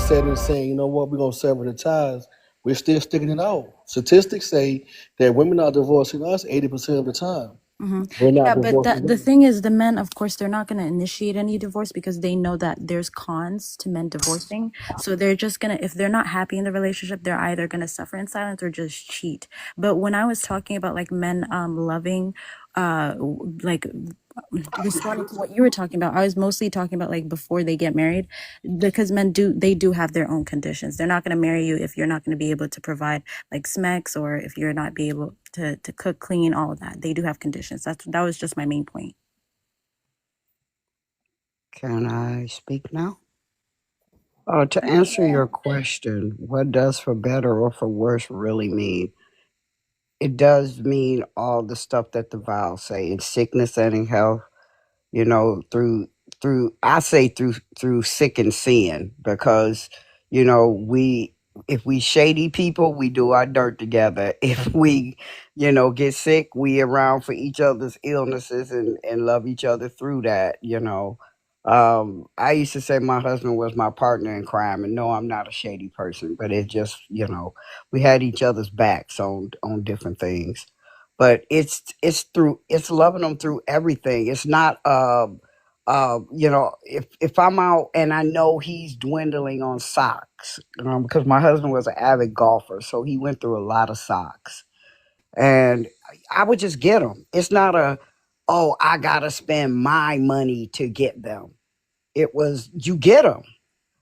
mindset and saying, you know what, we're gonna sever the ties, we're still sticking it out. Statistics say that women are divorcing us 80% of the time. We're not Yeah, but divorcing the them. thing is, the men, of course, they're not going to initiate any divorce because they know that there's cons to men divorcing. So they're just going to, if they're not happy in the relationship, they're either going to suffer in silence or just cheat. But when I was talking about like men loving, like responding to what you were talking about, I was mostly talking about like before they get married, because men do have their own conditions. They're not going to marry you if you're not going to be able to provide like smacks, or if you're not be able to cook, clean, all of that. They do have conditions. That was just my main point. Can I speak now? To answer your question, what does for better or for worse really mean? It does mean all the stuff that the vows say in sickness and in health, through I say through sick and sin, because we, if we shady people, we do our dirt together. If we get sick, we around for each other's illnesses and love each other through that. I used to say my husband was my partner in crime, and no, I'm not a shady person, but it just we had each other's backs on different things. But it's loving them through everything. It's not if I'm out and I know he's dwindling on socks, because my husband was an avid golfer, so he went through a lot of socks, and I would just get them. It's not oh, I gotta spend my money to get them. It was, you get them.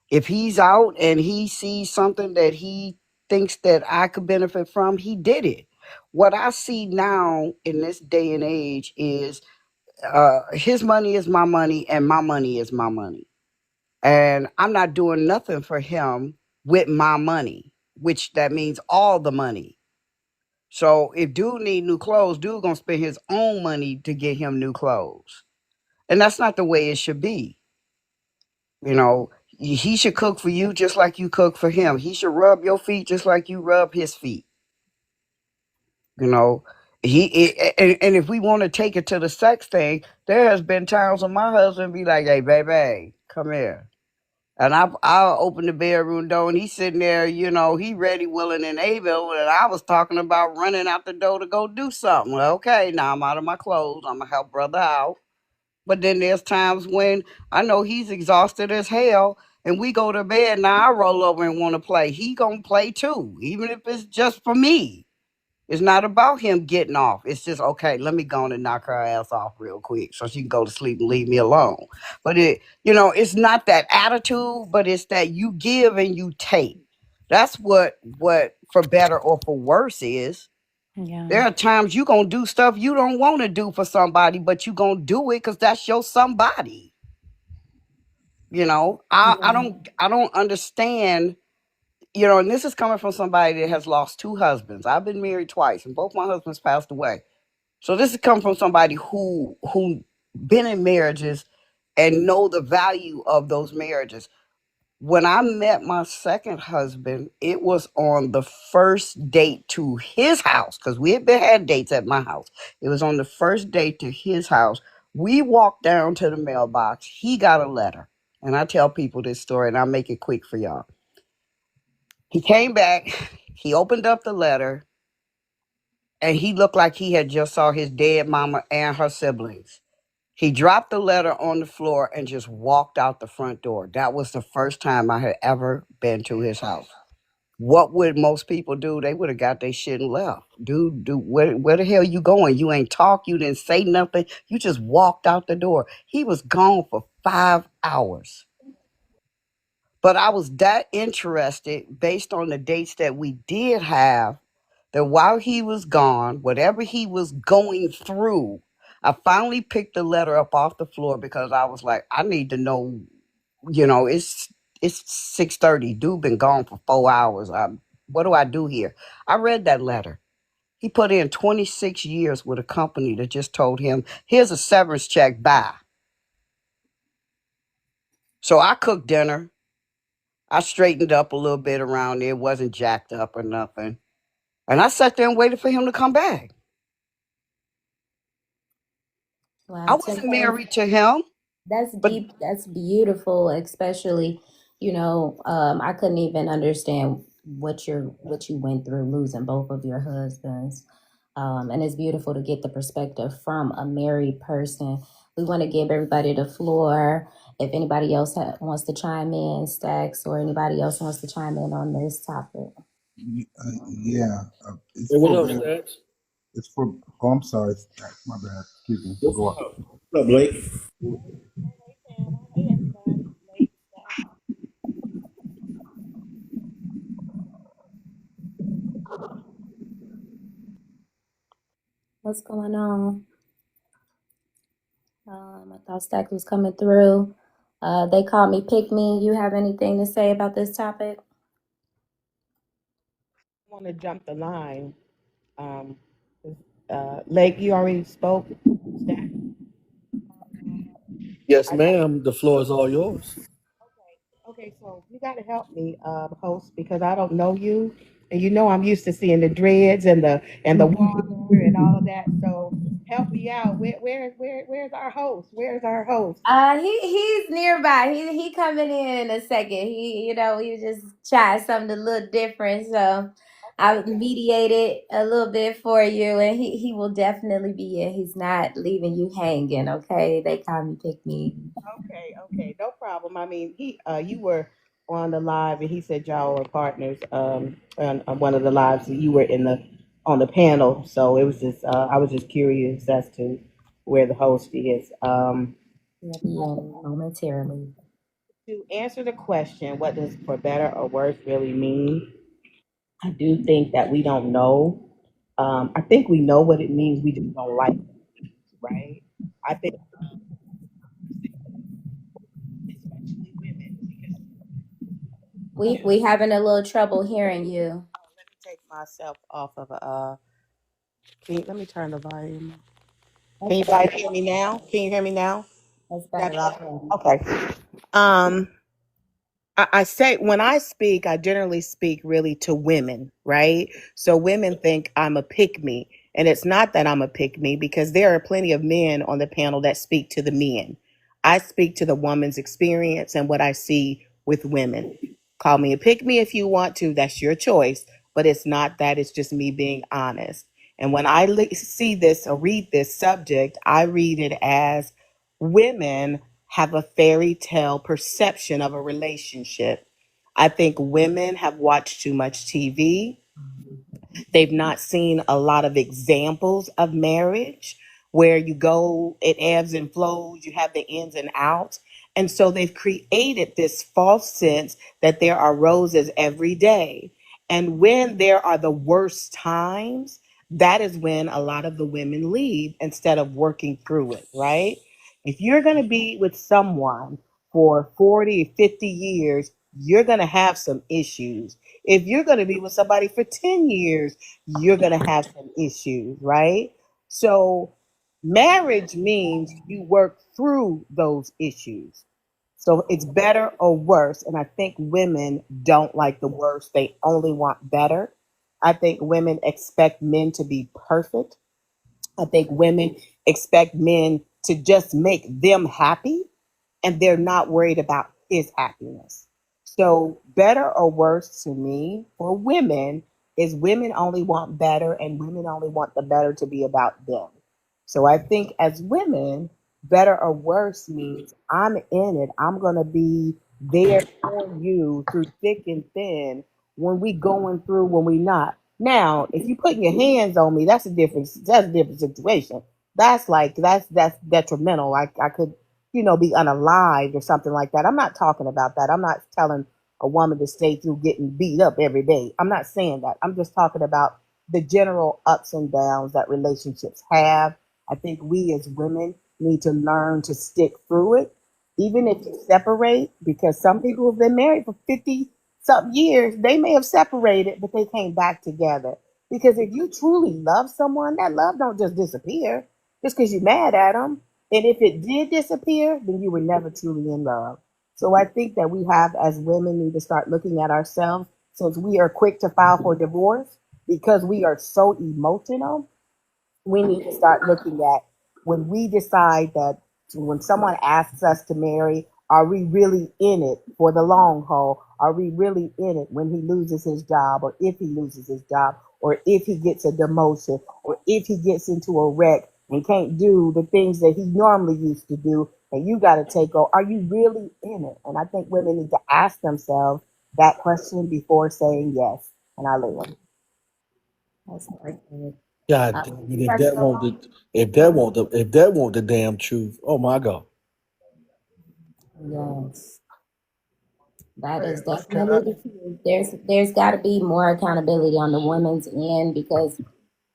If he's out and he sees something that he thinks that I could benefit from, he did it. What I see now in this day and age is his money is my money and my money is my money. And I'm not doing nothing for him with my money, which that means all the money. So if dude need new clothes, dude gonna spend his own money to get him new clothes. And that's not the way it should be. You know, he should cook for you just like you cook for him. He should rub your feet just like you rub his feet. You know, and if we want to take it to the sex thing, there has been times when my husband be like, "Hey, baby, come here," and I'll open the bedroom door and he's sitting there, he ready, willing, and able, and I was talking about running out the door to go do something. Well, okay, now I'm out of my clothes. I'm gonna help brother out. But then there's times when I know he's exhausted as hell, and we go to bed. Now I roll over and want to play. He gonna play too, even if it's just for me. It's not about him getting off. It's just, okay, let me go on and knock her ass off real quick so she can go to sleep and leave me alone. But it's not that attitude, but it's that you give and you take. That's what for better or for worse is. Yeah. There are times you gonna do stuff you don't want to do for somebody, but you gonna do it because that's your somebody. I don't understand. And this is coming from somebody that has lost two husbands. I've been married twice, and both my husbands passed away. So this is coming from somebody who been in marriages and know the value of those marriages. When I met my second husband, it was on the first date to his house, because we had dates at my house. It was on the first date to his house. We walked down to the mailbox. He got a letter. And I tell people this story, and I'll make it quick for y'all. He came back, he opened up the letter, and he looked like he had just saw his dead mama and her siblings. He dropped the letter on the floor and just walked out the front door. That was the first time I had ever been to his house. What would most people do? They would have got their shit and left. Dude, where the hell you going? You ain't talk. You didn't say nothing. You just walked out the door. He was gone for 5 hours. But I was that interested based on the dates that we did have, that while he was gone, whatever he was going through, I finally picked the letter up off the floor because I was like, I need to know, it's 6:30. Dude been gone for 4 hours. What do I do here? I read that letter. He put in 26 years with a company that just told him, here's a severance check, bye. So I cooked dinner. I straightened up a little bit around there. It wasn't jacked up or nothing. And I sat there and waited for him to come back. I Wow. wasn't married to him, That's but deep. That's beautiful, especially I couldn't even understand what you went through losing both of your husbands. And it's beautiful to get the perspective from a married person. We want to give everybody the floor. If anybody else wants to chime in, Stacks, or anybody else wants to chime in on this topic. Yeah, it's Hey, what for up, better. Stats? It's for. Oh, I'm sorry. My bad. Excuse me. What's Go on. up? What's up, Blake? Hey, everybody. What's going on? I thought Stack was coming through. They called me Pick Me. You have anything to say about this topic? Want to jump the line. Um, Lake, you already spoke. Stack. Yes, I got. ma'am. The floor is all yours. Okay. So you got to help me, host, because I don't know you, and I'm used to seeing the dreads and the water and all of that. So help me out. Where's our host? Where's our host? He's nearby. He coming in a second. He just tried something a little different. So I Okay. mediated a little bit for you, and he will definitely be in. He's not leaving you hanging. Okay, they call me Pick Me. Okay, no problem. I mean, you were on the live, and he said y'all were partners. On one of the lives, you were on the panel, so it was just, I was just curious as to where the host is. He'll be in momentarily. To answer the question, what does for better or worse really mean? I do think that we don't know. I think we know what it means. We just don't like it, right? I think, especially women, because We having a little trouble hearing you. let me take myself off of let me turn the volume. Can That's you better. guys hear me now? Can you hear me now? That's Is that better better? already. Okay. Um, I say when I speak, I generally speak really to women, right? So women think I'm a pick me. And it's not that I'm a pick me because there are plenty of men on the panel that speak to the men. I speak to the woman's experience and what I see with women. Call me a pick me if you want to, that's your choice. But it's not that, it's just me being honest. And when I see this or read this subject, I read it as women have a fairy tale perception of a relationship. I think women have watched too much TV. They've not seen a lot of examples of marriage where you go, it ebbs and flows, you have the ins and outs. And so they've created this false sense that there are roses every day. And when there are the worst times, that is when a lot of the women leave instead of working through it, right? If you're going to be with someone for 40, 50 years, you're going to have some issues. If you're going to be with somebody for 10 years, you're going to have some issues, right? So, marriage means you work through those issues. So, it's better or worse. And I think women don't like the worst, they only want better. I think women expect men to be perfect. I think women expect men to just make them happy and they're not worried about his happiness. So, better or worse to me for women is women only want better and women only want the better to be about them. So, I think as women, better or worse means I'm in it. I'm going to be there for you through thick and thin when we going through, when we not. Now, if you putting your hands on me, that's a different situation. That's detrimental. I could be unalived or something like that. I'm not talking about that. I'm not telling a woman to stay through getting beat up every day. I'm not saying that. I'm just talking about the general ups and downs that relationships have. I think we as women need to learn to stick through it, even if you separate, because some people have been married for 50 something years, they may have separated, but they came back together. Because if you truly love someone, that love don't just disappear just because you're mad at them. And if it did disappear, then you were never truly in love. So I think that we have, as women, need to start looking at ourselves since we are quick to file for divorce because we are so emotional. We need to start looking at when we decide that when someone asks us to marry, Are we really in it for the long haul? Are we really in it when he loses his job, or if he loses his job, or if he gets a demotion, or if he gets into a wreck and can't do the things that he normally used to do, and you got to take over? Are you really in it? And I think women need to ask themselves that question before saying yes. And I leave. That's perfect. God Uh, damn it! If that won't personal, the if that won't the if that won't the damn truth, oh my God. yes, that Hey, is can I? definitely the truth. There's got to be more accountability on the woman's end, because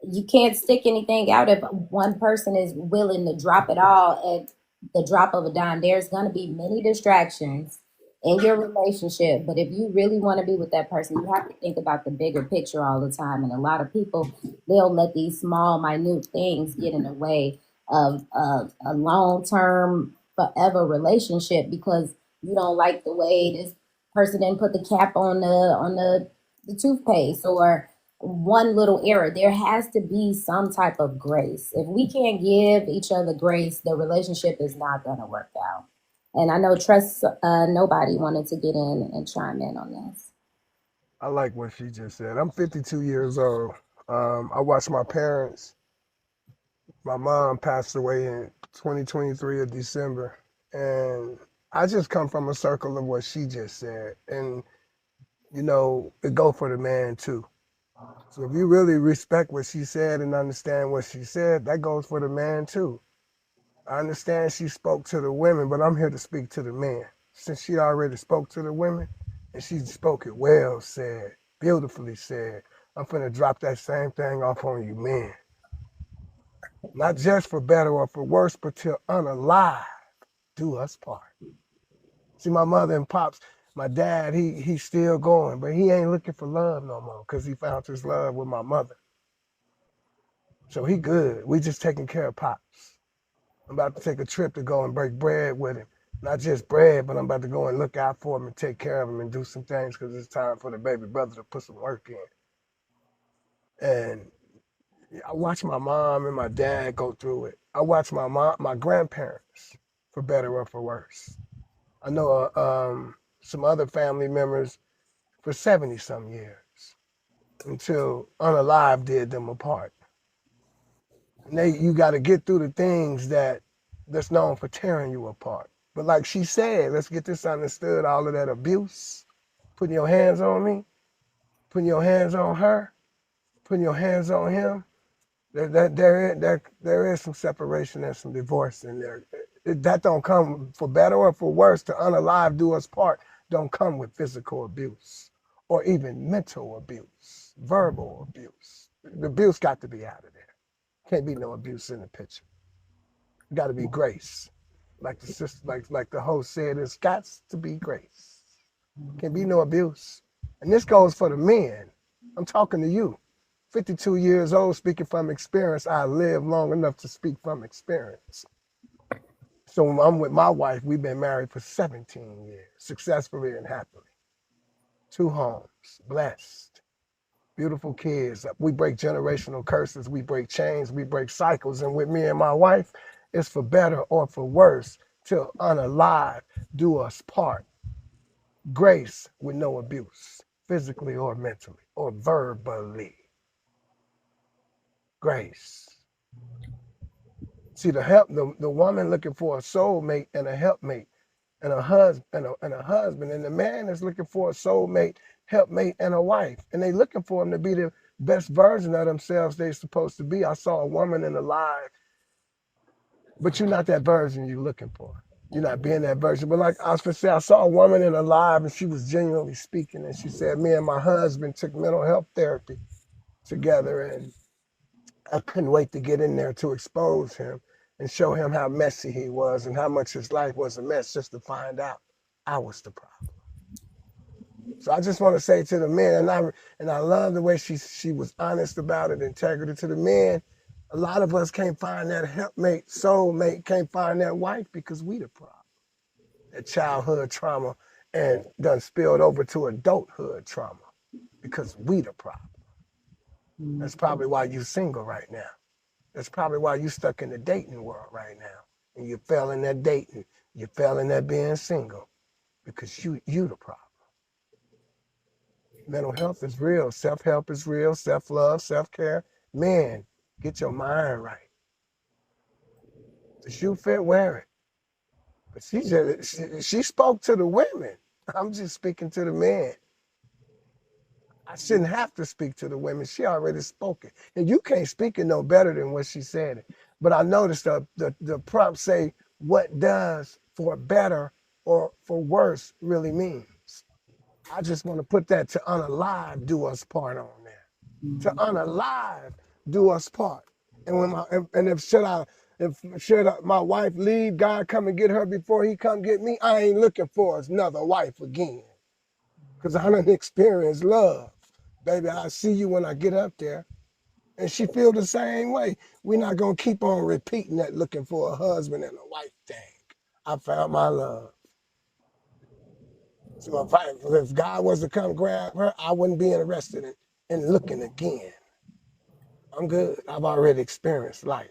you can't stick anything out if one person is willing to drop it all at the drop of a dime. There's going to be many distractions in your relationship, but if you really want to be with that person, you have to think about the bigger picture all the time. And a lot of people, they'll let these small minute things get in the way of a long-term forever relationship, because you don't like the way this person didn't put the cap on the toothpaste, or one little error. There has to be some type of grace. If we can't give each other grace, the relationship is not going to work out. And I know Trust Nobody wanted to get in and chime in on this. I like what she just said. I'm 52 years old. I watched my parents. My mom passed away in 2023 of December, and I just come from a circle of what she just said, and it go for the man too. So if you really respect what she said and understand what she said, that goes for the man too. I understand she spoke to the women, but I'm here to speak to the men. Since she already spoke to the women, and she spoke it well said, beautifully said, I'm finna drop that same thing off on you men. Not just for better or for worse, but till unalive do us part. See, my mother and pops, my dad, he's still going, but he ain't looking for love no more because he found his love with my mother. So he good. We just taking care of pops. I'm about to take a trip to go and break bread with him. Not just bread, but I'm about to go and look out for him and take care of him and do some things because it's time for the baby brother to put some work in. And I watched my mom and my dad go through it. I watched my grandparents, for better or for worse. I know some other family members for 70 some years until unalive did them apart. And you got to get through the things that's known for tearing you apart. But like she said, let's get this understood, all of that abuse, putting your hands on me, putting your hands on her, putting your hands on him, there is some separation and some divorce in there. That don't come for better or for worse. To unalive do us part don't come with physical abuse or even mental abuse, verbal abuse. The abuse got to be out of there. Can't be no abuse in the picture. Got to be grace. Like the sister, like the host said, it's got to be grace. Can't be no abuse. And this goes for the men. I'm talking to you. 52 years old, speaking from experience. I lived long enough to speak from experience. So when I'm with my wife, we've been married for 17 years, successfully and happily. 2 homes, blessed, beautiful kids. We break generational curses, we break chains, we break cycles. And with me and my wife, it's for better or for worse, till unalive do us part. Grace with no abuse, physically or mentally or verbally. Grace. See, the woman looking for a soulmate and a helpmate and a husband and the man is looking for a soulmate, helpmate, and a wife. And they looking for them to be the best version of themselves they're supposed to be. I saw a woman in the live, but you're not that version you're looking for. You're not being that version. But like I was gonna say, I saw a woman in a live and she was genuinely speaking, and she said, me and my husband took mental health therapy together, and I couldn't wait to get in there to expose him and show him how messy he was and how much his life was a mess, just to find out I was the problem. So I just want to say to the men, and I love the way she was honest about it, integrity to the men. A lot of us can't find that helpmate, soulmate, can't find that wife because we the problem. That childhood trauma and done spilled over to adulthood trauma because we the problem. That's probably why you single right now. That's probably why you stuck in the dating world right now. And you fell in that dating You failing at being single because you the problem. Mental health is real. Self-help is real. Self-love, self-care. Man, get your mind right. The shoe fit, wear it. But she spoke to the women. I'm just speaking to the men. I shouldn't have to speak to the women. She already spoke it. And you can't speak it no better than what she said it. But I noticed the prompt say what does for better or for worse really means. I just want to put that to unalive, do us part on there. To unalive, do us part. And when my wife leave, God come and get her before he come get me, I ain't looking for another wife again. Because I done experienced love. Baby, I see you when I get up there. And she feel the same way. We're not going to keep on repeating that looking for a husband and a wife thing. I found my love. So if God was to come grab her, I wouldn't be interested in looking again. I'm good. I've already experienced life.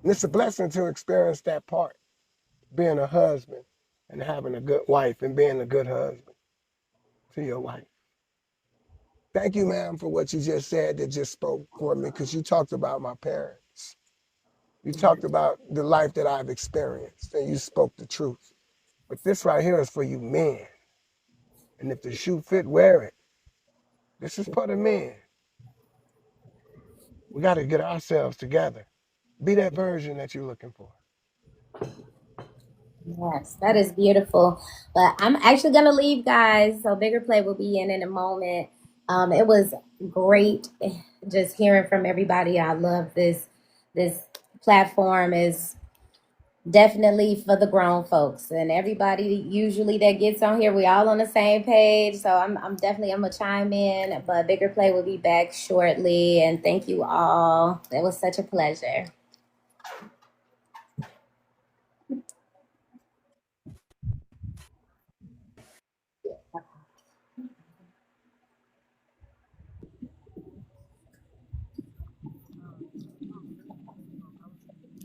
And it's a blessing to experience that part, being a husband and having a good wife and being a good husband to your wife. Thank you, ma'am, for what you just said that just spoke for me, because you talked about my parents. You talked about the life that I've experienced, and you spoke the truth. But this right here is for you men. And if the shoe fit, wear it. This is for the men. We got to get ourselves together. Be that version that you're looking for. Yes, that is beautiful. But I'm actually gonna leave, guys. So Bigger Play will be in a moment. It was great just hearing from everybody. I love this. This platform is definitely for the grown folks, and everybody usually that gets on here, we all on the same page. So I'm gonna chime in. But Bigger Play will be back shortly. And thank you all. It was such a pleasure.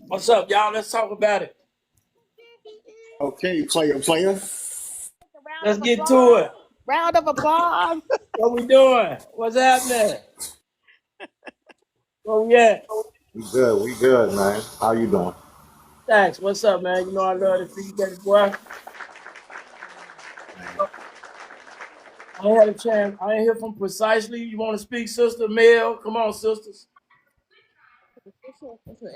What's up, y'all? Let's talk about it. Okay, player. Let's get to it. Round of applause. What we doing? What's happening? Where we at? We good, man. How you doing? Thanks. What's up, man? You know I love the feedback, boy. I ain't had a chance. I ain't hear from Precisely. You want to speak, Sister Mel? Come on, sisters.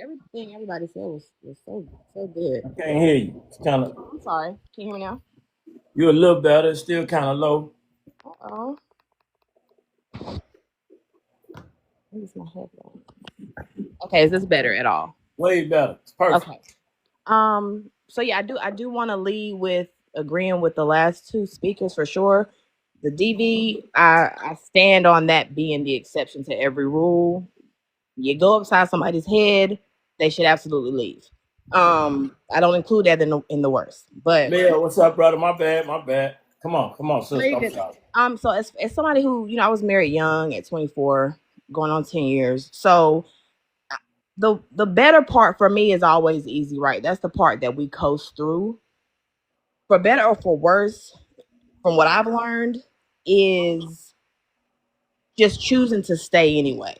Everything everybody said was so good. I can't hear you. It's kind of. I'm sorry. Can you hear me now? You're a little better. It's still kind of low. Uh-oh. Where's my headphone? Okay, is this better at all? Way better. It's perfect. Okay. So yeah, I do want to lead with agreeing with the last two speakers for sure. The DV, I stand on that being the exception to every rule. You go upside somebody's head, they should absolutely leave. I don't include that in the worst. But Mel, what's up, brother? My bad. Come on, sister. I'm sorry. So as somebody who, I was married young at 24, going on 10 years. So the better part for me is always easy, right? That's the part that we coast through. For better or for worse, from what I've learned, is just choosing to stay anyway,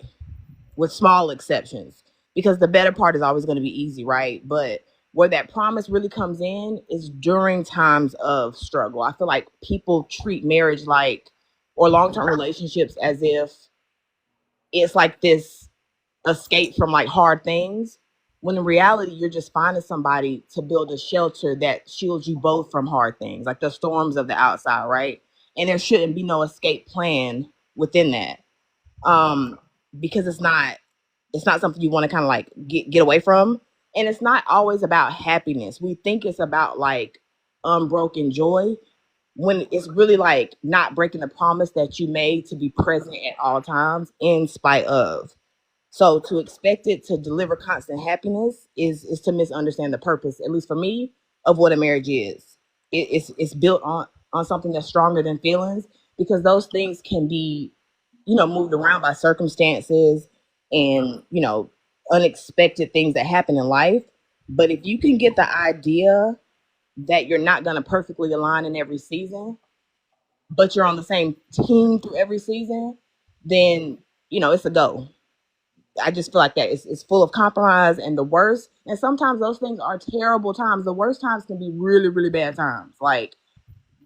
with small exceptions, because the better part is always going to be easy, right? But where that promise really comes in is during times of struggle. I feel like people treat marriage or long-term relationships as if it's like this escape from hard things, when in reality you're just finding somebody to build a shelter that shields you both from hard things, like the storms of the outside, right? And there shouldn't be no escape plan within that, because it's not something you want to kind of get away from. And it's not always about happiness. We think it's about unbroken joy, when it's really not breaking the promise that you made to be present at all times in spite of. So to expect it to deliver constant happiness is to misunderstand the purpose, at least for me, of what a marriage is. It's built on something that's stronger than feelings, because those things can be, moved around by circumstances and, unexpected things that happen in life. But if you can get the idea that you're not going to perfectly align in every season, but you're on the same team through every season, then it's a go. I just feel like that it's full of compromise and the worst. And sometimes those things are terrible times. The worst times can be really, really bad times. Like,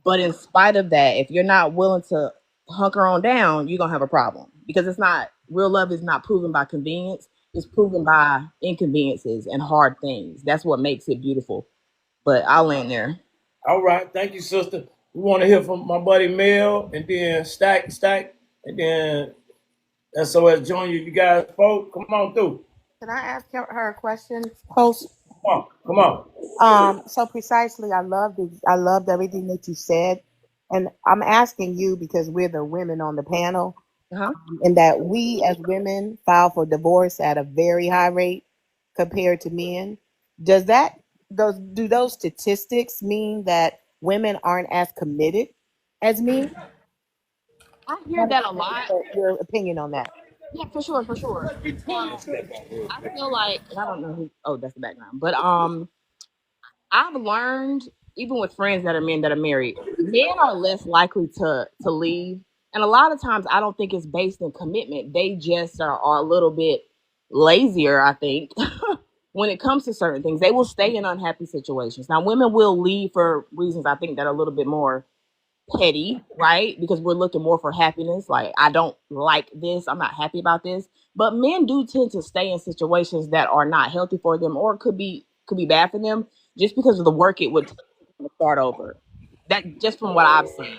but in spite of that, if you're not willing to hunker on down, you're gonna have a problem because it's not real love is not proven by convenience. It's proven by inconveniences and hard things. That's what makes it beautiful. But I'll land there. All right, thank you, sister. We want to hear from my buddy Mel, and then Stack, and then SOS Junior. You guys spoke. Come on through. Can I ask her a question, Post? Come on. So precisely, I loved everything that you said, and I'm asking you because we're the women on the panel, Uh-huh. and that we as women file for divorce at a very high rate compared to men. Does that do those statistics mean that women aren't as committed as men? I hear that a lot. Your opinion on that? Yeah, for sure, for sure. Now, I feel like, and I don't know who. Oh, that's the background. But I've learned, even with friends that are men that are married, men are less likely to leave. And a lot of times I don't think it's based in commitment. They just are a little bit lazier, I think, when it comes to certain things. They will stay in unhappy situations. Now, women will leave for reasons I think that are a little bit more petty, right? Because we're looking more for happiness. Like, I don't like this. I'm not happy about this. But men do tend to stay in situations that are not healthy for them or could be bad for them just because of the work it would take to start over. That just from what I've seen.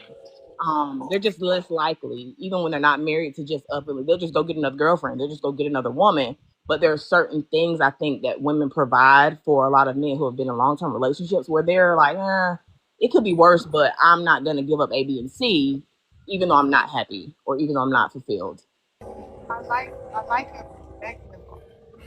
They're just less likely, even when they're not married, to just up and they'll just go get another girlfriend. They'll just go get another woman. But there are certain things I think that women provide for a lot of men who have been in long term relationships where they're like, it could be worse, but I'm not going to give up A, B, and C, even though I'm not happy or even though I'm not fulfilled. I like your perspective.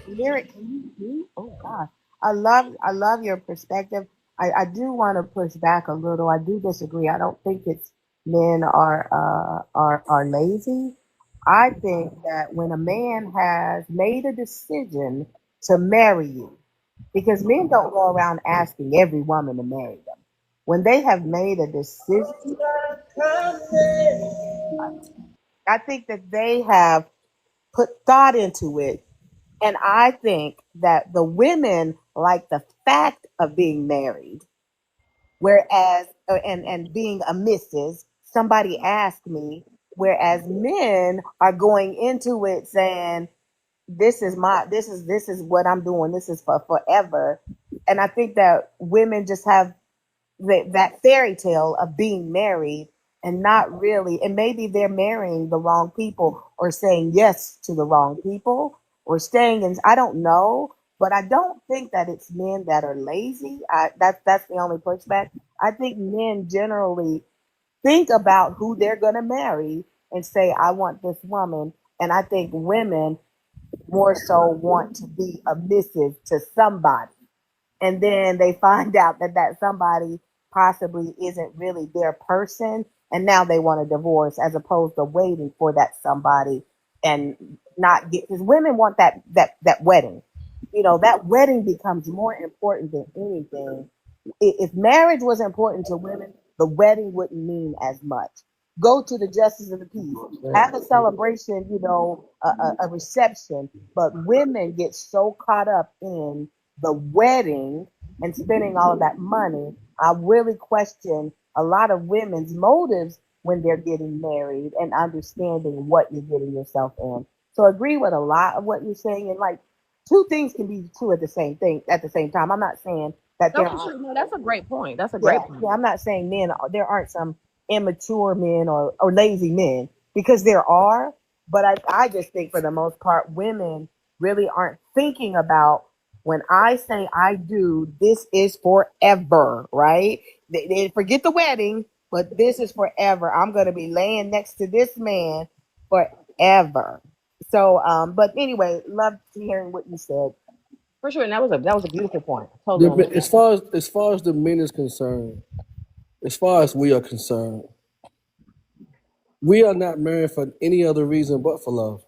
Lyric, can you? Oh gosh, I love your perspective. I do want to push back a little. I do disagree. I don't think it's men are lazy. I think that when a man has made a decision to marry you, because men don't go around asking every woman to marry them. When they have made a decision, I think that they have put thought into it. And I think that the women like the fact of being married, whereas and being a missus, somebody asked me, whereas men are going into it saying, this is what I'm doing, this is for forever. And I think that women just have that fairy tale of being married and not really, and maybe they're marrying the wrong people or saying yes to the wrong people or staying in, I don't know, but I don't think that it's men that are lazy. That's the only pushback. I think men generally think about who they're going to marry and say, I want this woman. And I think women more so want to be a missus to somebody, and then they find out that somebody possibly isn't really their person, and now they want a divorce as opposed to waiting for that somebody and not get, because women want that wedding. That wedding becomes more important than anything. If marriage was important to women, the wedding wouldn't mean as much. Go to the justice of the peace, have a celebration, a reception. But women get so caught up in the wedding and spending all of that money. I really question a lot of women's motives when they're getting married and understanding what you're getting yourself in. So I agree with a lot of what you're saying, and like two things can be true at the same time. I'm not saying that No, there for aren't. sure. No, that's a great point. That's a Yeah, great point. yeah, I'm not saying there aren't some immature men or lazy men, because there are, but I just think for the most part, women really aren't thinking about, when I say I do, this is forever, right? They forget the wedding, but this is forever. I'm going to be laying next to this man forever. So, but anyway, love hearing what you said. For sure. And that was a beautiful point. Totally As understand. far as the men is concerned, as far as we are concerned, we are not married for any other reason but for love.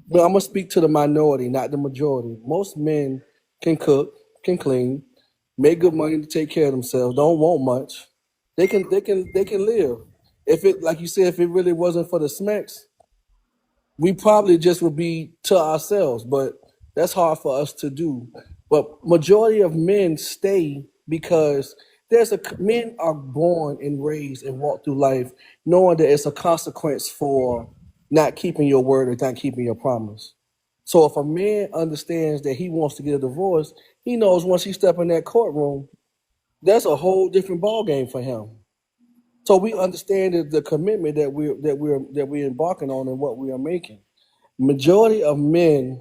But I'm gonna speak to the minority, not the majority. Most men can cook, can clean, make good money to take care of themselves, don't want much. They can live. If it, like you said, if it really wasn't for the smacks, we probably just would be to ourselves, but that's hard for us to do. But majority of men stay because men are born and raised and walk through life knowing that it's a consequence for not keeping your word or not keeping your promise. So if a man understands that he wants to get a divorce, he knows once he step in that courtroom, that's a whole different ball game for him. So we understand the commitment that we're embarking on and what we are making. Majority of men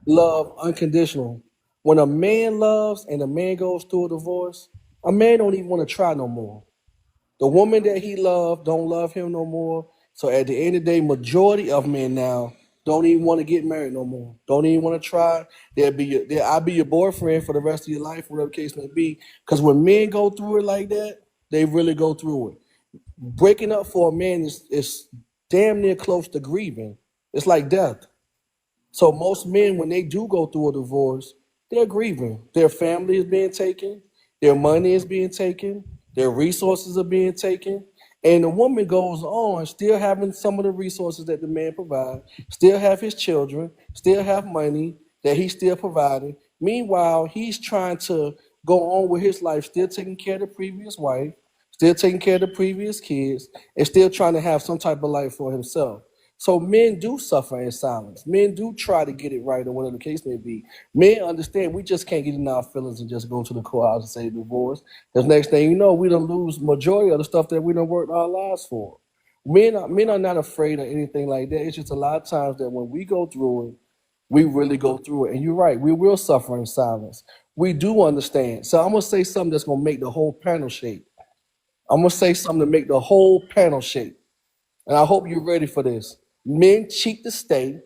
love unconditional. When a man loves and a man goes through a divorce, a man don't even want to try no more. The woman that he loved don't love him no more. So at the end of the day, majority of men now don't even want to get married no more. Don't even want to try. I'll be your boyfriend for the rest of your life, whatever the case may be. Because when men go through it like that, they really go through it. Breaking up for a man is damn near close to grieving. It's like death. So most men, when they do go through a divorce, they're grieving. Their family is being taken, their money is being taken, their resources are being taken, and the woman goes on still having some of the resources that the man provides, still have his children, still have money that he's still providing. Meanwhile, he's trying to go on with his life, still taking care of the previous wife, still taking care of the previous kids, and still trying to have some type of life for himself. So men do suffer in silence. Men do try to get it right or whatever the case may be. Men understand we just can't get in our feelings and just go to the courthouse and say divorce. The next thing you know, we don't lose majority of the stuff that we done worked our lives for. Men are not afraid of anything like that. It's just a lot of times that when we go through it, we really go through it. And you're right, we will suffer in silence. We do understand. So I'm gonna say something that's gonna make the whole panel shake. I'm gonna say something to make the whole panel shake. And I hope you're ready for this. Men cheat to stay,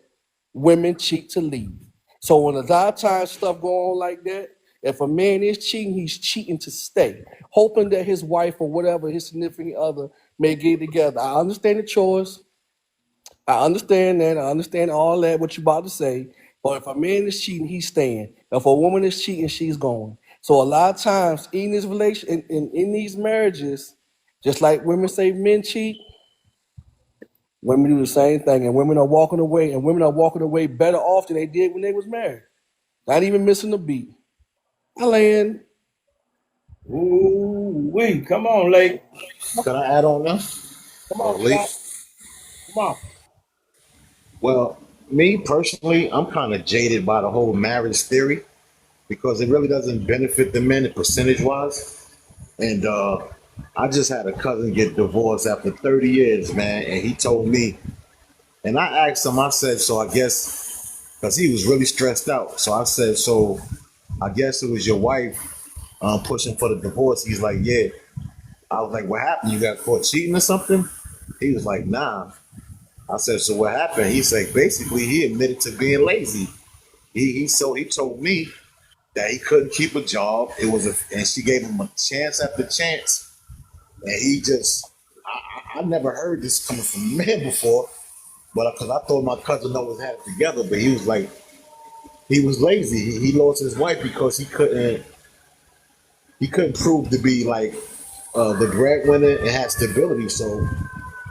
women cheat to leave. So when a lot of times stuff go on like that, if a man is cheating, he's cheating to stay, hoping that his wife or whatever his significant other may get together. I understand the choice. I understand that. I understand all that what you about to say. But if a man is cheating, he's staying. If a woman is cheating, she's going. So a lot of times in this relation, in these marriages, just like women say men cheat, women do the same thing, and women are walking away, and women are walking away better off than they did when they was married. Not even missing a beat. I land. Ooh, wee. Come on, lady. Can I add on now? Come Or on, late? Scott. Come on. Well, me personally, I'm kind of jaded by the whole marriage theory because it really doesn't benefit the men percentage wise. And I just had a cousin get divorced after 30 years, man, and he told me, and I asked him, I said, so I guess, because he was really stressed out. So I said, so I guess it was your wife pushing for the divorce. He's like, yeah. I was like, what happened? You got caught cheating or something? He was like, nah. I said, so what happened? He said, basically, he admitted to being lazy. He told me that he couldn't keep a job. And she gave him a chance after chance, and he just, I never heard this coming from men before, but because I thought my cousin always had it together, but he was like, he was lazy. He lost his wife because he couldn't prove to be like the breadwinner and had stability. So,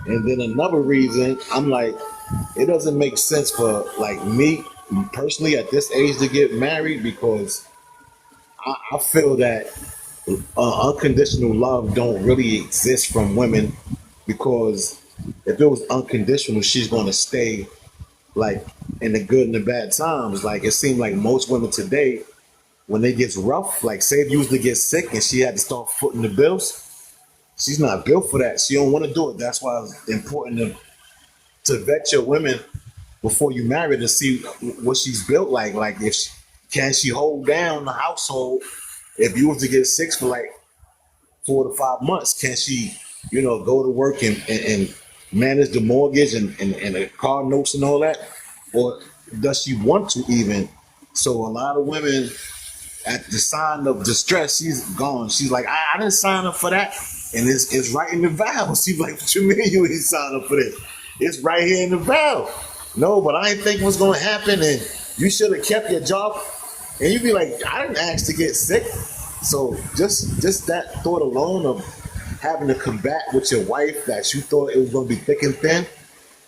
and then another reason, I'm like, it doesn't make sense for like me personally at this age to get married because I feel that unconditional love don't really exist from women because if it was unconditional, she's going to stay like in the good and the bad times. Like it seemed like most women today, when they gets rough, like say if you was to get sick and she had to start footing the bills, she's not built for that. She don't want to do it. That's why it's important to vet your women before you marry to see what she's built like. Like if can she hold down the household? If you was to get sick for like 4 to 5 months, can she, go to work and manage the mortgage and the car notes and all that? Or does she want to even? So a lot of women at the sign of distress, she's gone. She's like, I didn't sign up for that. And it's right in the vows. She's like, what you mean you didn't sign up for this? It's right here in the vow. No, but I didn't think what's going to happen. And you should have kept your job. And you'd be like, I didn't ask to get sick. So just that thought alone of having to combat with your wife that you thought it was gonna be thick and thin,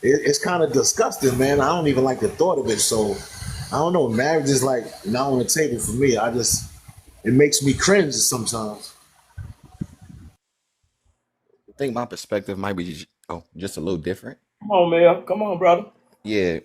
it's kind of disgusting, man. I don't even like the thought of it. So I don't know. Marriage is like not on the table for me. It makes me cringe sometimes. I think my perspective might be just a little different. Come on, Mel. Come on, brother. Yeah,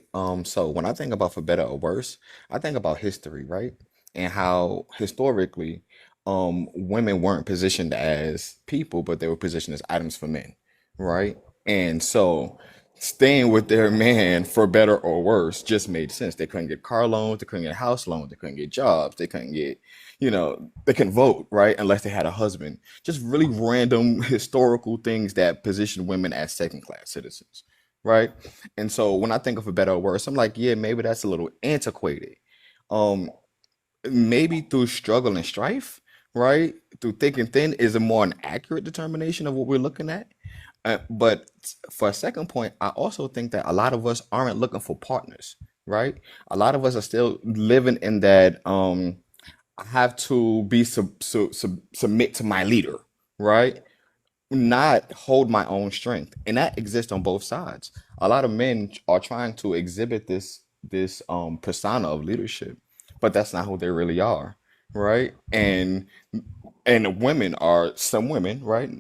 so when I think about for better or worse, I think about history, right? And how historically, women weren't positioned as people, but they were positioned as items for men, right? And so staying with their man for better or worse just made sense. They couldn't get car loans, they couldn't get house loans, they couldn't get jobs, they couldn't get, they couldn't vote, right? Unless they had a husband. Just really random historical things that position women as second class citizens, right? And so when I think of a better or worse, I'm like, yeah, maybe that's a little antiquated. Um, Maybe through struggle and strife, right? Through thick and thin is a more an accurate determination of what we're looking at. But for a second point, I also think that a lot of us aren't looking for partners, right? A lot of us are still living in that I have to be submit to my leader, right? Not hold my own strength, and that exists on both sides. A lot of men are trying to exhibit this persona of leadership, but that's not who they really are, right? And women are some women, right,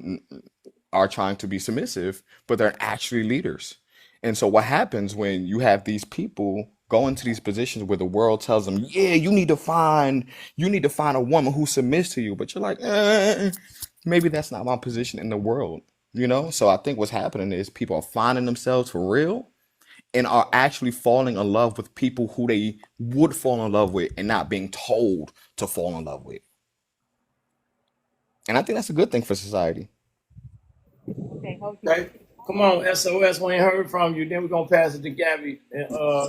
are trying to be submissive, but they're actually leaders. And so what happens when you have these people go into these positions where the world tells them, yeah, you need to find a woman who submits to you, but you're like, maybe that's not my position in the world. So I think what's happening is people are finding themselves for real and are actually falling in love with people who they would fall in love with and not being told to fall in love with. And I think that's a good thing for society. Okay. Come on, SOS. We ain't heard from you. Then we're gonna pass it to Gabby, and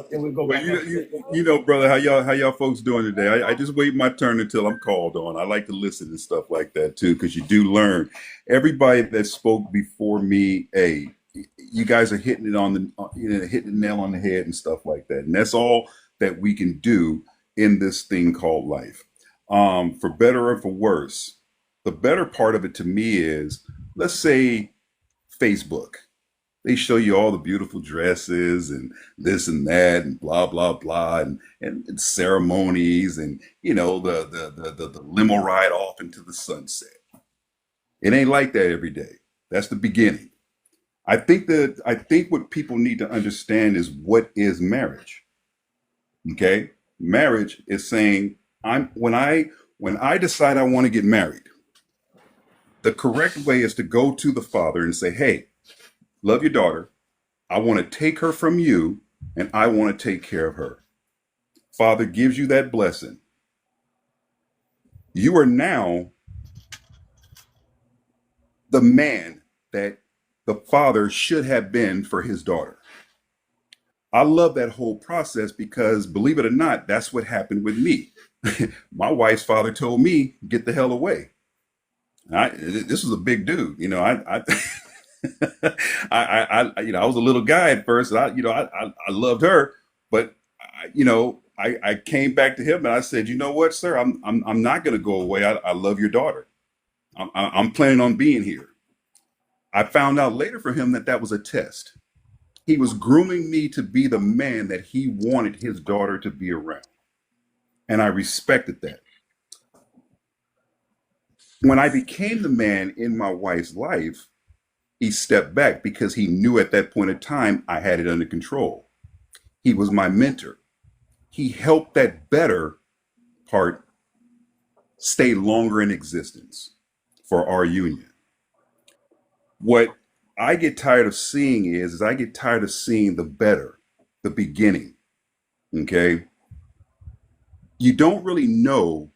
then we go Well, back you, up. you you know, brother, how y'all folks doing today? I just wait my turn until I'm called on. I like to listen and stuff like that too, because you do learn. Everybody that spoke before me, hey, you guys are hitting it on hitting the nail on the head and stuff like that, and that's all that we can do in this thing called life. For better or for worse, the better part of it to me is, let's say, Facebook. They show you all the beautiful dresses and this and that and blah blah blah and ceremonies and the limo ride off into the sunset. It ain't like that every day. That's the beginning. I think what people need to understand is what is marriage. Okay? Marriage is saying when I decide I want to get married, the correct way is to go to the father and say, "Hey, love your daughter. I want to take her from you and I want to take care of her." Father gives you that blessing. You are now the man that the father should have been for his daughter. I love that whole process because, believe it or not, that's what happened with me. My wife's father told me, "Get the hell away." This was a big dude. I was a little guy at first. And I loved her, but I came back to him and I said, "You know what, sir? I'm not going to go away. I love your daughter. I'm planning on being here." I found out later for him that was a test. He was grooming me to be the man that he wanted his daughter to be around, and I respected that. When I became the man in my wife's life, he stepped back because he knew at that point in time I had it under control. He was my mentor. He helped that better part stay longer in existence for our union. What I get tired of seeing is I get tired of seeing the better, the beginning. Okay. You don't really know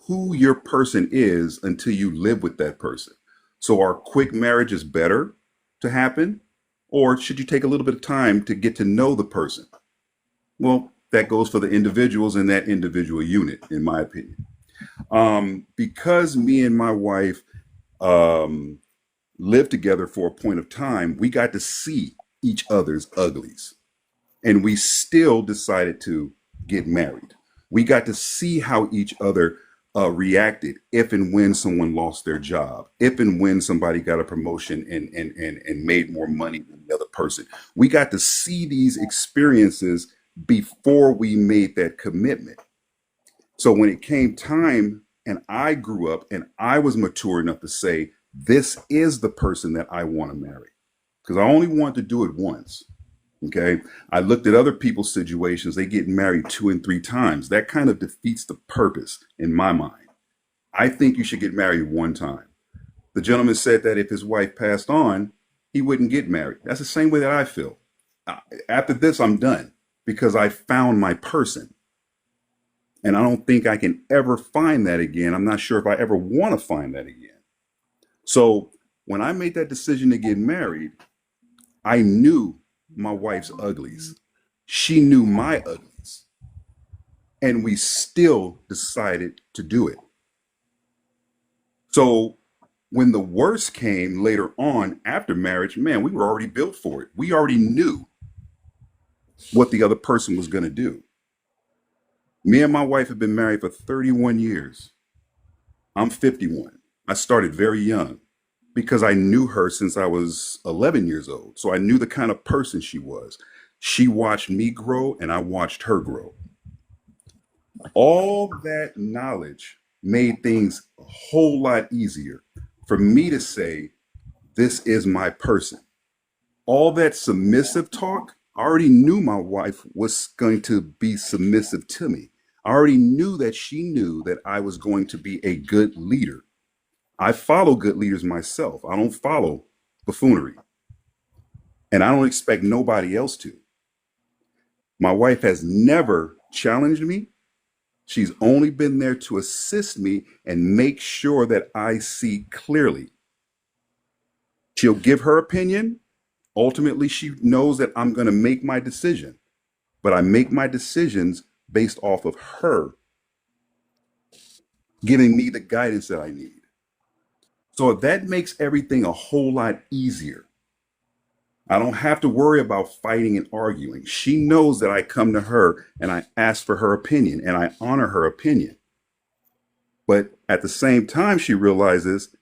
who your person is until you live with that person. So our quick marriage is better to happen, or should you take a little bit of time to get to know the person? Well, that goes for the individuals in that individual unit, in my opinion. Because me and my wife lived together for a point of time, we got to see each other's uglies, and we still decided to get married. We got to see how each other reacted if and when someone lost their job, if and when somebody got a promotion and made more money than the other person. We got to see these experiences before we made that commitment. So when it came time and I grew up and I was mature enough to say, this is the person that I want to marry, because I only want to do it once. Okay. I looked at other people's situations. They get married 2 and 3 times. That kind of defeats the purpose in my mind. I think you should get married one time. The gentleman said that if his wife passed on, he wouldn't get married. That's the same way that I feel. After this, I'm done because I found my person. And I don't think I can ever find that again. I'm not sure if I ever want to find that again. So when I made that decision to get married, I knew my wife's uglies. She knew my uglies. And we still decided to do it. So when the worst came later on after marriage, man, we were already built for it. We already knew what the other person was going to do. Me and my wife have been married for 31 years. I'm 51. I started very young because I knew her since I was 11 years old. So I knew the kind of person she was. She watched me grow and I watched her grow. All that knowledge made things a whole lot easier for me to say, this is my person. All that submissive talk, I already knew my wife was going to be submissive to me. I already knew that she knew that I was going to be a good leader. I follow good leaders myself. I don't follow buffoonery. And I don't expect nobody else to. My wife has never challenged me. She's only been there to assist me and make sure that I see clearly. She'll give her opinion. Ultimately, she knows that I'm going to make my decision, but I make my decisions based off of her giving me the guidance that I need. So that makes everything a whole lot easier. I don't have to worry about fighting and arguing. She knows that I come to her and I ask for her opinion and I honor her opinion. But at the same time, she realizes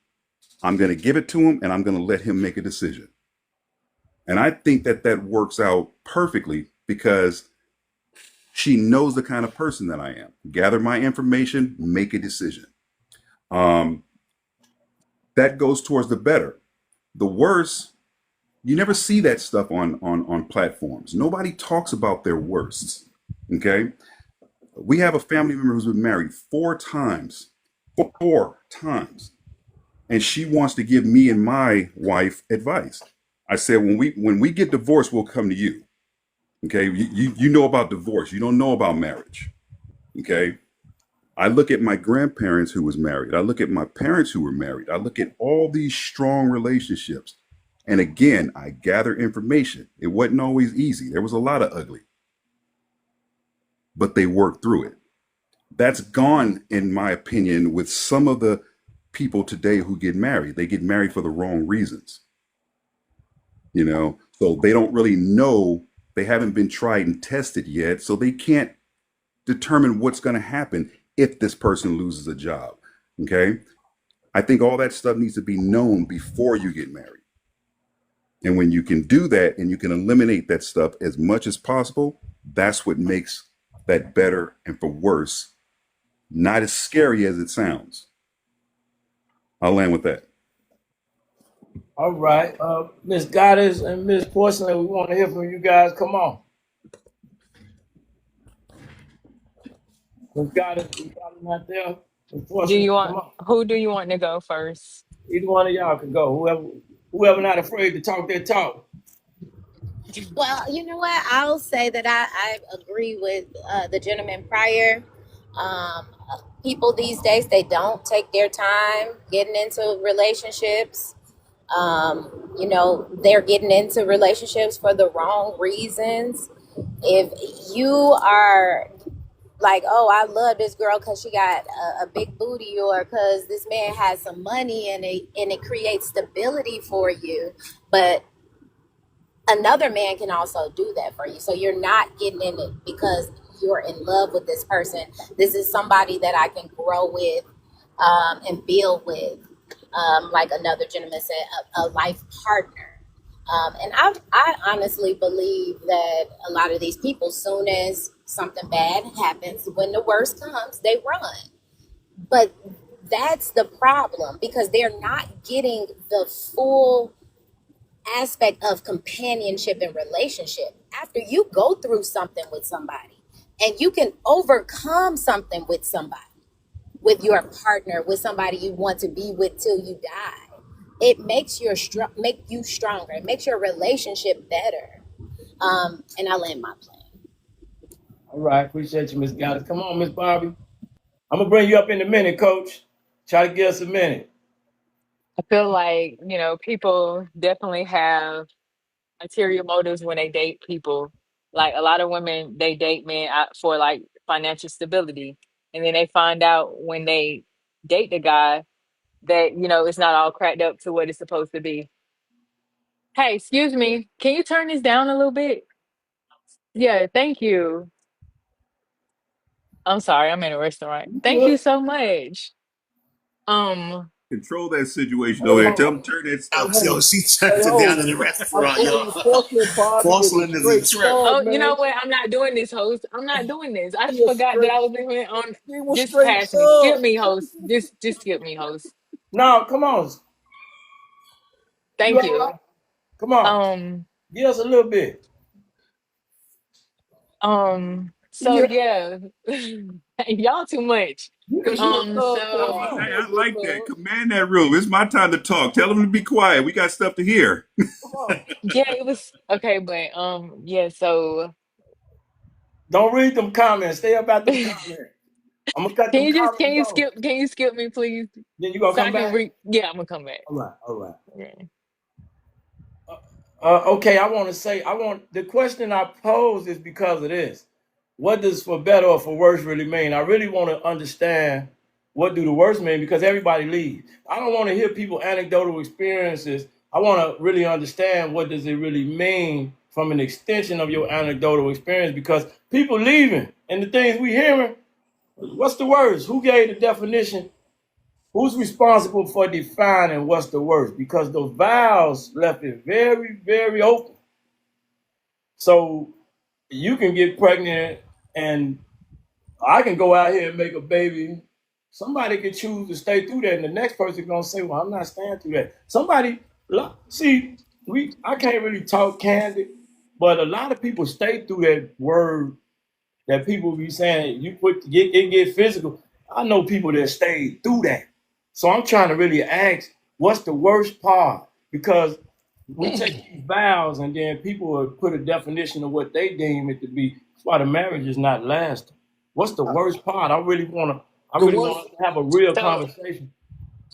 I'm going to give it to him and I'm going to let him make a decision. And I think that that works out perfectly because she knows the kind of person that I am. Gather my information, make a decision. That goes towards the better. The worse, you never see that stuff on platforms. Nobody talks about their worsts. Okay. We have a family member who's been married 4 times. 4 times. And she wants to give me and my wife advice. I said, when we get divorced, we'll come to you. Okay. You know about divorce. You don't know about marriage. Okay. I look at my grandparents who was married. I look at my parents who were married. I look at all these strong relationships. And again, I gather information. It wasn't always easy. There was a lot of ugly, but they worked through it. That's gone, in my opinion, with some of the people today who get married. They get married for the wrong reasons. You know, so they don't really know, they haven't been tried and tested yet. So they can't determine what's going to happen if this person loses a job. Okay. I think all that stuff needs to be known before you get married. And when you can do that and you can eliminate that stuff as much as possible, that's what makes that better and for worse, not as scary as it sounds. I'll land with that. All right. Miss Goddess and Miss Porcelain, we want to hear from you guys. Come on. Miss Goddess, you probably not there. Miss Do Porcelain, you come want on. who do you want to go first? Either one of y'all can go. Whoever not afraid to talk their talk. Well, you know what? I'll say that I agree with the gentleman prior. People these days, they don't take their time getting into relationships. They're getting into relationships for the wrong reasons. If you are like, oh, I love this girl because she got a big booty, or because this man has some money, and it creates stability for you, but another man can also do that for you. So you're not getting in it because you're in love with this person. This is somebody that I can grow with, and build with. Like another gentleman said, a life partner. And I honestly believe that a lot of these people, soon as something bad happens, when the worst comes, they run. But that's the problem, because they're not getting the full aspect of companionship and relationship. After you go through something with somebody and you can overcome something with somebody, with your partner, with somebody you want to be with till you die, it makes make you stronger. It makes your relationship better. And I land my plane. All right, appreciate you, Miss Goddess. Come on, Miss Bobby. I'm gonna bring you up in a minute, Coach. Try to give us a minute. I feel like, people definitely have ulterior motives when they date people. Like a lot of women, they date men out for like financial stability. And then they find out when they date the guy that, it's not all cracked up to what it's supposed to be. Hey, excuse me, can you turn this down a little bit? Yeah, thank you. I'm sorry, I'm in a restaurant. You Thank you good? so much. Um, Control that situation Hey, over there. hold Tell on. them to turn that Hey, stuff Yo, hold down. on. she Hey, turned it down hold in the on. restaurant, yo. You forcing Bobby to be Porcelain is a straight. trip. Stop, you know man. what? I'm not doing this, host. I'm not doing this. I He a forgot that straight. I was even on. He was Just straight pass me. Skip up. me, host. Just skip me, host. No, come on. You Thank all right? you. Come on. Um, Give us a little bit. so Yeah. yeah. Y'all too much. You can do it, I, come So li- on. I like that. Command that room. It's my time to talk. Tell them to be quiet. We got stuff to hear. Come on. yeah, it was okay, but yeah, so Don't read them comments. Stay about them comments. I'm gonna cut them comments off. can you skip me, please? Then you gonna So come I can back? read. Yeah, I'm gonna come back. All right, all right. Okay. Okay, I want to say, the question I pose is because of this. What does for better or for worse really mean? I really want to understand what do the worst mean, because everybody leaves. I don't want to hear people anecdotal experiences. I want to really understand what does it really mean from an extension of your anecdotal experience, because people leaving and the things we hearing, what's the worst? Who gave the definition? Who's responsible for defining what's the worst? Because those vows left it very, very open. So you can get pregnant and I can go out here and make a baby. Somebody could choose to stay through that, and the next person gonna say, "Well, I'm not staying through that." Somebody, see, I can't really talk candid, but a lot of people stay through that word that people be saying. You put get physical. I know people that stayed through that, so I'm trying to really ask, what's the worst part? Because we take these vows and then people will put a definition of what they deem it to be. That's why the marriage is not lasting. What's the worst part? I The really worst. want to have a real So conversation.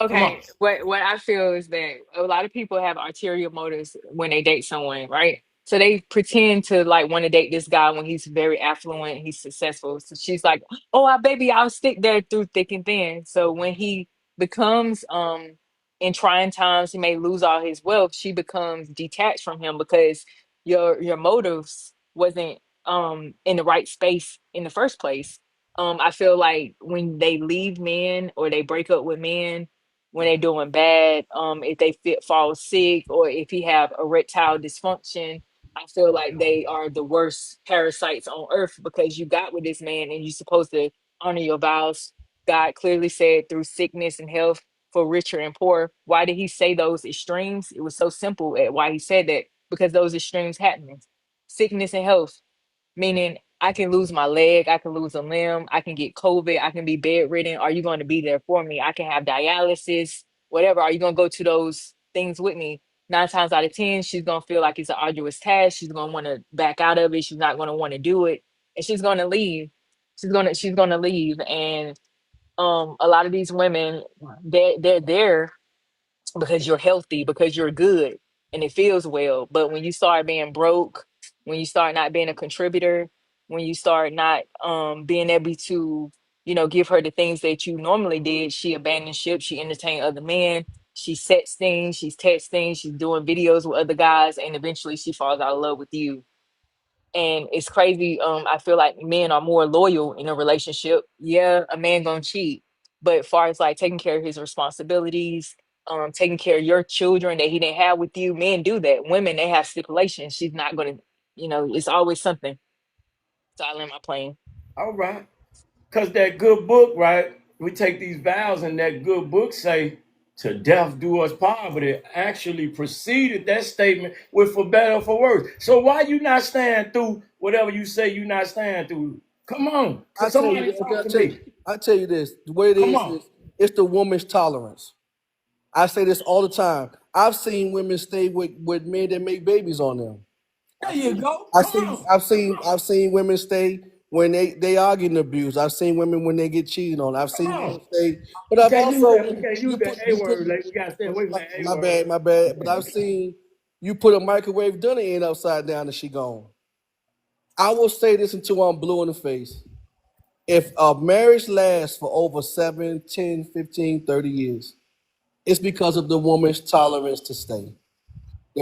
Come on. okay, what I feel is that a lot of people have ulterior motives when they date someone, right? So they pretend to like want to date this guy when he's very affluent, he's successful. So she's like, "Oh, baby, I'll stick there through thick and thin." So when he becomes in trying times, he may lose all his wealth. She becomes detached from him because your motives wasn't in the right space in the first place. I feel like when they leave men or they break up with men when they're doing bad, if they fall sick or if he have erectile dysfunction, I feel like they are the worst parasites on earth because you got with this man and you're supposed to honor your vows. God clearly said through sickness and health for richer and poor. Why did he say those extremes? It was so simple at why he said that, because those extremes happen. Sickness and health, meaning I can lose my leg, I can lose a limb, I can get COVID, I can be bedridden. Are you going to be there for me? I can have dialysis, whatever. Are you going to go to those things with me? 9 times out of 10, she's going to feel like it's an arduous task. She's going to want to back out of it. She's not going to want to do it. And she's going to leave. She's going to leave. And a lot of these women, they're there because you're healthy, because you're good and it feels well. But when you start being broke, when you start not being a contributor, when you start not being able to, give her the things that you normally did, she abandons ship, she entertained other men, she sets things, she's texts things, she's doing videos with other guys, and eventually she falls out of love with you. And it's crazy. I feel like men are more loyal in a relationship. Yeah, a man gonna cheat, but as far as like taking care of his responsibilities, taking care of your children that he didn't have with you, men do that. Women, they have stipulations. She's not gonna, it's always something. So I land my plane. All right. Because that good book, right? We take these vows, and that good book say, to death do us part, but it actually preceded that statement with for better or for worse. So why you not staying through whatever you say you not staying through? Come on. I tell you, Somebody okay, talk to me. I tell you this. The way it Come is on. it's the woman's tolerance. I say this all the time. I've seen women stay with men that make babies on them. There you go. I Come see. on. I've seen women stay when they are getting abused. I've seen women when they get cheated on. I've Come seen women on. stay. But We I've can't use also that. We can't use that A you put word. Like we gotta stay away from that A my word. bad, my bad. But I've seen you put a microwave dinner in upside down and she gone. I will say this until I'm blue in the face. If a marriage lasts for over 7, 10, 15, 30 years, it's because of the woman's tolerance to stay.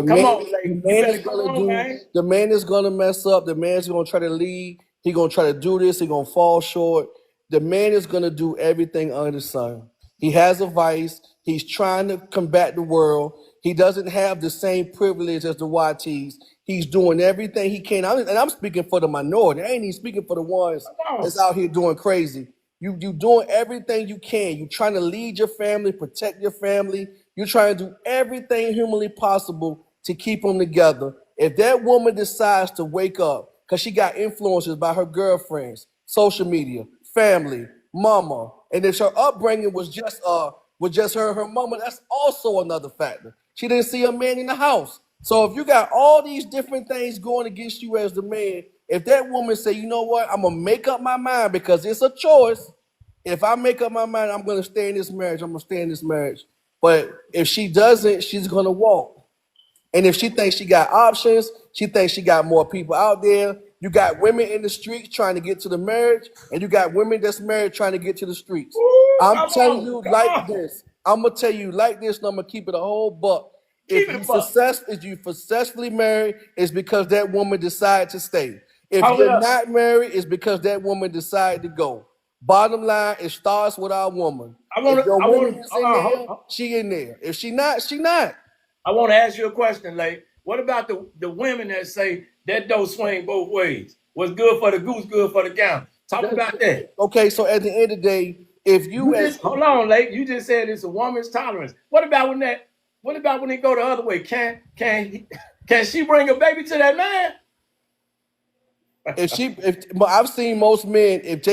Come on, The Lake. You man is better come gonna on, do. man. The man is gonna mess up. The man's gonna try to lead. He gonna try to do this. He gonna fall short. The man is gonna do everything under the sun. He has a vice. He's trying to combat the world. He doesn't have the same privilege as the YTs. He's doing everything he can. And I'm speaking for the minority. I ain't even speaking for the ones Come on. that's out here doing crazy. You doing everything you can. You trying to lead your family, protect your family. You're trying to do everything humanly possible to keep them together. If that woman decides to wake up because she got influences by her girlfriends, social media, family, mama, and if her upbringing was just her mama, that's also another factor. She didn't see a man in the house. So if you got all these different things going against you as the man, if that woman say, you know what, I'm gonna make up my mind because it's a choice. If I make up my mind, I'm gonna stay in this marriage. I'm gonna stay in this marriage. But if she doesn't, she's gonna walk. And if she thinks she got options, she thinks she got more people out there. You got women in the streets trying to get to the marriage, and you got women that's married trying to get to the streets. Ooh, I'm come telling on. you Come like on. this. I'm gonna tell you like this, and I'm gonna keep it a whole buck. Keep it a buck. If you successfully married, it's because that woman decided to stay. If Hold it you're up. not married, it's because that woman decided to go. Bottom line, it starts with our woman. If your I woman want is in to there, she in there. If she not, she not. I want to ask you a question, Lake. What about the women that say that don't swing both ways? What's good for the goose, good for the gander? Talk about that. Okay, so at the end of the day, if you You as just hold on, Lake. You just said it's a woman's tolerance. What about when that? What about when they go the other way? Can she bring a baby to that man? if but I've seen most men if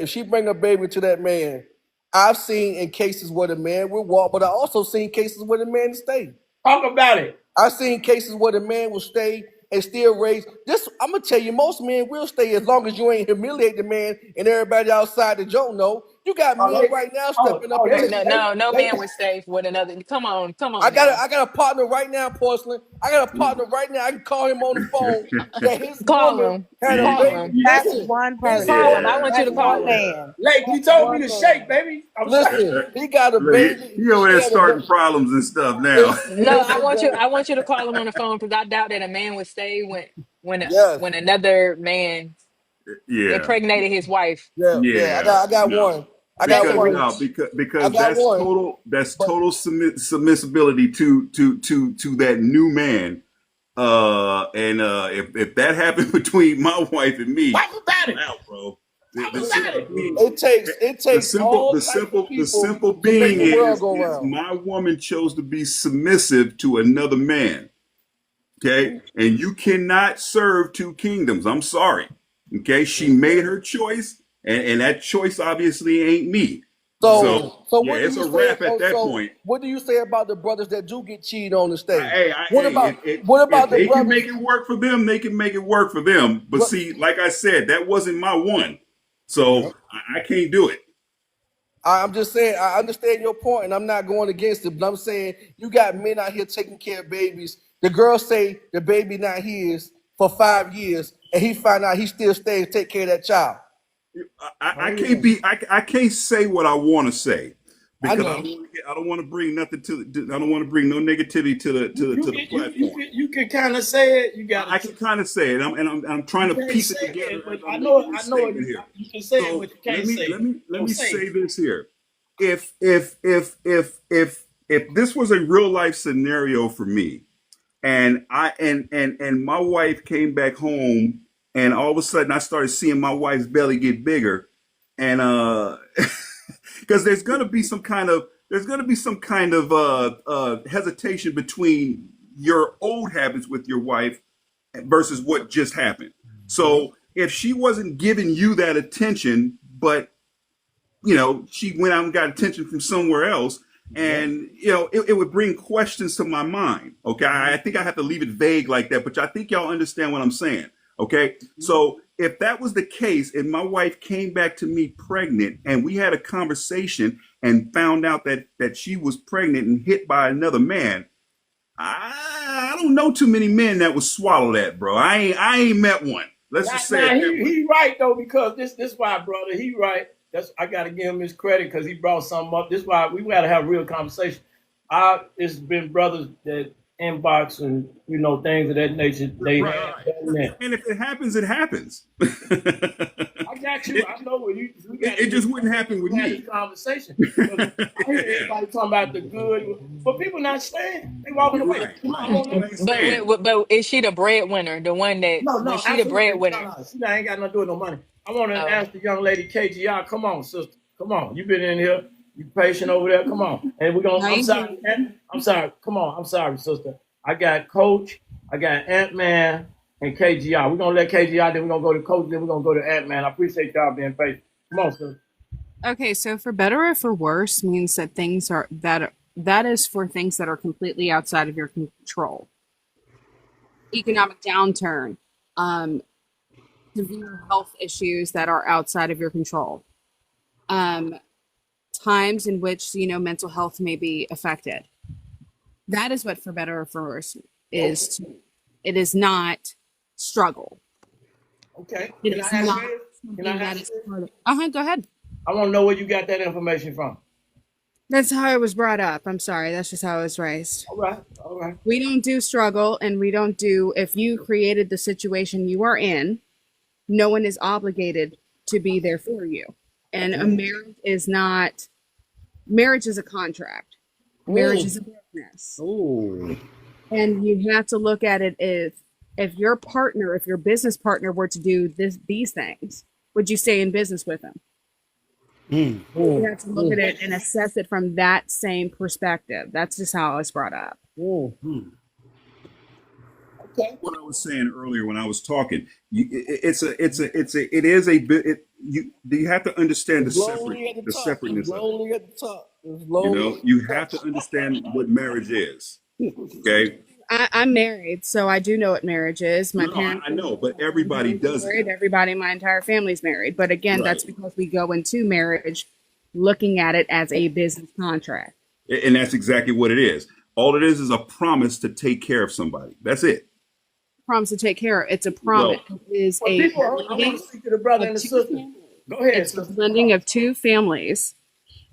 she bring a baby to that man, I've seen in cases where the man will walk, but I also seen cases where the man stay. Talk about it. I've seen cases where the man will stay and still raise this. I'm gonna tell you, most men will stay as long as you ain't humiliate the man and everybody outside that don't know. You got Oh, men right now stepping up and they, telling No, you, they, no, no they, man would stay with another. Come on now. I got a partner right now, Porcelain. I got a partner right now. I can call him on the phone that his Call woman him. had a Call baby. him. That's Listen, one his person. Call him. woman I Yeah. want you had to That's a one call baby. him. man. Lake, you That's told me one to man. shake, baby. I'm sorry. Listen, he got a Look, baby. he over She there had a starting baby. problems and stuff now. No, Listen, bro. I want you to call him on the phone because I doubt that a man would stay Yes, when another man Yeah. impregnated his wife. yeah. Yeah. I got No. one. I got Because one. Separate. no, I because got one. that's But total submissibility to that new man. And if that happened between my wife and me, Talk about I'm it. out, bro. Talk This about is it. it takes all types of the people simple to make being the world go is round. my woman chose to be submissive to another man. Okay, and you cannot serve two kingdoms. I'm sorry. Okay, she made her choice, and that choice obviously ain't me. So So yeah, what do it's you a say? wrap at that So point. what do you say about the brothers that do get cheated on the stage? Hey, What if about the they can make brothers? it work for them, they can make it work for them. But see, like I said, that wasn't my one, so I can't do it. I'm just saying, I understand your point, and I'm not going against it, but I'm saying you got men out here taking care of babies. The girl say the baby not his for 5 years, and he find out he still stays take care of that child. I can't be I can't say what I want to say I because know. I don't want to bring nothing I don't want to bring no negativity to the platform. You can kind of say it. You got I to. can kind of say it. I'm trying You to can't piece it say together it, but as I'm I making know. this I know it. statement here. You can say it, So but you can't say it. let Don't me say say it. this here. If this was a real life scenario for me, and and my wife came back home, and all of a sudden I started seeing my wife's belly get bigger, and because there's gonna be some kind of hesitation between your old habits with your wife versus what just happened. So if she wasn't giving you that attention, but she went out and got attention from somewhere else. And it would bring questions to my mind. Okay, I think I have to leave it vague like that, but I think y'all understand what I'm saying. Okay, so if that was the case, and my wife came back to me pregnant, and we had a conversation and found out that she was pregnant and hit by another man, I don't know too many men that would swallow that, bro. I ain't met one. Let's just say it that way. He right though, because this why, brother, he right. That's I gotta give him his credit because he brought something up. This why we gotta have a real conversation. It's been brothers that inbox and things of that nature. They Right, have right. done that. And if it happens, it happens. I got you. I know where we got It just wouldn't happen with have me. this conversation. I hear everybody talking about the good, but people not staying. They walking away. Right, I right. want People them. ain't saying. But is she the breadwinner? The one that No, was she the absolutely. No, breadwinner? no. See, I ain't got nothing to do with no money. I want to Oh, ask the young lady KGR. Come on, sister. Come on. You been in here. You patient over there. Come on. And we're gonna. No, I'm you sorry. good. I'm sorry. Come on. I'm sorry, sister. I got Coach. I got Ant Man and KGR. We're gonna let KGR. Then we're gonna go to Coach. Then we're gonna go to Ant Man. I appreciate y'all being patient. Come on, sister. Okay, so for better or for worse means that that is for things that are completely outside of your control. Economic downturn, um, severe health issues that are outside of your control, um, times in which mental health may be affected. That is what for better or for worse is. To me. It is not struggle. Okay. It Can I is ask not you? Can something I that ask is you? part of. Uh-huh, go ahead. I want to know where you got that information from. That's how I was brought up. I'm sorry. That's just how I was raised. All right. All right. We don't do struggle, and we don't do, if you created the situation you are in, no one is obligated to be there for you. And a marriage is a contract. Marriage is a business. Ooh. And you have to look at it as if your business partner were to do these things, would you stay in business with them? You have to look at it and assess it from that same perspective. That's just how I was brought up. Okay. What I was saying earlier when I was talking, it is a bit. You have to understand It's lonely at the the top. It's separateness of it. lonely at the top. It's lonely at You the have top. to understand what marriage is. Okay. I'm married, so I do know what marriage is. My No, parents I know, but everybody are doesn't. married. Everybody in my entire family's married. But again, Right. that's because we go into marriage looking at it as a business contract. And that's exactly what it is. All it is a promise to take care of somebody. That's it. Promise to take care of. It's a promise. Well, It is Well, a people, I want blending to speak to the brother of and the two sister. families. Go ahead, It's a sister. blending of two families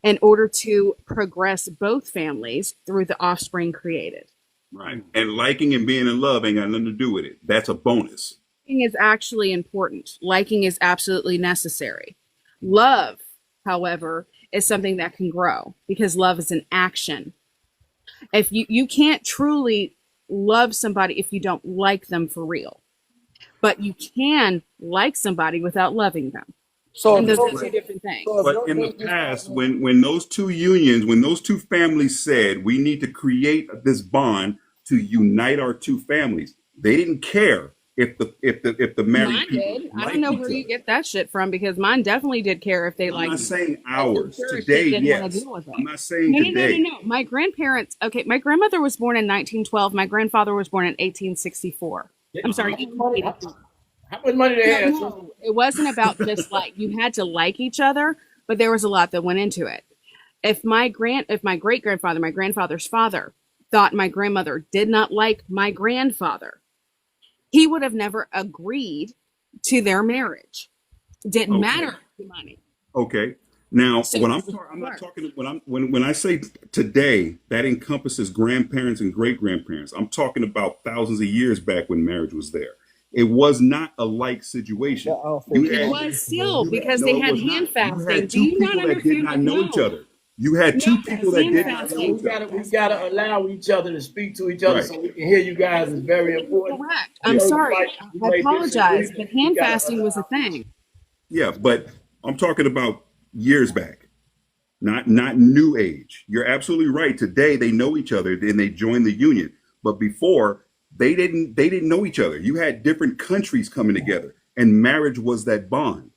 in order to progress both families through the offspring created. right. And liking and being in love ain't got nothing to do with it. That's a bonus. Liking is actually important. Liking is absolutely necessary. Love, however, is something that can grow because love is an action. If you can't truly love somebody if you don't like them for real, but you can like somebody without loving them. So, And those so, are two different things. so if But your in the business past, partner, when those two unions, when those two families said we need to create this bond to unite our two families, they didn't care if the married Mine people did. I don't liked know each where you other. get that shit from because mine definitely did care if they I'm not liked me. saying But the ours. sure as Today, shit didn't want to yes. deal with it. I'm not saying No, no, no, no, today. no. My grandparents, okay, my grandmother was born in 1912. My grandfather was born in 1864. I'm sorry, How 1882. much money they had, sister? No, it wasn't about just like you had to like each other, but there was a lot that went into it. If my great grandfather, my grandfather's father, thought my grandmother did not like my grandfather, he would have never agreed to their marriage. Didn't Okay. matter the money. Okay. Now, So I'm not talking when I say today, that encompasses grandparents and great grandparents. I'm talking about thousands of years back when marriage was there. It was not a like That situation. outfit You it had was still because no, they it had was hand not. You had fasting. Do two you not people that did understand not what? know each No, other. You had no, two people that's that hand did not know fasting. each other. We gotta allow each other to speak to each other Right. so we can hear you guys. Is very important. Correct. I I'm Yeah. know sorry. you I may disagree, apologize, but but we hand gotta fasting was a allow each. thing. Yeah, but I'm talking about years back. Not new age. You're absolutely right. Today they know each other and they join the union. But before they didn't know each other. You had different countries coming together and marriage was that bond.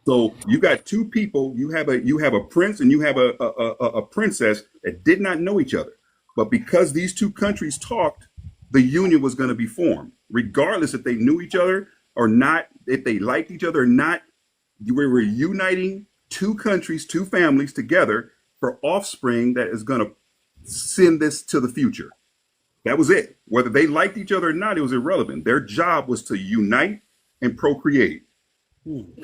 So you got two people, you have a prince and you have a princess that did not know each other. But because these two countries talked, the union was going to be formed. Regardless if they knew each other or not, if they liked each other or not, we were uniting two countries, two families together for offspring that is going to send this to the future. That was it. Whether they liked each other or not, it was irrelevant. Their job was to unite and procreate.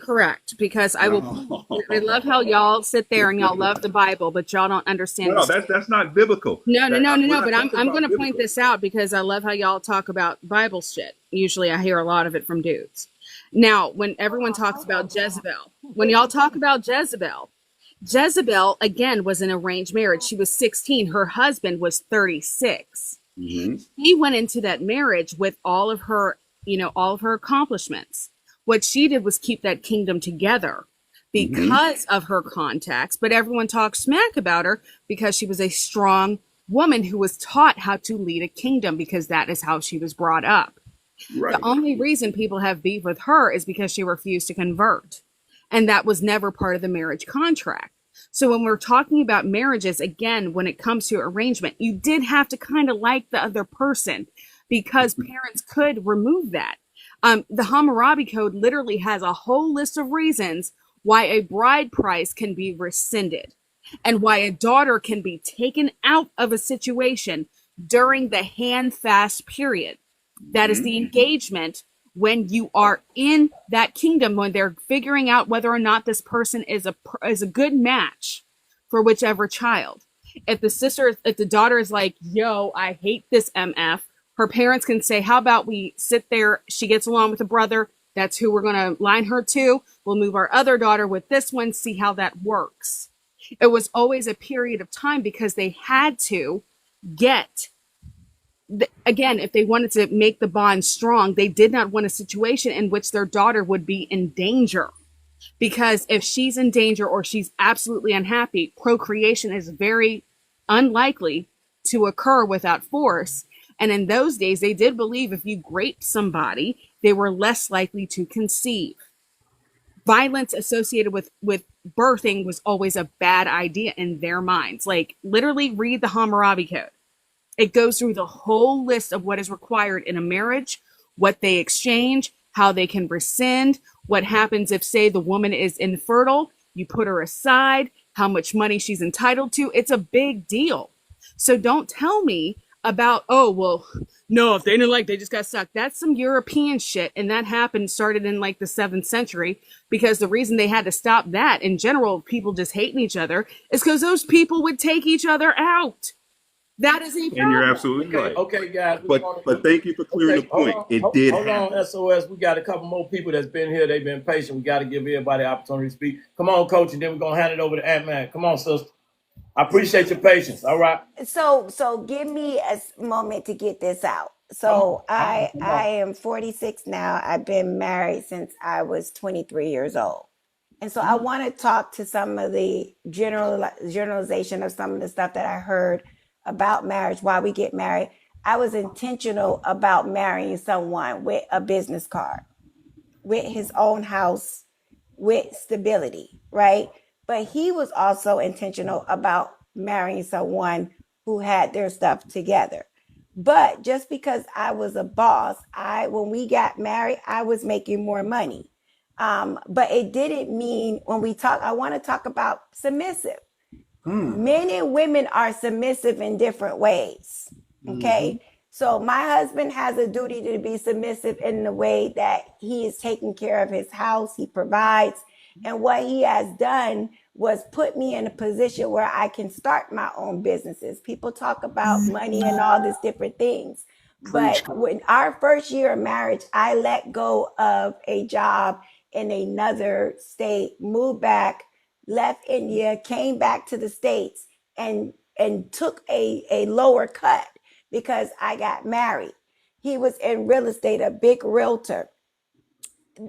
Correct. Because I will. No, I love how y'all sit there and y'all love the Bible, but y'all don't understand no, this. that's not biblical. No, no, no, no, We're no. not But talking I'm going about to point biblical. this out because I love how y'all talk about Bible shit. Usually, I hear a lot of it from dudes. Now, when everyone talks about Jezebel, when y'all talk about Jezebel, Jezebel again was an arranged marriage. She was 16. Her husband was 36. Hmm. He went into that marriage with all of her, all of her accomplishments. What she did was keep that kingdom together Hmm. because of her contacts, but everyone talked smack about her because she was a strong woman who was taught how to lead a kingdom because that is how she was brought up. The Right. only reason people have beef with her is because she refused to convert. And that was never part of the marriage contract. So when we're talking about marriages, again, when it comes to arrangement, you did have to kind of like the other person because parents could remove that. The Hammurabi Code literally has a whole list of reasons why a bride price can be rescinded and why a daughter can be taken out of a situation during the hand fast period. That is Hmm. the engagement when you are in that kingdom, when they're figuring out whether or not this person is a good match for whichever child. If the daughter is like, yo, I hate this MF, her parents can say, how about we sit there? She gets along with the brother. That's who we're going to line her to. We'll move our other daughter with this one, see how that works. It was always a period of time because they had to get again, if they wanted to make the bond strong, they did not want a situation in which their daughter would be in danger. Because if she's in danger or she's absolutely unhappy, procreation is very unlikely to occur without force. And in those days, they did believe if you raped somebody, they were less likely to conceive. Violence associated with birthing was always a bad idea in their minds. Like, literally read the Hammurabi Code. It goes through the whole list of what is required in a marriage, what they exchange, how they can rescind, what happens if, say, the woman is infertile, you put her aside, how much money she's entitled to. It's a big deal. So don't tell me about, oh, well, no, if they didn't like, they just got stuck. That's some European shit. And that started in like the 7th century, because the reason they had to stop that in general, people just hating each other, is because those people would take each other out. That is a And you're problem. absolutely Okay, right. okay, guys. But thank you for clearing the Okay, hold point. on, It did hold happen. on, SOS. We got a couple more people that's been here. They've been patient. We got to give everybody the opportunity to speak. Come on, coach, and then we're gonna hand it over to Ant Man. Come on, sister. I appreciate your patience. All right. So give me a moment to get this out. Come So on, come on, come I on. am 46 now. I've been married since I was 23 years old. And so I want to talk to some of the generalization of some of the stuff that I heard about marriage, why we get married. I was intentional about marrying someone with a business card, with his own house, with stability, right? But he was also intentional about marrying someone who had their stuff together. But just because I was a boss, when we got married, I was making more money. But it didn't mean when we talk, I want to talk about submissive. Men and women are submissive in different ways. Okay. Mm-hmm. So my husband has a duty to be submissive in the way that he is taking care of his house, he provides. And what he has done was put me in a position where I can start my own businesses. People talk about money and all these different things. But when our first year of marriage, I let go of a job in another state, moved back, left India, came back to the States, and took a lower cut because I got married. He was in real estate, a big realtor.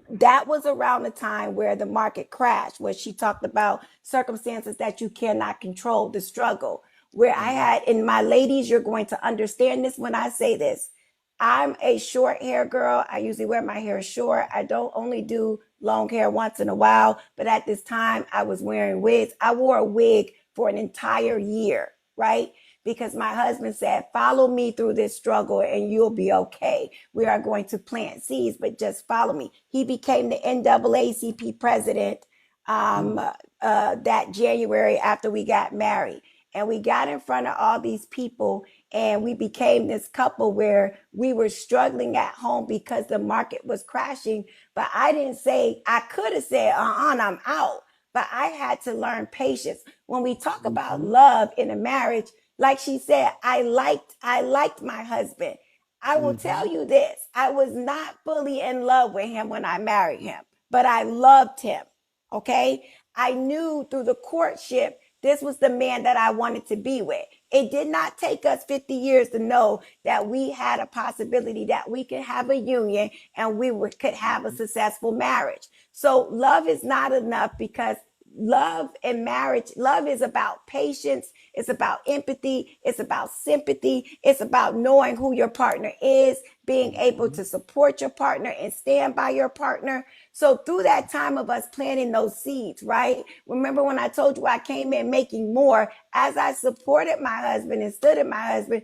That was around the time where the market crashed, where she talked about circumstances that you cannot control, the struggle. Where I had, and my ladies, you're going to understand this when I say this. I'm a short hair girl. I usually wear my hair short. I don't only do long hair once in a while, but at this time I was wearing wigs. I wore a wig for an entire year, right? Because my husband said, follow me through this struggle and you'll be okay. We are going to plant seeds, but just follow me. He became the NAACP president that January after we got married. And we got in front of all these people and we became this couple where we were struggling at home because the market was crashing. But I didn't say, I could have said, I'm out. But I had to learn patience. When we talk about love in a marriage, like she said, I liked my husband. I will tell you this. I was not fully in love with him when I married him, but I loved him. Okay. I knew through the courtship, this was the man that I wanted to be with. It did not take us 50 years to know that we had a possibility that we could have a union and could have a successful marriage. So love is not enough because love and marriage, love is about patience. It's about empathy. It's about sympathy. It's about knowing who your partner is, being able to support your partner and stand by your partner. So through that time of us planting those seeds, right? Remember when I told you I came in making more as I supported my husband and stood at my husband,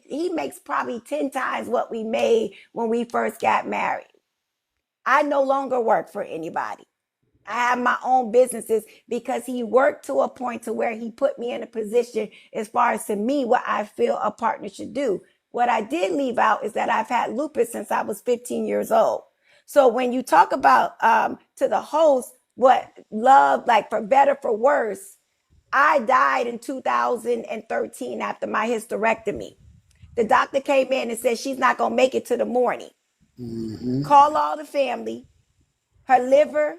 he makes probably 10 times what we made when we first got married. I no longer work for anybody. I have my own businesses because he worked to a point to where he put me in a position as far as to me what I feel a partner should do. What I did leave out is that I've had lupus since I was 15 years old. So when you talk about to the host, what love, like for better, for worse, I died in 2013 after my hysterectomy. The doctor came in and said she's not going to make it to the morning. Call all the family. Her liver,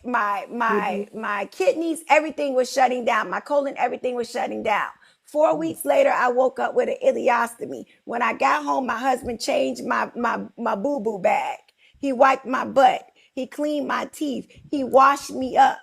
my kidneys, everything was shutting down. My colon, everything was shutting down. 4 weeks later, I woke up with an ileostomy. When I got home, my husband changed my boo-boo bag. He wiped my butt. He cleaned my teeth. He washed me up.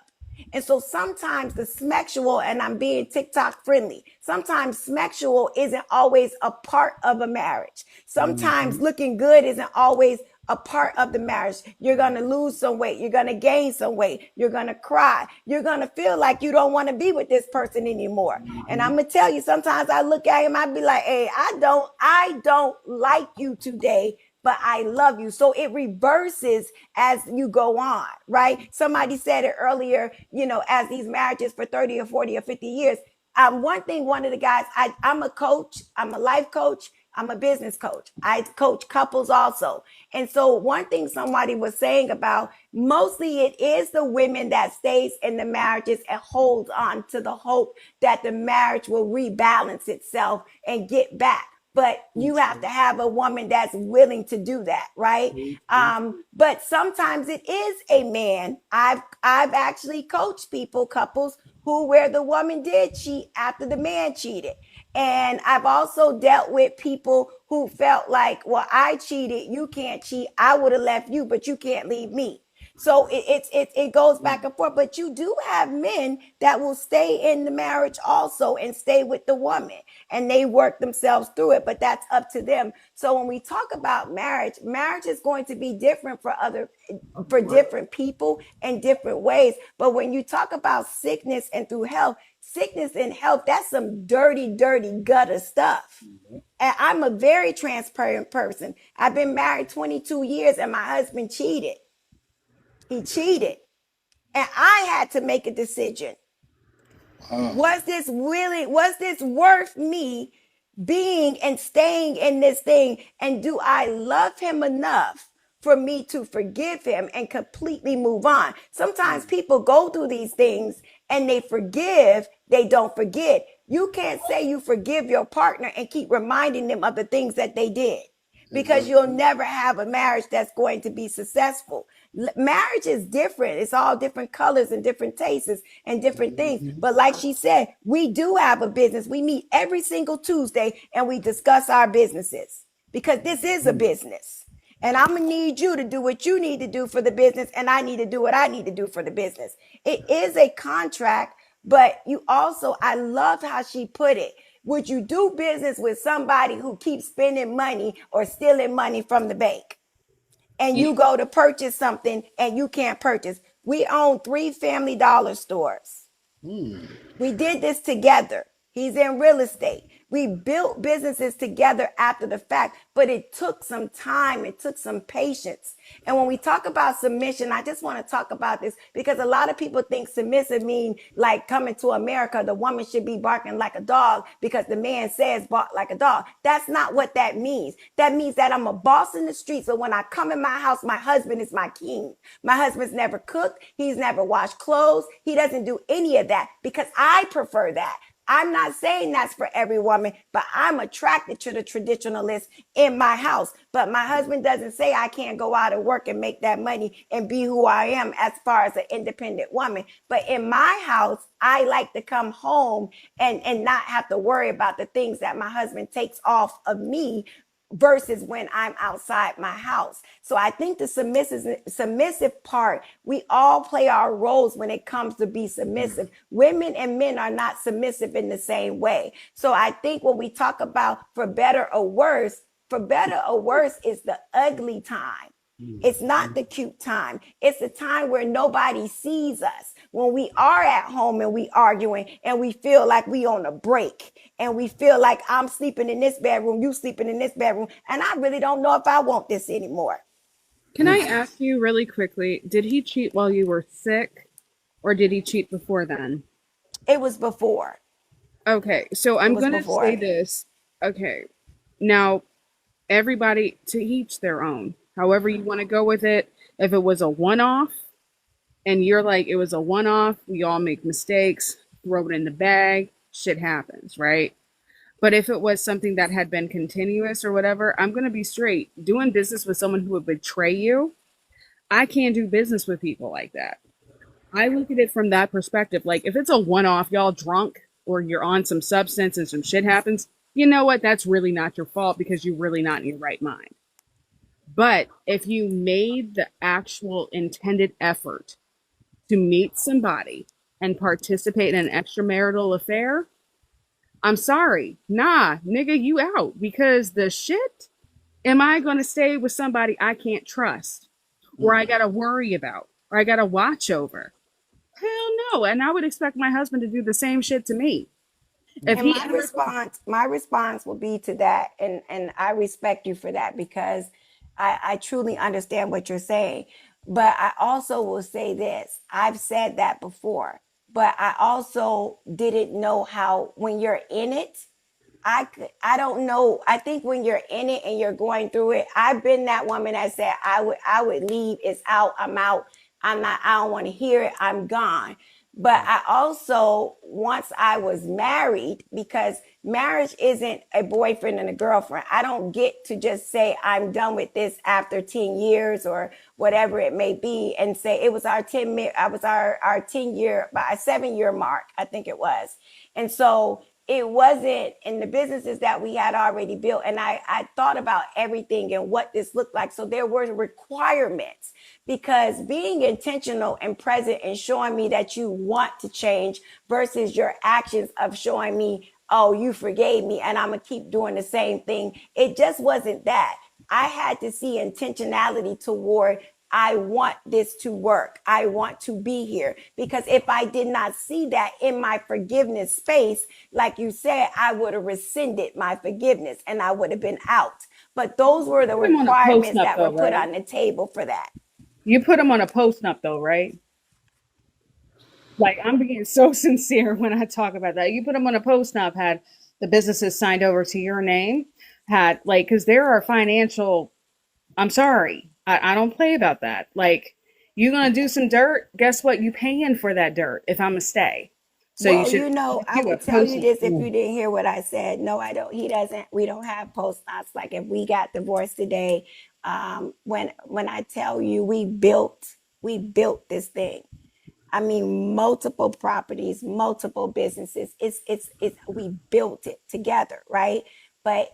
And so sometimes the sexual, and I'm being TikTok friendly, sometimes sexual isn't always a part of a marriage. Sometimes looking good isn't always a part of the marriage. You're going to lose some weight. You're going to gain some weight. You're going to cry. You're going to feel like you don't want to be with this person anymore. And I'm going to tell you, sometimes I look at him, I be like, hey, I don't like you today, but I love you. So it reverses as you go on, right? Somebody said it earlier, as these marriages for 30 or 40 or 50 years. One of the guys, I'm a coach. I'm a life coach. I'm a business coach. I coach couples also. And so one thing somebody was saying about, mostly it is the women that stays in the marriages and holds on to the hope that the marriage will rebalance itself and get back. But you have to have a woman that's willing to do that, right? But sometimes it is a man. I've actually coached couples where the woman did cheat after the man cheated. And I've also dealt with people who felt like, well, I cheated, you can't cheat. I would have left you, but you can't leave me. So it goes back and forth. But you do have men that will stay in the marriage also and stay with the woman, and they work themselves through it. But that's up to them. So when we talk about marriage is going to be different for different people in different ways. But when you talk about sickness and through health, sickness and health, that's some dirty, dirty gutter stuff. And I'm a very transparent person. I've been married 22 years and my husband cheated. He cheated. And I had to make a decision. Was this worth me being and staying in this thing? And do I love him enough for me to forgive him and completely move on. Sometimes people go through these things and they forgive, they don't forget. You can't say you forgive your partner and keep reminding them of the things that they did, because you'll never have a marriage that's going to be successful. Marriage is different. It's all different colors and different tastes and different things. But like she said, we do have a business. We meet every single Tuesday and we discuss our businesses, because this is a business. And I'm going to need you to do what you need to do for the business, and I need to do what I need to do for the business. It is a contract, but you also, I love how she put it. Would you do business with somebody who keeps spending money or stealing money from the bank? And you go to purchase something and you can't purchase. We own 3 Family Dollar stores. We did this together. He's in real estate. We built businesses together after the fact, but it took some time. It took some patience. And when we talk about submission, I just want to talk about this because a lot of people think submissive mean like coming to America, the woman should be barking like a dog because the man says bark like a dog. That's not what that means. That means that I'm a boss in the streets, but when I come in my house, my husband is my king. My husband's never cooked. He's never washed clothes. He doesn't do any of that because I prefer that. I'm not saying that's for every woman, but I'm attracted to the traditionalist in my house. But my husband doesn't say I can't go out and work and make that money and be who I am as far as an independent woman. But in my house, I like to come home and not have to worry about the things that my husband takes off of me versus when I'm outside my house. So I think the submissive part, we all play our roles when it comes to be submissive. Women and men are not submissive in the same way. So I think when we talk about for better or worse is the ugly time. It's not the cute time. It's the time where nobody sees us. When we are at home and we arguing and we feel like we on a break and we feel like I'm sleeping in this bedroom, you sleeping in this bedroom, and I really don't know if I want this anymore. Can I ask you really quickly, did he cheat while you were sick or did he cheat before then? It was before. Okay, so I'm going to say this. Okay, now everybody to each their own. However you want to go with it. If it was a one-off and you're like, it was a one-off, we all make mistakes, throw it in the bag, shit happens, right? But if it was something that had been continuous or whatever, I'm going to be straight. Doing business with someone who would betray you, I can't do business with people like that. I look at it from that perspective. Like if it's a one-off, y'all drunk or you're on some substance and some shit happens, you know what? That's really not your fault because you're really not in your right mind. But if you made the actual intended effort to meet somebody and participate in an extramarital affair, I'm sorry. Nah, nigga, you out. Because the shit, am I going to stay with somebody I can't trust or I got to worry about or I got to watch over? Hell no. And I would expect my husband to do the same shit to me. If And he my response will be to that, and I respect you for that because I truly understand what you're saying. But I also will say this: I've said that before, but I also didn't know how when you're in it. I don't know. I think when you're in it and you're going through it, I've been that woman that said I would leave. It's out. I'm out. I'm not. I don't want to hear it. I'm gone. But I also, once I was married, because marriage isn't a boyfriend and a girlfriend. I don't get to just say I'm done with this after 10 years or whatever it may be and say it was our 10-year, by a 7-year mark, I think it was. And so it wasn't in the businesses that we had already built. And I thought about everything and what this looked like. So there were requirements because being intentional and present and showing me that you want to change versus your actions of showing me, oh, you forgave me and I'm going to keep doing the same thing. It just wasn't that. I had to see intentionality toward I want this to work. I want to be here. Because if I did not see that in my forgiveness space, like you said, I would have rescinded my forgiveness and I would have been out. But those were the requirements that were put on the table for that. You put them on a post-nup though, right? Like I'm being so sincere when I talk about that. You put them on a post-nup, had the businesses signed over to your name, had like, because there are financial, I'm sorry, I don't play about that. Like, you gonna do some dirt? Guess what? You paying for that dirt if I'm gonna stay. So you Well, should I you a would tell you post. this if you didn't hear what I said. No, I don't. He doesn't. We don't have post nuts. Like if we got divorced today, when I tell you we built this thing. I mean, multiple properties, multiple businesses. It's we built it together, right? But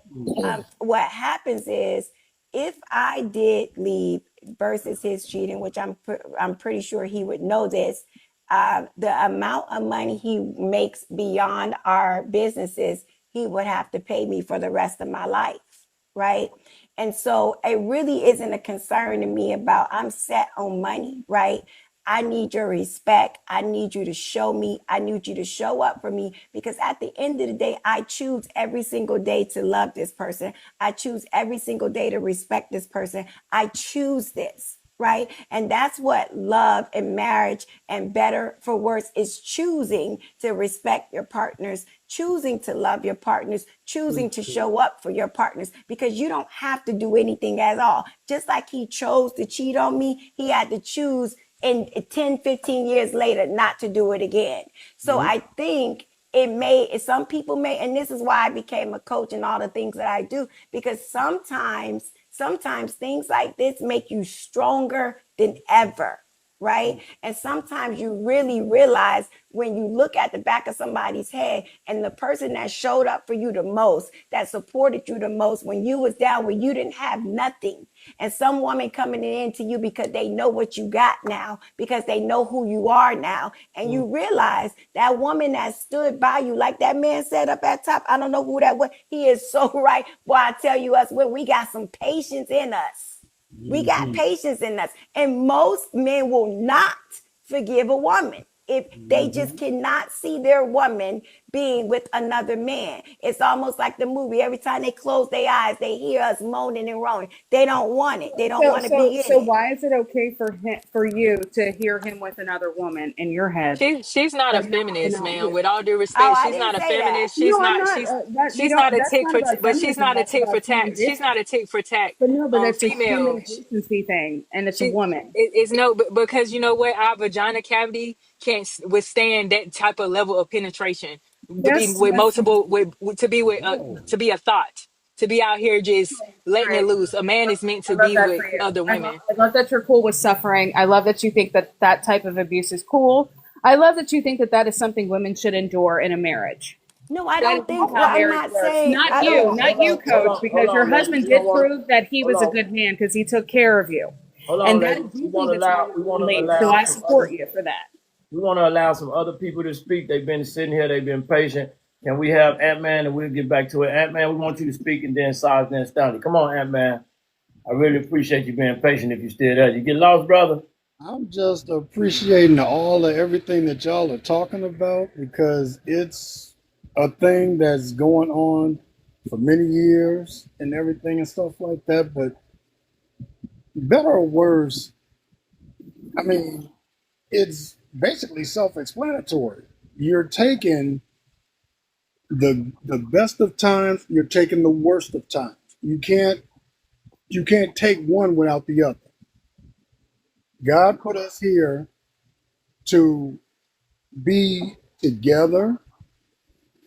what happens is if I did leave versus his cheating, which I'm pretty sure he would know this, the amount of money he makes beyond our businesses, he would have to pay me for the rest of my life, right? And so it really isn't a concern to me about I'm set on money, right? I need your respect. I need you to show me. I need you to show up for me because at the end of the day, I choose every single day to love this person. I choose every single day to respect this person. I choose this, right? And that's what love and marriage and better for worse is choosing to respect your partners, choosing to love your partners, choosing to show up for your partners because you don't have to do anything at all. Just like he chose to cheat on me, he had to choose in 10, 15 years later not to do it again. So I think some people may, and this is why I became a coach and all the things that I do, because sometimes things like this make you stronger than ever, right? And sometimes you really realize when you look at the back of somebody's head and the person that showed up for you the most, that supported you the most when you was down, when you didn't have nothing, and some woman coming in to you because they know what you got now, because they know who you are now, and you realize that woman that stood by you, like that man said up at top, I don't know who that was, he is so right. Boy, I tell you, we got some patience in us. We got patience in us. And most men will not forgive a woman if they just cannot see their woman being with another man. It's almost like the movie. Every time they close their eyes, they hear us moaning and groaning. They don't want it. They don't want to be in So it. why is it okay for him, for you to hear him with another woman in your head, She's not a but feminist, not man. you? With all due Oh, respect, I she's didn't not a say that. feminist. No, I'm not. That you She's don't. not a That's tick not for about but she's feminism. not a That's tick for about tack. She's transition. not a tick for tack But no, but that's a female. human decency thing, and it's a She woman. it's no because you know what, our vagina cavity can't withstand that type of level of penetration to be with That's multiple to be with to be a thought, to be out here just letting it right. loose. A man is meant I to love be that with for you. other women. I love that you're cool with suffering. I love that you think that that type of abuse is cool. I love that you think that that is something women should endure in a marriage. No, I That is don't think, not well, how I'm marriage not works. saying, Not I you, don't, not you, coach, Hold because your on, lady. husband We don't did want prove that he hold was a on. good man because he took care of you. Hold on, And that lady. is usually between We a want man to and mate. So allow I some other support you for that. we want to allow some other people to speak. They've been sitting here, they've been patient. Can we have Ant Man and we'll get back to it? Ant Man, we want you to speak and then Size, then Stanley. Come on, Ant Man. I really appreciate you being patient if you're still there. You get lost, brother? I'm just appreciating all of everything that y'all are talking about because it's a thing that's going on for many years and everything and stuff like that. But better or worse, I mean, it's basically self-explanatory. You're taking the best of times, you're taking the worst of times. You can't take one without the other. God put us here to be together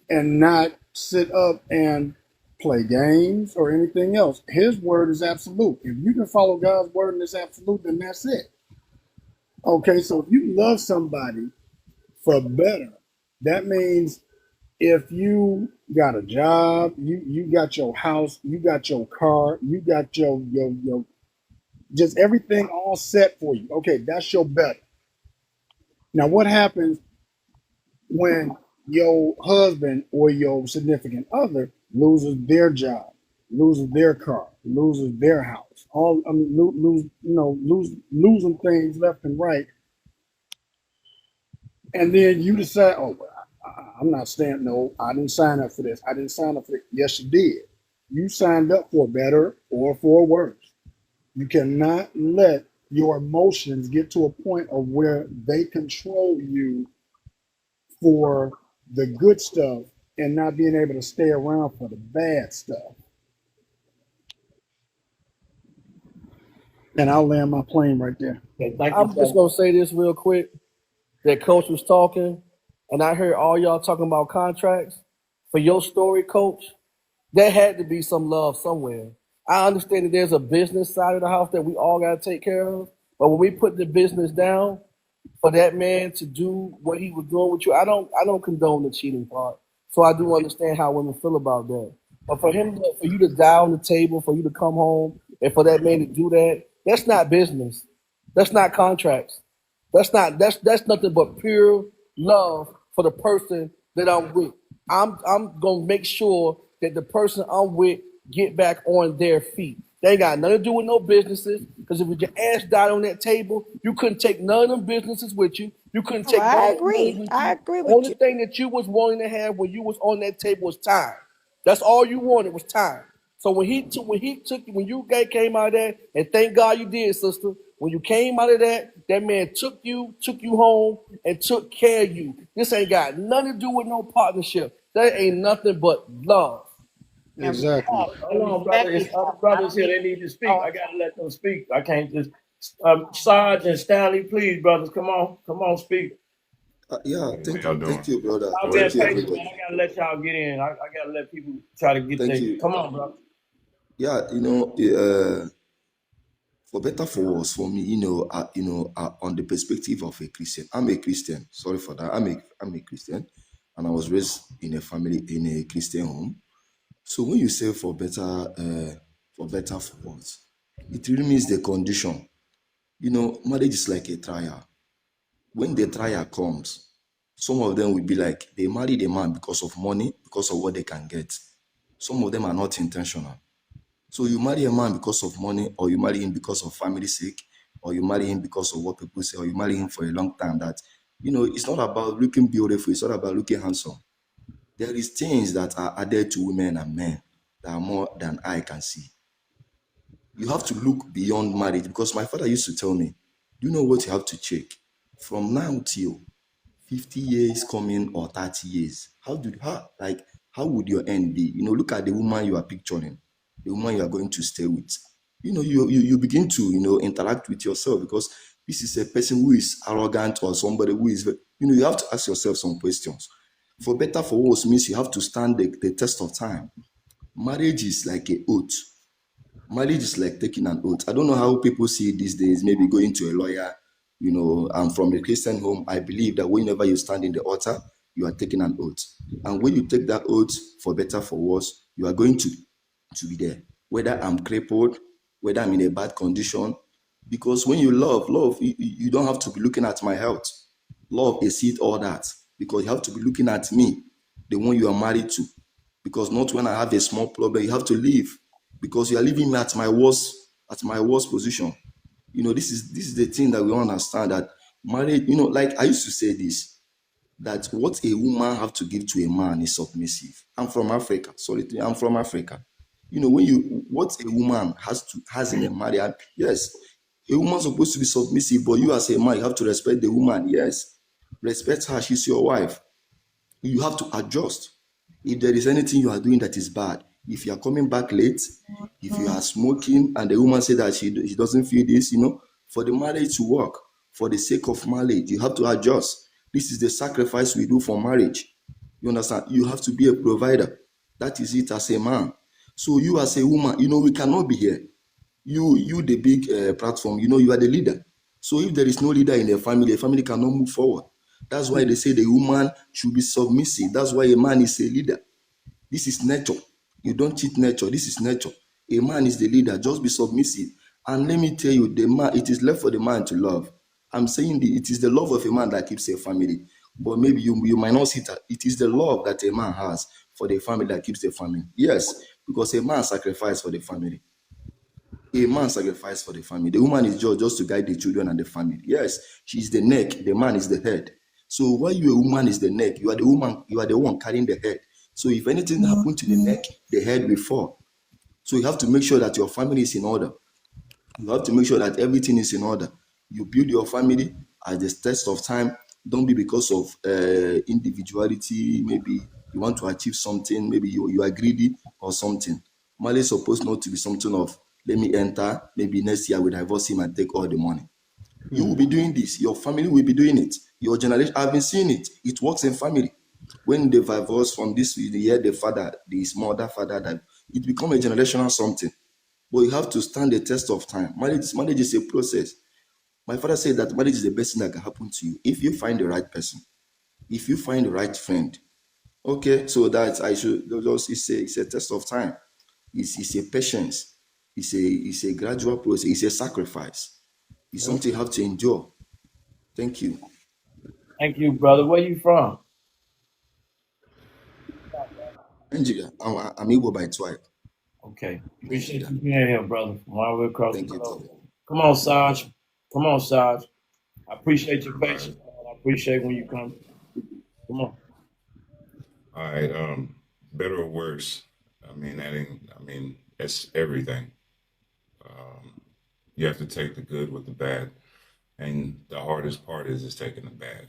and not sit up and play games or anything else. His word is absolute. If you can follow God's word and it's absolute, then that's it. Okay, so if you love somebody for better, that means if you got a job, you got your house, you got your car, you got your just everything all set for you. Okay, that's your better. Now what happens when your husband or your significant other loses their job, loses their car, loses their house, all I mean, losing things left and right, and then you decide, oh, well, I'm not staying. No, I didn't sign up for this. I didn't sign up for it. Yes, you did. You signed up for better or for worse. You cannot let your emotions get to a point of where they control you for the good stuff and not being able to stay around for the bad stuff. And I'll land my plane right there. Okay, thank you, I'm just sir. gonna say this real quick. That coach was talking, and I heard all y'all talking about contracts. For your story, coach, there had to be some love somewhere. I understand that there's a business side of the house that we all gotta take care of. But when we put the business down, for that man to do what he was doing with you, I don't condone the cheating part. So I do understand how women feel about that. But for you to die on the table, for you to come home, and for that man to do that, that's not business. That's not contracts. That's nothing but pure love for the person that I'm with. I'm gonna make sure that the person I'm with get back on their feet. They ain't got nothing to do with no businesses. Because if your ass died on that table, you couldn't take none of them businesses with you. You couldn't Oh, take none I of that money agree. with I you. agree with Only you. thing that you was wanting to have when you was on that table was time. That's all you wanted was time. So when you came out of that, and thank God you did, sister. When you came out of that, that man took you home, and took care of you. This ain't got nothing to do with no partnership. That ain't nothing but love. And Exactly. Hold on, brother. respect It's is other love. I brothers don't here. need. They need to speak. Oh, I gotta let them speak. I can't just. Sarge and Stanley, please, brothers, come on, speak. Yeah, Hey, how y'all doing? thank you, brother. I'm being Thank you, patient, man. everybody. I gotta let y'all get in. I gotta let people try to get Thank there. you. Come on, bro. Yeah, for better for worse, for me, on the perspective of a Christian, I'm a Christian. Sorry for that. I'm a Christian, and I was raised in a family in a Christian home. So when you say for better for worse, it really means the condition. Marriage is like a trial. When the trial comes, some of them will be like they marry the man because of money, because of what they can get. Some of them are not intentional. So you marry a man because of money, or you marry him because of family sake, or you marry him because of what people say, or you marry him for a long time. It's not about looking beautiful, it's not about looking handsome. There is things that are added to women and men that are more than eye can see. You have to look beyond marriage, because my father used to tell me, do you know what you have to check? From now till 50 years coming, or 30 years, how would your end be? Look at the woman you are picturing, the woman you are going to stay with. You begin to interact with yourself, because this is a person who is arrogant, or somebody who is you have to ask yourself some questions. For better for worse means you have to stand the test of time. Marriage is like a oath. Marriage is like taking an oath. I don't know how people see it these days, maybe going to a lawyer. I'm from a Christian home. I believe that whenever you stand in the altar, you are taking an oath. And when you take that oath, for better, for worse, you are going to be there. Whether I'm crippled, whether I'm in a bad condition. Because when you love, you don't have to be looking at my health. Love exceeds all that. Because you have to be looking at me, the one you are married to. Because not when I have a small problem, you have to leave, because you are leaving me at my worst position. This is the thing that we understand, that marriage, like I used to say this, that what a woman have to give to a man is submissive. I'm from Africa. Sorry, I'm from Africa. What a woman has in a marriage, yes, a woman supposed to be submissive, but you as a man, you have to respect the woman. Yes, respect her. She's your wife. You have to adjust. If there is anything you are doing that is bad, if you are coming back late, if you are smoking, and the woman say that she doesn't feel this, for the marriage to work, for the sake of marriage, you have to adjust. This is the sacrifice we do for marriage. You understand? You have to be a provider. That is it as a man. So you as a woman, we cannot be here. You the big platform, you are the leader. So if there is no leader in a family cannot move forward. That's why they say the woman should be submissive. That's why a man is a leader. This is nature. You don't cheat nature. This is nature. A man is the leader. Just be submissive. And let me tell you, the man, it is left for the man to love. I'm saying it is the love of a man that keeps a family. But maybe you might not see that. It is the love that a man has for the family that keeps the family. Yes, because a man sacrificed for the family. A man sacrificed for the family. The woman is just to guide the children and the family. Yes, she's the neck, the man is the head. So while you a woman is the neck, you are the woman, you are the one carrying the head. So if anything happens to the neck, the head will fall. So you have to make sure that your family is in order. You have to make sure that everything is in order. You build your family at the test of time. Don't be because of individuality. Maybe you want to achieve something. Maybe you are greedy or something. Marriage is supposed not to be something of Let me enter. Maybe next year we divorce him and take all the money. You will be doing this. Your family will be doing it. Your generation, I've been seeing it. It works in family. When they divorce from this, you hear the father, this mother, father, that it become a generational something. But you have to stand the test of time. Marriage is a process. My father said that marriage is the best thing that can happen to you if you find the right person, if you find the right friend. Okay, so that I should just it's a test of time. It's a patience. It's a gradual process. It's a sacrifice. It's something you have to endure. Thank you. Thank you, brother. Where you from? Nigeria. I'm Igbo by tribe. Okay. Appreciate Nigeria. you being here, brother. From all the way across the Thank you, globe. brother. Come on, Sarge. Come on, Sarge. I appreciate your All right. patience, man. I appreciate when you come. Come on. All right. Better or worse? I mean, it's everything. You have to take the good with the bad, and the hardest part is taking the bad.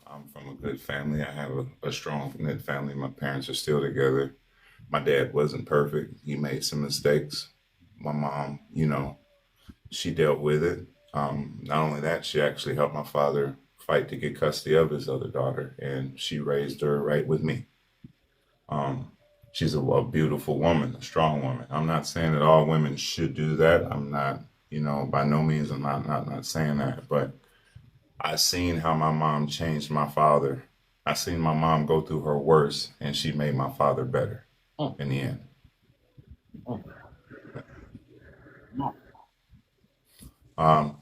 I'm from a good family. I have a strong knit family. My parents are still together. My dad wasn't perfect. He made some mistakes. My mom, she dealt with it. Not only that, she actually helped my father fight to get custody of his other daughter, and she raised her right with me. Um, she's a beautiful woman, a strong woman. I'm not saying that all women should do that. I'm not, by no means, I'm not saying that. But I seen how my mom changed my father. I seen my mom go through her worst, and she made my father better Mm, in the end. mm, mm. Um,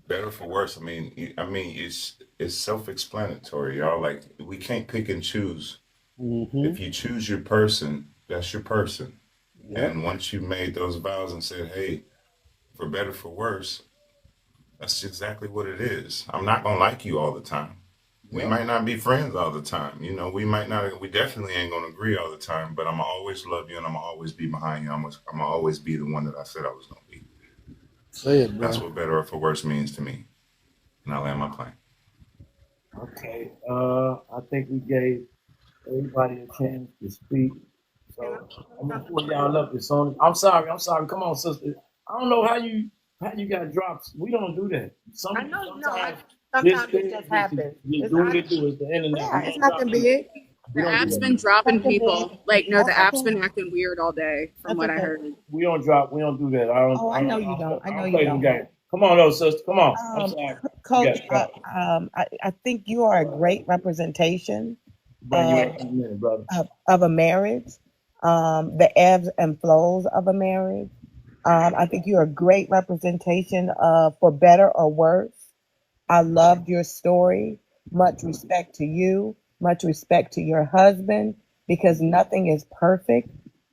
Better for worse. It's self-explanatory, y'all. Like we can't pick and choose. Mm-hmm. If you choose your person, that's your person. Yep. And once you made those vows and said, "Hey, for better for worse," that's exactly what it is. I'm not gonna like you all the time. We Yep. might not be friends all the time. We might not. We definitely ain't gonna agree all the time. But I'm gonna always love you, and I'm gonna always be behind you. I'm gonna always be the one that I said I was gonna be. Say it, That's bro. what better or for worse means to me. And I land my plane. Okay. I think we gave everybody a chance to speak. So I'm gonna pull y'all up as soon as I'm sorry. I'm sorry. Come on, sister. I don't know how you got drops. We don't do that. I know, no, Sometimes sometimes it just happens. just It's do what not, it do. It's the internet. We yeah, it's don't drop nothing people. big. We The don't do app's that. been dropping Nothing big. people. Like, no, That's the app's okay. been acting weird all day, from That's what I okay. heard. We don't drop. We don't do that. I don't. Oh, I I know don't. I you don't, don't. I I know don't you play them don't. games. Come on, though, sister. Come on. I'm sorry. You got Coach, dropped. I think you are a great representation Bring you of up in a minute, brother. of a marriage, the ebbs and flows of a marriage. I think you're a great representation of for better or worse. I loved your story. Much respect to you. Much respect to your husband because nothing is perfect,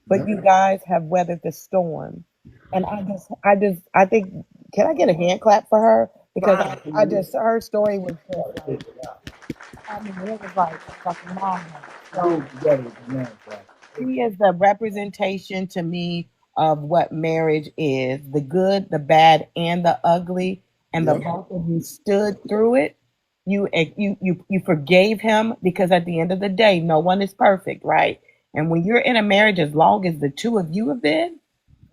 but Yep. you guys have weathered the storm. And I think, can I get a hand clap for her? Because Fine. her story was just like, I mean, it was like phenomenal. Do So it together with the man, bro. she is the representation to me of what marriage is, the good, the bad, and the ugly. And the Yep. both of you stood through it. You forgave him because at the end of the day, no one is perfect, right? And when you're in a marriage, as long as the two of you have been,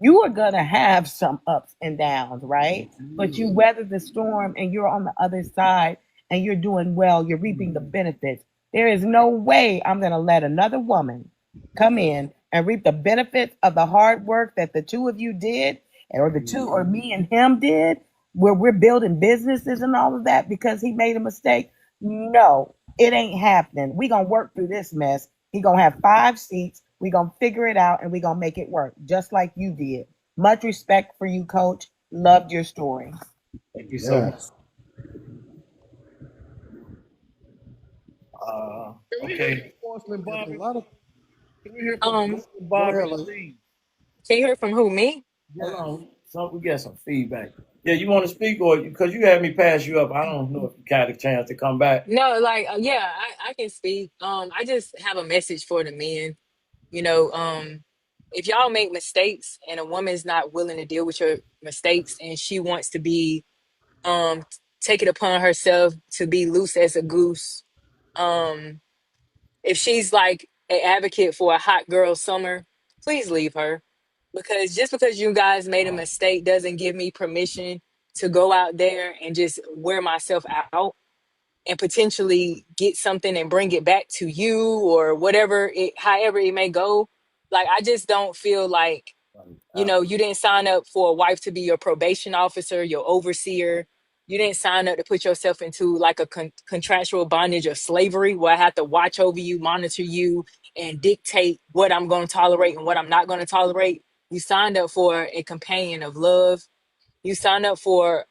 you are going to have some ups and downs, right? But you weather the storm and you're on the other side and you're doing well. You're reaping the benefits. There is no way I'm going to let another woman come in and reap the benefits of the hard work that the two of you did, or the two, or me and him did, where we're building businesses and all of that because he made a mistake. No, it ain't happening. We gonna work through this mess. He gonna have 5 seats. We gonna figure it out and we gonna make it work, just like you did. Much respect for you, Coach. Loved your story. Thank you so much. Yes. Can we hear from Porcelain Yes. A Bobby? lot of. Can we hear from Um, Porcelain Go Bobby, ahead. Like, please? can you hear from who? Me? Hold yes. on. So we got some feedback. Yeah, you want to speak or because you had me pass you up. I don't know if you got a chance to come back. No, like yeah, I can speak. I just have a message for the men. You know, if y'all make mistakes and a woman's not willing to deal with your mistakes and she wants to be take it upon herself to be loose as a goose, um, if she's like an advocate for a hot girl summer, please leave her. because just because you guys made a mistake doesn't give me permission to go out there and just wear myself out and potentially get something and bring it back to you or whatever it, however it may go. Like, I just don't feel like, you know, you didn't sign up for a wife to be your probation officer, your overseer. You didn't sign up to put yourself into like a contractual bondage of slavery where I have to watch over you, monitor you, and dictate what I'm going to tolerate and what I'm not going to tolerate. You signed up for a companion of love. You signed up for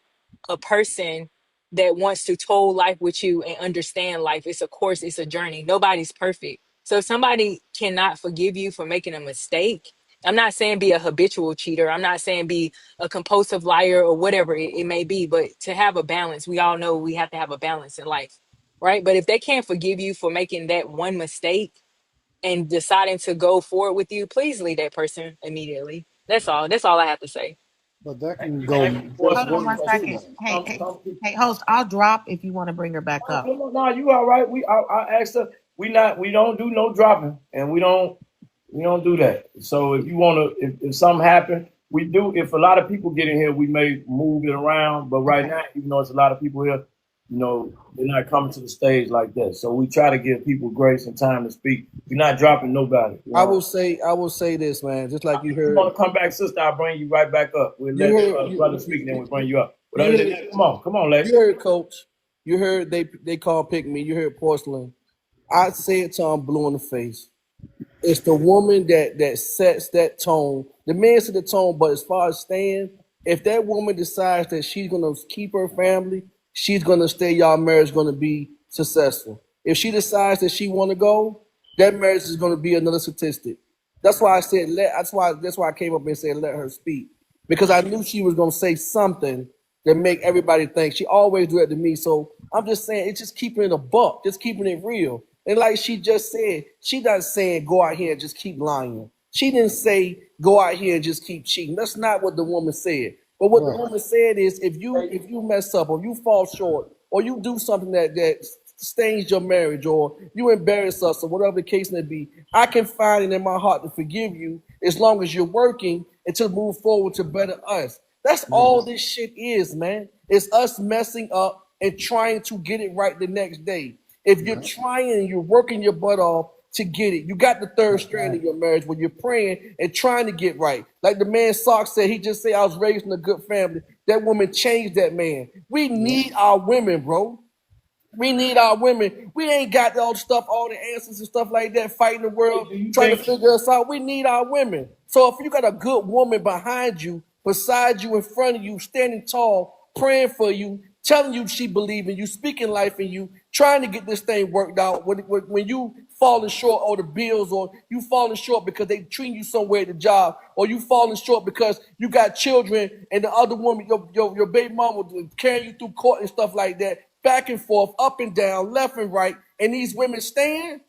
a person that wants to toll life with you and understand life. It's a course, it's a journey. Nobody's perfect. So if somebody cannot forgive you for making a mistake, I'm not saying be a habitual cheater. I'm not saying be a compulsive liar or whatever it may be, but to have a balance, we all know we have to have a balance in life, right? But if they can't forgive you for making that one mistake and deciding to go forward with you, please leave that person immediately. That's all. That's all I have to say. But that Thank can you. go Thank you for Hold on both one ways because too, second. though. Hey, host, I'll drop if you want to bring her back up. no, you all right. I asked her. We don't do no dropping, and we don't do that. So if you want to, if something happen, we do. If a lot of people get in here, we may move it around. But right Okay. now, even though it's a lot of people here, they're not coming to the stage like that. So we try to give people grace and time to speak. We're not dropping nobody. I will say this, man. Just like you If you heard, want to come back, sister, I'll bring you right back up. We'll you let heard, brother speak, then we'll bring you up. But you other than heard, that, come on, lady. you heard, Coach. You heard they call pick me. You heard porcelain. I say it till I'm blue in the face. It's the woman that sets that tone. The man set the tone, but as far as staying, if that woman decides that she's gonna keep her family, she's gonna stay. Y'all marriage gonna be successful. If she decides that she wanna go, that marriage is gonna be another statistic. That's why I said let. That's why I came up and said let her speak because I knew she was gonna say something that make everybody think. She always do that to me. So I'm just saying it's just keeping it a buck, just keeping it real. And like she just said, she not saying go out here and just keep lying. She didn't say go out here and just keep cheating. That's not what the woman said. But what the Right. woman said is if you mess up or you fall short or you do something that stains your marriage or you embarrass us or whatever the case may be, I can find it in my heart to forgive you as long as you're working and to move forward to better us. That's all this shit is, man. It's us messing up and trying to get it right the next day. If you're trying and you're working your butt off to get it, you got the third strand in your marriage when you're praying and trying to get right. Like the man Sock said, he just said, I was raised in a good family. That woman changed that man. We need our women, bro. We need our women. We ain't got all the stuff, all the answers and stuff like that, fighting the Hey, world, do you trying to think figure us out. We need our women. So if you got a good woman behind you, beside you, in front of you, standing tall, praying for you, telling you she believes in you, speaking life in you, trying to get this thing worked out, when you falling short or the bills or you falling short because they treating you somewhere at the job or you falling short because you got children and the other woman, your baby mama carrying you through court and stuff like that, back and forth, up and down, left and right, and these women stand.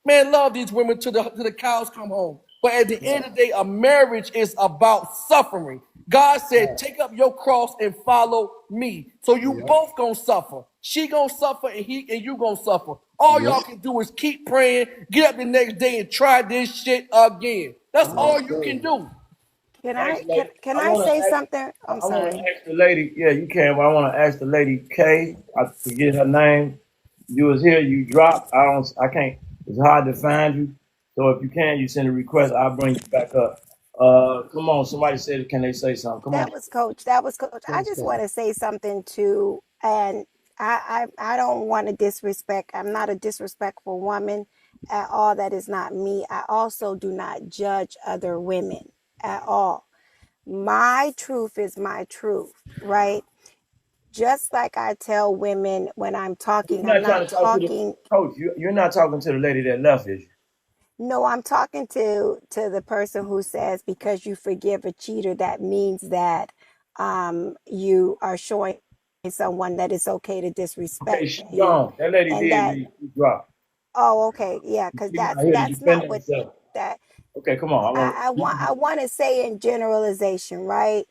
Man, love these women till the cows come home. But at the end of the day, a marriage is about suffering. God said, take up your cross and follow me. So you Yep. both gonna suffer. She gonna suffer and you gonna suffer. All Yep. y'all can do is keep praying, get up the next day and try this shit again. That's Yes, all you sir. can do. Can Thanks, I can lady. can I I want to say ask. something? I'm I want to sorry. ask the lady. Yeah, you can. But I want to ask the lady Kay. I forget her name. You was here. You dropped. I don't. I can't. It's hard to find you. So if you can, you send a request. I'll bring you back up. Come on. Somebody said, can they say something? Come on. That was Coach. That was Coach. I Thanks, just Coach. want to say something too, and I don't want to disrespect. I'm not a disrespectful woman at all. That is not me. I also do not judge other women at all. My truth is my truth, right? Just like I tell women when I'm You're talking, I'm not trying not to talk to the talking. coach. You're not talking to the lady that left, is you? No, I'm talking to the person who says because you forgive a cheater, that means that you are showing someone that it's okay to Okay, disrespect she you, gone. That lady and did that leave. She dropped. oh, okay, yeah, because She's not here to that's defend not what herself. that Okay, come on. I want. I want to say in generalization, right?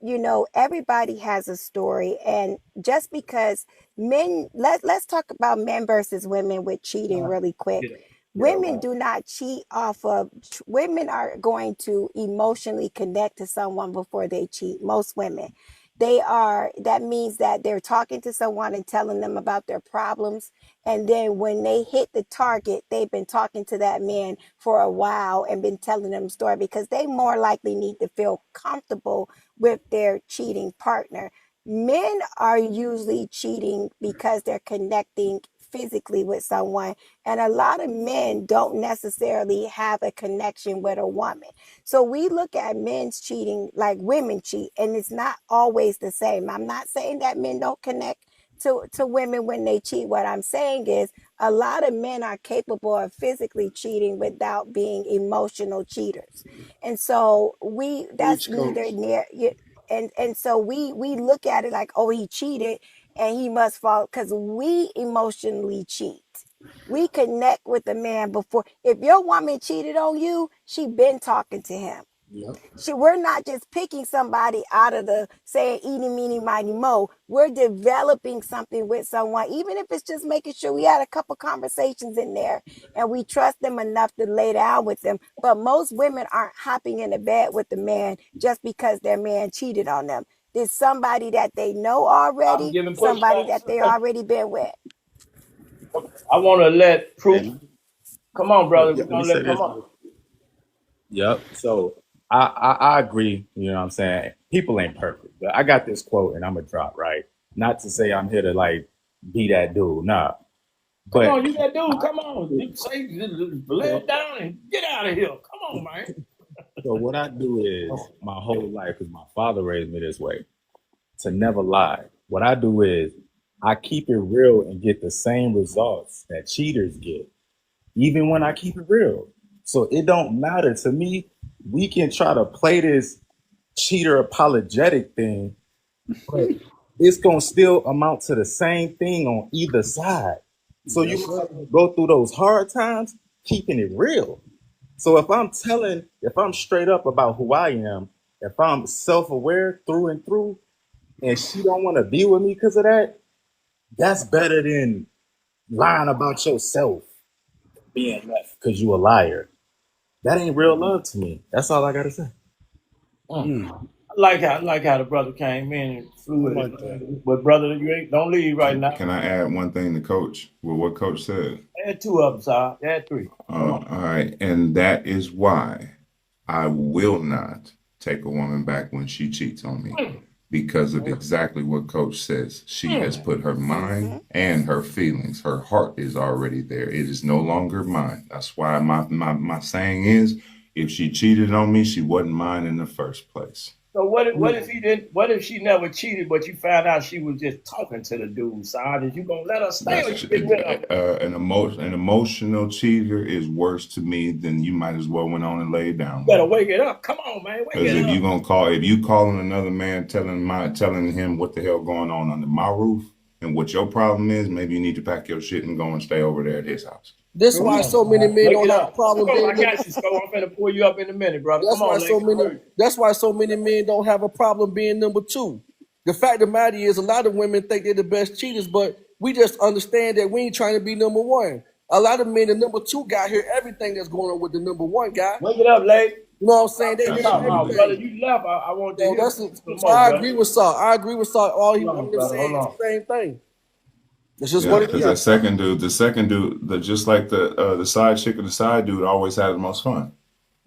You know, everybody has a story, and just because let's talk about men versus women with cheating really quick. Get it. Women do not cheat off of, women are going to emotionally connect to someone before they cheat. Most women, that means that they're talking to someone and telling them about their problems. And then when they hit the target, they've been talking to that man for a while and been telling them a story, because they more likely need to feel comfortable with their cheating partner. Men are usually cheating because they're connecting physically with someone, and a lot of men don't necessarily have a connection with a woman. So we look at men's cheating like women cheat, and it's not always the same. I'm not saying that men don't connect to women when they cheat. What I'm saying is a lot of men are capable of physically cheating without being emotional cheaters. And so that's Preach, neither coach. near, and so we look at it like, oh, he cheated and he must fall, because we emotionally cheat. We connect with the man before. If your woman cheated on you, she been talking to him. Yep. We're not just picking somebody out of the saying eeny, meeny, miny, mo. We're developing something with someone, even if it's just making sure we had a couple conversations in there and we trust them enough to lay down with them. But most women aren't hopping into bed with the man just because their man cheated on them. There's somebody that they know I'm already, giving somebody pushback. that they already been with. I want to let proof. And Come on, brother. yeah, We're let me gonna say let come this. on. Yep. So I agree. You know what I'm saying? People ain't perfect. But I got this quote and I'm gonna drop, right? Not to say I'm here to like be that dude. Nah. Come But on, you that dude. Come on. You say lay it down and get out of here. Come on, man. so what I do is my whole life, because my father raised me this way, to never lie. What I do is I keep it real and get the same results that cheaters get, even when I keep it real. So it don't matter to me. We can try to play this cheater apologetic thing, but it's gonna still amount to the same thing on either side. So you Yes, might sir. as well go through those hard times, keeping it real. So if I'm straight up about who I am, if I'm self-aware through and through, and she don't want to be with me because of that, that's better than lying about yourself being left because you a liar. That ain't real love to me. That's all I gotta say. Mm, I like how the brother came in and flew I with like that. it. But brother, you ain't don't leave right now. Can I add one thing to Coach? Well, what Coach said. Add two of them, sir. Add three. Come on. All right, and that is why I will not take a woman back when she cheats on me, because of exactly what Coach says. She has put her mind and her feelings, her heart is already there. It is no longer mine. That's why my saying is, if she cheated on me, she wasn't mine in the first place. So what if he didn't? What if she never cheated, but you found out she was just talking to the dude, side? Is you gonna let her stay, or That's you get rid of her? an emotional cheater is worse to me than you might as well went on and lay down You better with. wake it up. Come on, man, wake Because it up. if you calling another man telling him what the hell going on under my roof and what your problem is, maybe you need to pack your shit and go and stay over there at his house. This Come why on, so many man. men Wake don't it have a up. problem Sco, being I number. got you, Sco. I'm finna pull you up in a minute, brother. That's Come why on, so lady. many. That's why so many men don't have a problem being number two. The fact of the matter is, a lot of women think they're the best cheaters, but we just understand that we ain't trying to be number one. A lot of men, the number two guy, hear everything that's going on with the number one guy. Wake it up, lady. You know what I'm saying? They Finish hear talking. Oh, Absolutely. brother, everything. you left. I want to So hear that's some so more, I brother. agree with Saul. I agree with Saul. All he, Hold I'm on, just brother. saying Hold it's on. the same thing. It's just Yeah, what it because is. second dude, just like the side chick or the side dude, always has the most fun.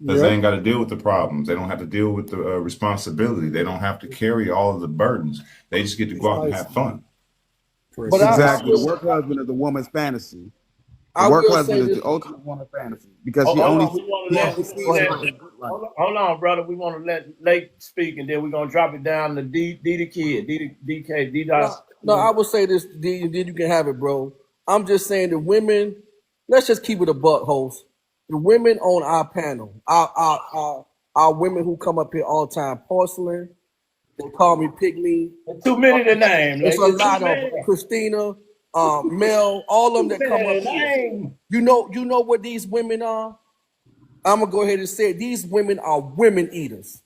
Because they Yep. ain't got to deal with the problems. They don't have to deal with the responsibility. They don't have to carry all of the burdens. They just get to go out and have Precisely. fun. But I Exactly. The Precisely. will work husband is the woman's fantasy. The I work will husband say is this. the ultimate woman's fantasy because Hold on. We want to he Go let. only We ahead. want to Go sees ahead. her let. in good light. Hold on, brother. We want to let Lake speak, and then we're gonna drop it down to D the kid, DK, D No, dot. no, I would say this, D, and then you can have it, bro. I'm just saying the women, let's just keep it a buck, host. The women on our panel, our women who come up here all the time, porcelain, they call me pygmy. It's too many to name, It's Lake. a It's too lot of many. Christina, Mel, all of them Too that come up many to here. name. You know what these women are? I'm gonna go ahead and say it. These women are women eaters.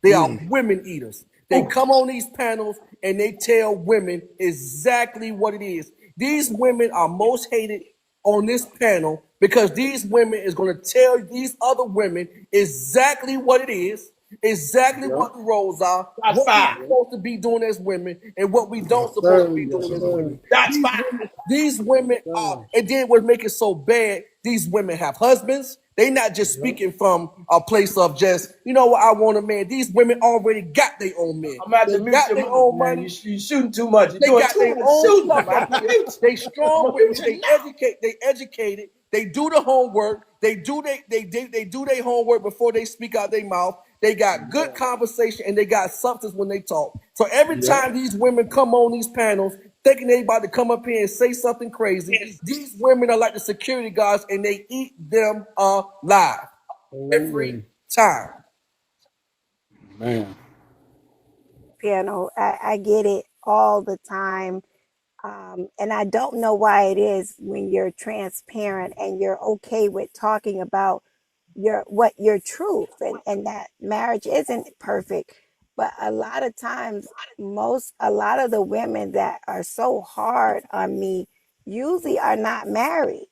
They are Mm. women eaters. They come on these panels and they tell women exactly what it is. These women are most hated on this panel because these women is going to tell these other women exactly what it is, exactly Yep. what the roles are, Shots what we're fired. Yep. supposed to be doing as women, and what we Yes, don't supposed to sir. be Yes, doing as sir. women. Shots fired. These women Yes, are, sir. and then what make it so bad, these women have husbands. They not just Yep. speaking from a place of just, you know what, I want a man. These women already got their own men. I'm about They to mute got your their mic, own man. money. You shooting too much. You're They doing got too their much own shooting. stuff I'm up about to here. mute They you. I'm strong gonna mute women. you They now. educate. They educated. They do the homework. They do their homework before they speak out their mouth. They got good conversation and they got substance when they talk. So every Yep. time these women come on these panels thinking they about to come up here and say something crazy, these women are like the security guards and they eat them alive every Oh, time. man. Piano. I get it all the time. And I don't know why it is when you're transparent and you're okay with talking about your truth and that marriage isn't perfect. But a lot of times, a lot of the women that are so hard on me usually are not married,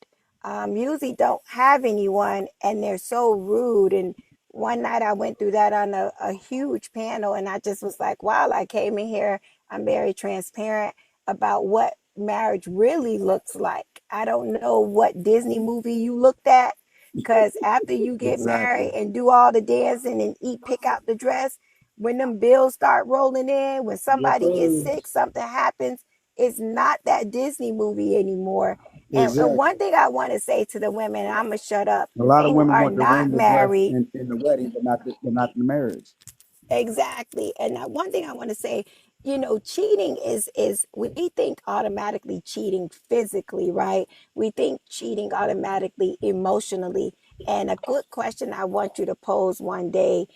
usually don't have anyone, and they're so rude. And one night I went through that on a huge panel, and I just was like, wow, I came in here, I'm very transparent about what marriage really looks like. I don't know what Disney movie you looked at, because after you get Exactly. married and do all the dancing and pick out the dress, when them bills start rolling in, when Yes, somebody gets sir. sick, something happens, it's not that Disney movie anymore. And Exactly. one thing I want to say to the women, and I'm going to shut up, A lot of who women are want the not ring, the dress, married. and the wedding, but not the marriage. Exactly. And one thing I want to say, cheating is we think automatically cheating physically, right? We think cheating automatically emotionally. And a good question I want you to pose one day,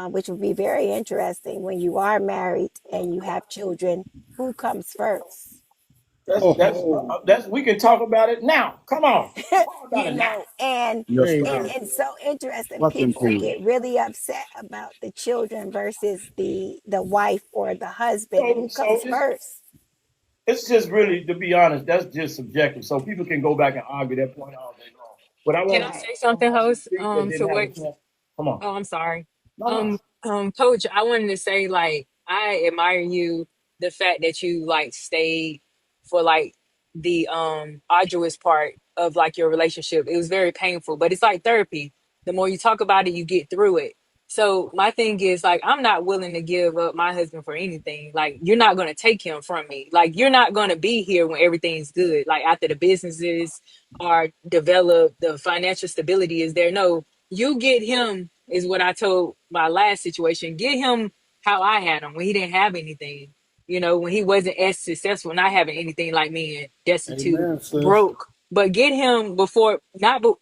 which would be very interesting when you are married and you have children, who comes first? Oh, That's we can talk about it now. Come on. Talk about it now. And yes, and sir. and so interesting, Fucking people food. get really upset about the children versus the wife or the husband. So Who so comes it's first? it's just really, to be honest, that's just subjective. So people can go back and argue that point all day long. But I Can want I Right. say something, somebody to host? speak that To didn't have a what? chance. Come on. Oh, I'm sorry. No, no. Coach, I wanted to say, like, I admire you, the fact that you like stayed for like the arduous part of like your relationship. It was very painful, but it's like therapy. The more you talk about it, you get through it. So my thing is like, I'm not willing to give up my husband for anything. Like, you're not gonna take him from me. Like, you're not gonna be here when everything's good. Like, after the businesses are developed, the financial stability is there. No, you get him, is what I told my last situation. Get him how I had him when he didn't have anything. When he wasn't as successful, not having anything like me, and destitute, Amen, sis. broke. But get him before,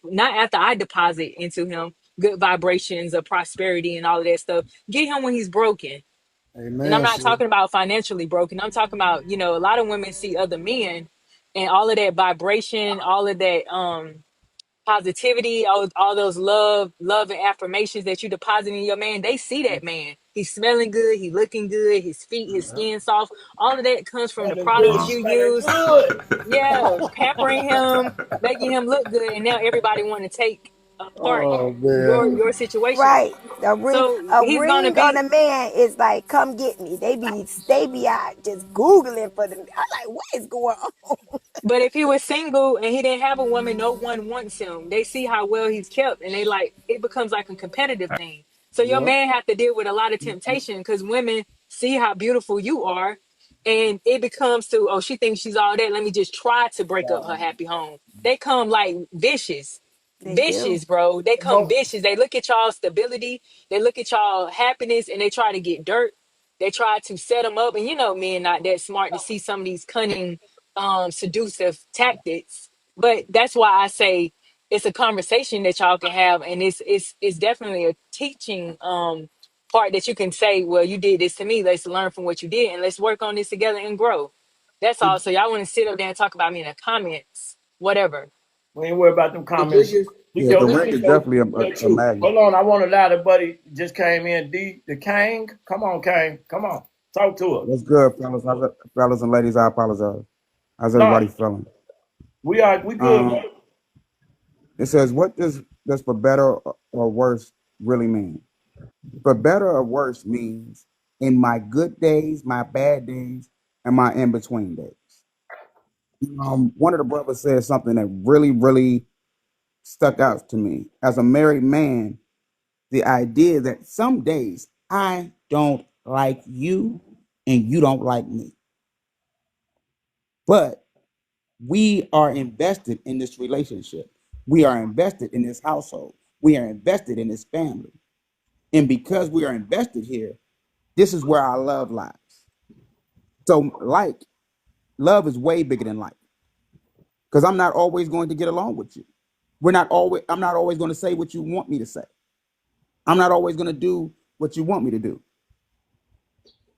not after I deposit into him good vibrations of prosperity and all of that stuff. Get him when he's broken. And I'm Amen, not sis. talking about financially broken. I'm talking about, a lot of women see other men and all of that vibration, all of that positivity, all those love and affirmations that you deposit in your man. They see that man. He's smelling good, he looking good, his feet, his skin soft. All of that comes from the Smelling good, products you smelling use. good. Yeah, pampering him, making him look good, and now everybody want to take apart Oh your man. your situation. Right. A ring So a he's gonna ring on be. a man is like, come get me. They be out just Googling for them. I'm like, what is going on? But if he was single and he didn't have a woman, no one wants him. They see how well he's kept, and they like it becomes like a competitive thing. So your Yep. man have to deal with a lot of temptation because women see how beautiful you are, and it becomes to, oh, she thinks she's all that. Let me just try to break up her happy home. They come like vicious, They do. vicious, bro. They come No, vicious. They look at y'all stability, they look at y'all happiness, and they try to get dirt. They try to set them up, and men not that smart to see some of these cunning seductive tactics. But that's why I say it's a conversation that y'all can have, and it's definitely a teaching part that you can say, well, you did this to me, let's learn from what you did and let's work on this together and grow. That's all. the, So y'all want to sit up there and talk about me in the comments, whatever. we ain't worried about them The comments. biggest, Yeah, Yo, the let ring me is go definitely tell the a truth. magnet. Hold on, I want to allow the buddy just came in. The Kang. Come on, Kang. Come on. Talk to us. What's good, fellas? Fellas and ladies, I apologize. How's No, everybody feeling? we good, bro. Um, It says, what does for better or worse really mean? For better or worse means in my good days, my bad days, and my in between days. One of the brothers said something that really, really stuck out to me. As a married man, the idea that some days I don't like you and you don't like me, but we are invested in this relationship. We are invested in this household. We are invested in this family. And because we are invested here, this is where our love lies. So, like, love is way bigger than like, because I'm not always going to get along with you. I'm not always going to say what you want me to say. I'm not always going to do what you want me to do.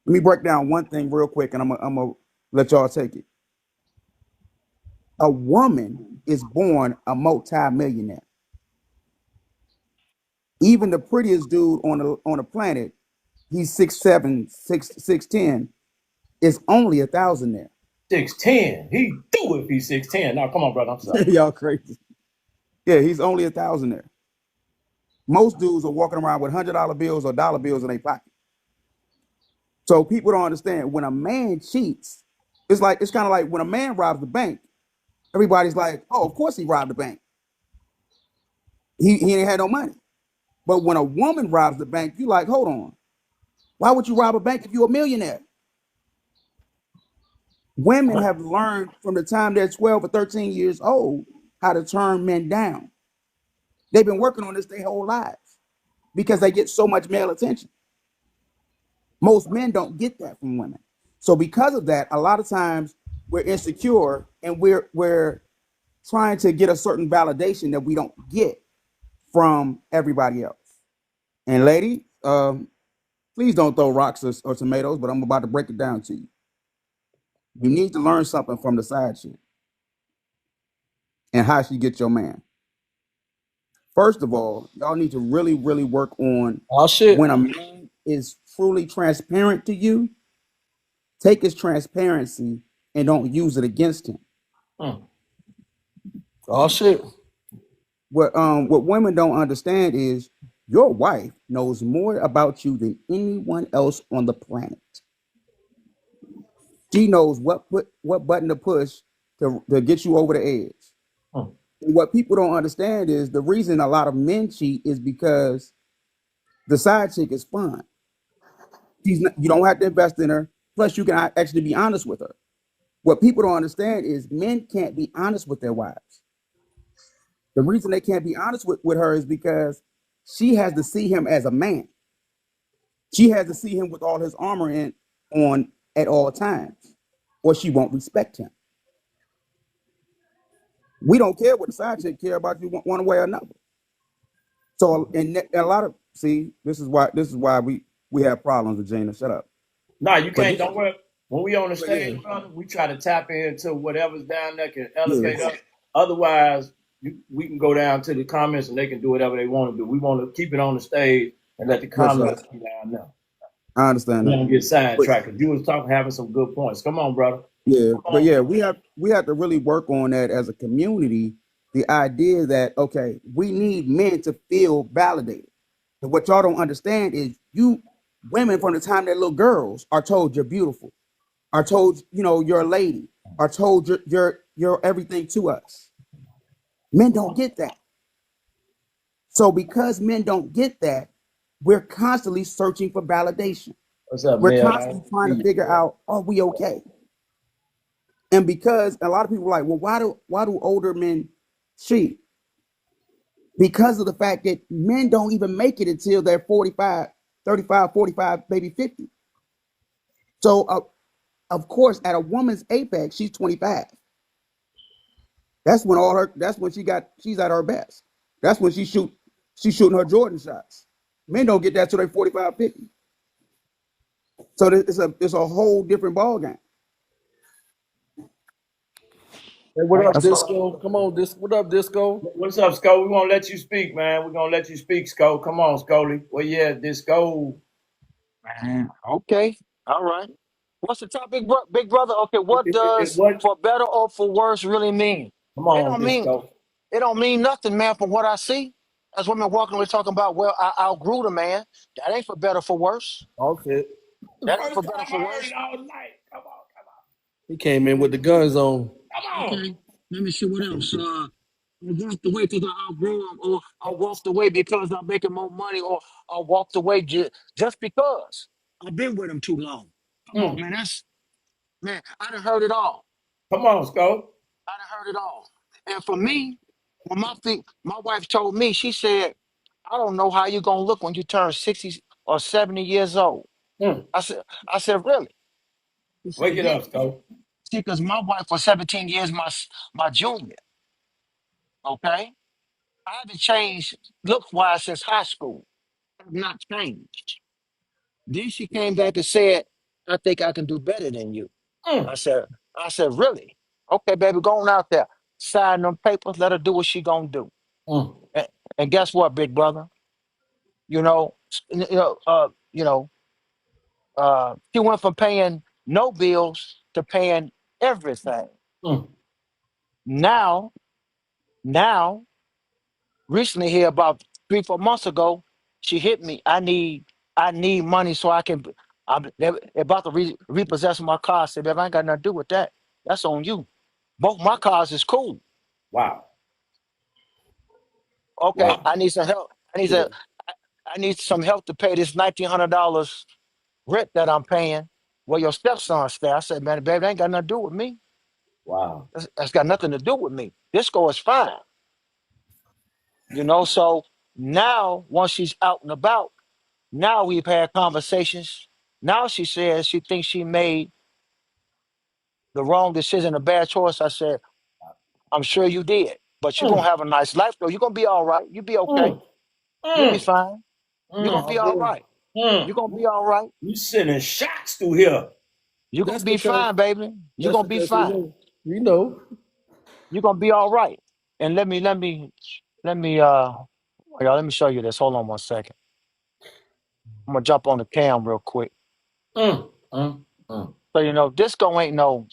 Let me break down one thing real quick, and I'm gonna let y'all take it. A woman is born a multi-millionaire. Even the prettiest dude on the planet, he's 6'7", 6'10", is only a thousandaire. 6'10". He do if he's 6'10". Now come on, brother. I'm sorry. Y'all crazy. Yeah, he's only a thousandaire. Most dudes are walking around with $100 bills or dollar bills in their pocket. So people don't understand when a man cheats. It's kind of like when a man robs the bank. Everybody's like, "Oh, of course he robbed the bank. He ain't had no money." But when a woman robs the bank, you like, "Hold on, why would you rob a bank if you're a millionaire?" Women have learned from the time they're 12 or 13 years old how to turn men down. They've been working on this their whole lives because they get so much male attention. Most men don't get that from women. So because of that, a lot of times we're insecure and we're trying to get a certain validation that we don't get from everybody else. And lady, please don't throw rocks or tomatoes, but I'm about to break it down to you. You need to learn something from the side chick and how she gets your man. First of all, y'all need to really, really work on Oh shit. when a man is truly transparent to you, take his transparency and don't use it against him. Mm. Oh shit. What women don't understand is your wife knows more about you than anyone else on the planet. She knows what button to push to get you over the edge. Mm. And what people don't understand is the reason a lot of men cheat is because the side chick is fun. You don't have to invest in her. Plus, you can actually be honest with her. What people don't understand is men can't be honest with their wives. The reason they can't be honest with her is because she has to see him as a man. She has to see him with all his armor on at all times, or she won't respect him. We don't care what the side chick care about you one way or another. So, and a lot of this is why we have problems with Gina. Shut up. Nah, you But can't. Don't worry. When we on the but yeah, stage, brother, we try to tap into whatever's down there can elevate yes, us. Otherwise, we can go down to the comments and they can do whatever they want to do. We want to keep it on the stage and let the yes, sir. comments be down there. I understand We that. don't get But sidetracked. 'Cause you was talking, having some good points. Come on, brother. yeah, Come but on. yeah, we have to really work on that as a community. The idea that okay, we need men to feel validated. And what y'all don't understand is you women from the time they're little girls are told you're beautiful, are told you're a lady, are told you're everything to us. Men don't get that. So because men don't get that, we're constantly searching for validation. What's up, We're Mel? constantly trying to figure out, are we okay? And because a lot of people are like, well, why do older men cheat? Because of the fact that men don't even make it until they're 45, 35, 45, maybe 50. So of course, at a woman's apex, she's 25. That's when she's at her best. That's when she's shooting her Jordan shots. Men don't get that till they're 45, 50. So it's a whole different ball game. Hey, what up, That's Disco? Come on, what up, Disco? What's up, Sco? We won't let you speak, man. We're gonna let you speak, Sco. Come on, Scully. Well, yeah, this Sco. Man, okay. All right. What's the topic, big brother? Okay, what does What? for better or for worse really mean? Come It on, don't this mean Sco. It don't mean nothing, man, from what I see. As women walking away talking about, well, I outgrew the man. That ain't for better for worse. Okay. That ain't for First better time for I heard it worse. all night. Come on, He came in with the guns on. come on. Okay. Let me see what else. I walked away because I outgrew him, or I walked away because I'm making more money, or I walked away just because I've been with him too long. Come on, Mm. man. I done heard it all. Come on, Sco. I done heard it all. And for me, when my wife told me, she said, I don't know how you're gonna look when you turn 60 or 70 years old. Mm. I said, really? She said, Wake it yeah. up, Sco. See, because my wife was 17 years my junior. Okay. I haven't changed look wise since high school. I've not changed. Then she came back and said, I think I can do better than you. Mm. I said, I said, really? Okay, baby, go on out there. Sign them papers, let her do what she gonna do. Mm. And, and guess what, big brother? You know, she went from paying no bills to paying everything. Mm. Now, now, recently here about 3, 4 months ago, she hit me. I need money so I can. They're about to repossess my car. I said, babe, I ain't got nothing to do with that. That's on you. Both my cars is cool. Wow. Okay, Wow. I need some help. I need some help to pay this $1,900 rent that I'm paying where your stepson stay. I said, man, baby, that ain't got nothing to do with me. Wow. That's got nothing to do with me. Disco is fine. So now once she's out and about, now we've had conversations. Now she says she thinks she made the wrong decision, a bad choice. I said, I'm sure you did. But you're gonna Mm. have a nice life though. You're gonna be all right. You'll be okay. Mm. You'll be Mm. fine. You're gonna Mm. be all right. Mm. You're gonna be all right. You sending shots through here. You're gonna That's be because fine, baby. You're that's gonna be because he fine. know. We know. You're gonna be all right. And y'all, let me show you this. Hold on one second. I'm gonna jump on the cam real quick. Mm. Mm. Mm. So Disco ain't no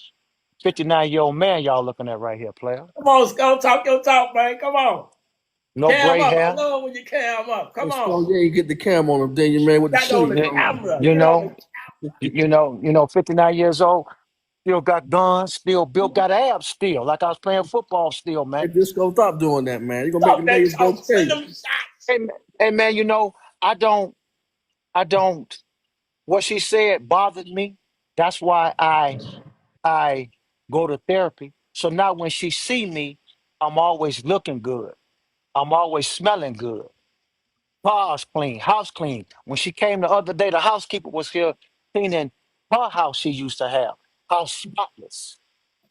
59-year-old man y'all looking at right here, player. Come on, Sco. Talk your talk, man. Come on. No Cam gray up. I hair. love when you cam up. Come Let's on. go. Yeah, you get the cam on him. Then you man with the Got on shades the You, on. camera. you Get on the know, 59 years old, still got guns, still built, got abs still, like I was playing football still, Hey, man. Disco, stop doing that, man. You're gonna make the talk that ladies go talk. Send crazy. them shots. Hey man, I don't, I don't. What she said bothered me. That's why I go to therapy. So now when she see me, I'm always looking good. I'm always smelling good. Cars clean, house clean. When she came the other day, the housekeeper was here cleaning her house she used to have. House spotless.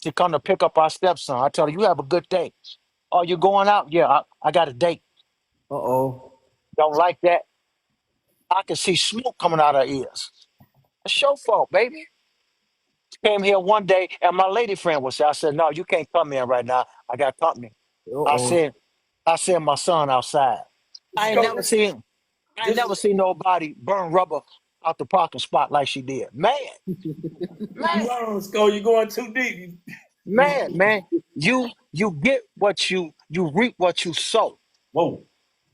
She come to pick up our stepson. I tell her, you have a good day. Oh, you going out? Yeah, I got a date. Uh-oh. Don't like that. I can see smoke coming out her ears. It's your fault, baby. Came here one day and my lady friend was there. I said, no, you can't come in right now. I got company. I Uh-oh. said, I sent my son outside. I ain't Sco, never seen I ain't this never seen nobody burn rubber out the parking spot like she did. Man, Sco, you're going too deep. man. You get what you reap what you sow. Whoa.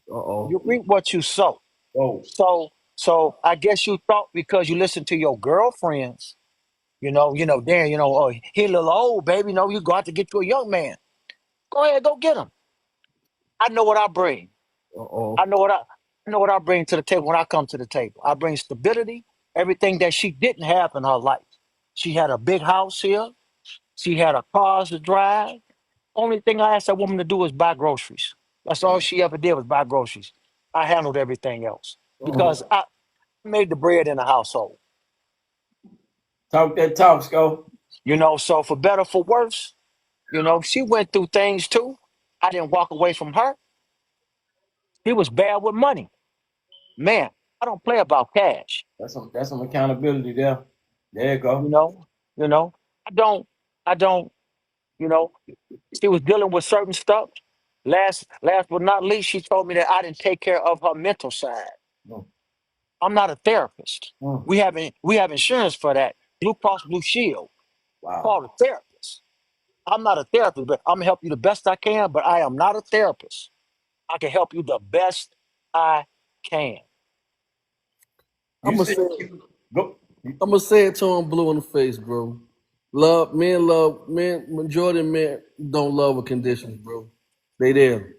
You Uh-oh. reap what you sow. Whoa. So I guess you thought because you listened to your girlfriends, Dan, oh, he a little old, baby. No, you got to get you a young man. Go ahead, go get him. I know what I bring. I Uh-oh. know what I, I know what I bring to the table when I come to the table. I bring stability, everything that she didn't have in her life. She had a big house here. She had a cars to drive. Only thing I asked that woman to do was buy groceries. That's all she ever did was buy groceries. I handled everything else Mm. because I made the bread in the household. Talk that talk, Sco. So for better, for worse, she went through things too. I didn't walk away from her. She was bad with money. Man, I don't play about cash. That's some accountability there. There you You go. know, you know, I don't, you know, she was dealing with certain stuff. Last but not least, she told me that I didn't take care of her mental side. Mm. I'm not a therapist. Mm. We have insurance for that. Blue Cross Blue Shield. Wow. Call a therapist. I'm not a therapist, but I'm gonna help you the best I can. But I am not a therapist. I can help you the best I can. You I'm gonna said say, go. I'm gonna say it to him blue in the face, bro. Men. Majority of men don't love with conditions, bro. They there.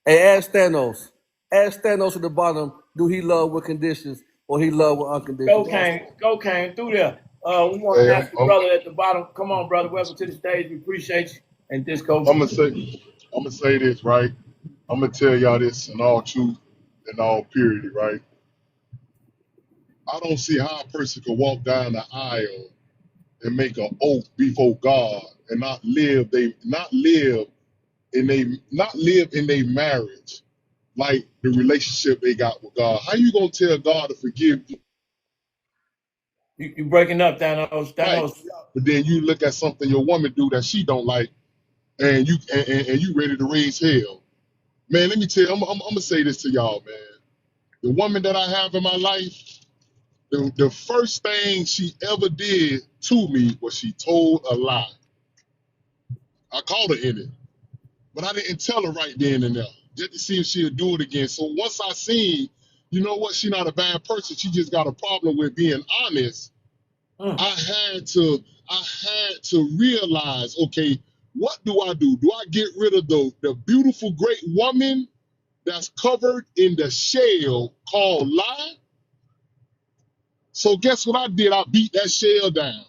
Hey, ask Thanos. Ask Thanos at the bottom. Do he love with conditions or he love with unconditional? Ask him. Go came through there. We want Hey, to ask the brother at the bottom. Come on, brother. Welcome to the stage. We appreciate you. And this goes. I'm gonna say this, right? I'm gonna tell y'all this in all truth and all purity, right? I don't see how a person could walk down the aisle and make an oath before God and not live in their marriage like the relationship they got with God. How you gonna tell God to forgive you? You breaking up, Thanos. Right. Thanos. But then you look at something your woman do that she don't like, and you ready to raise hell. Man, let me tell you, I'm gonna say this to y'all, man. The woman that I have in my life, the first thing she ever did to me was she told a lie. I caught her in it, but I didn't tell her right then and there, just to see if she'll do it again. So once I seen, you know what, she's not a bad person. She just got a problem with being honest. Mm. I had to realize, okay, what do I do? Do I get rid of the beautiful, great woman that's covered in the shell called lie? So guess what I did? I beat that shell down.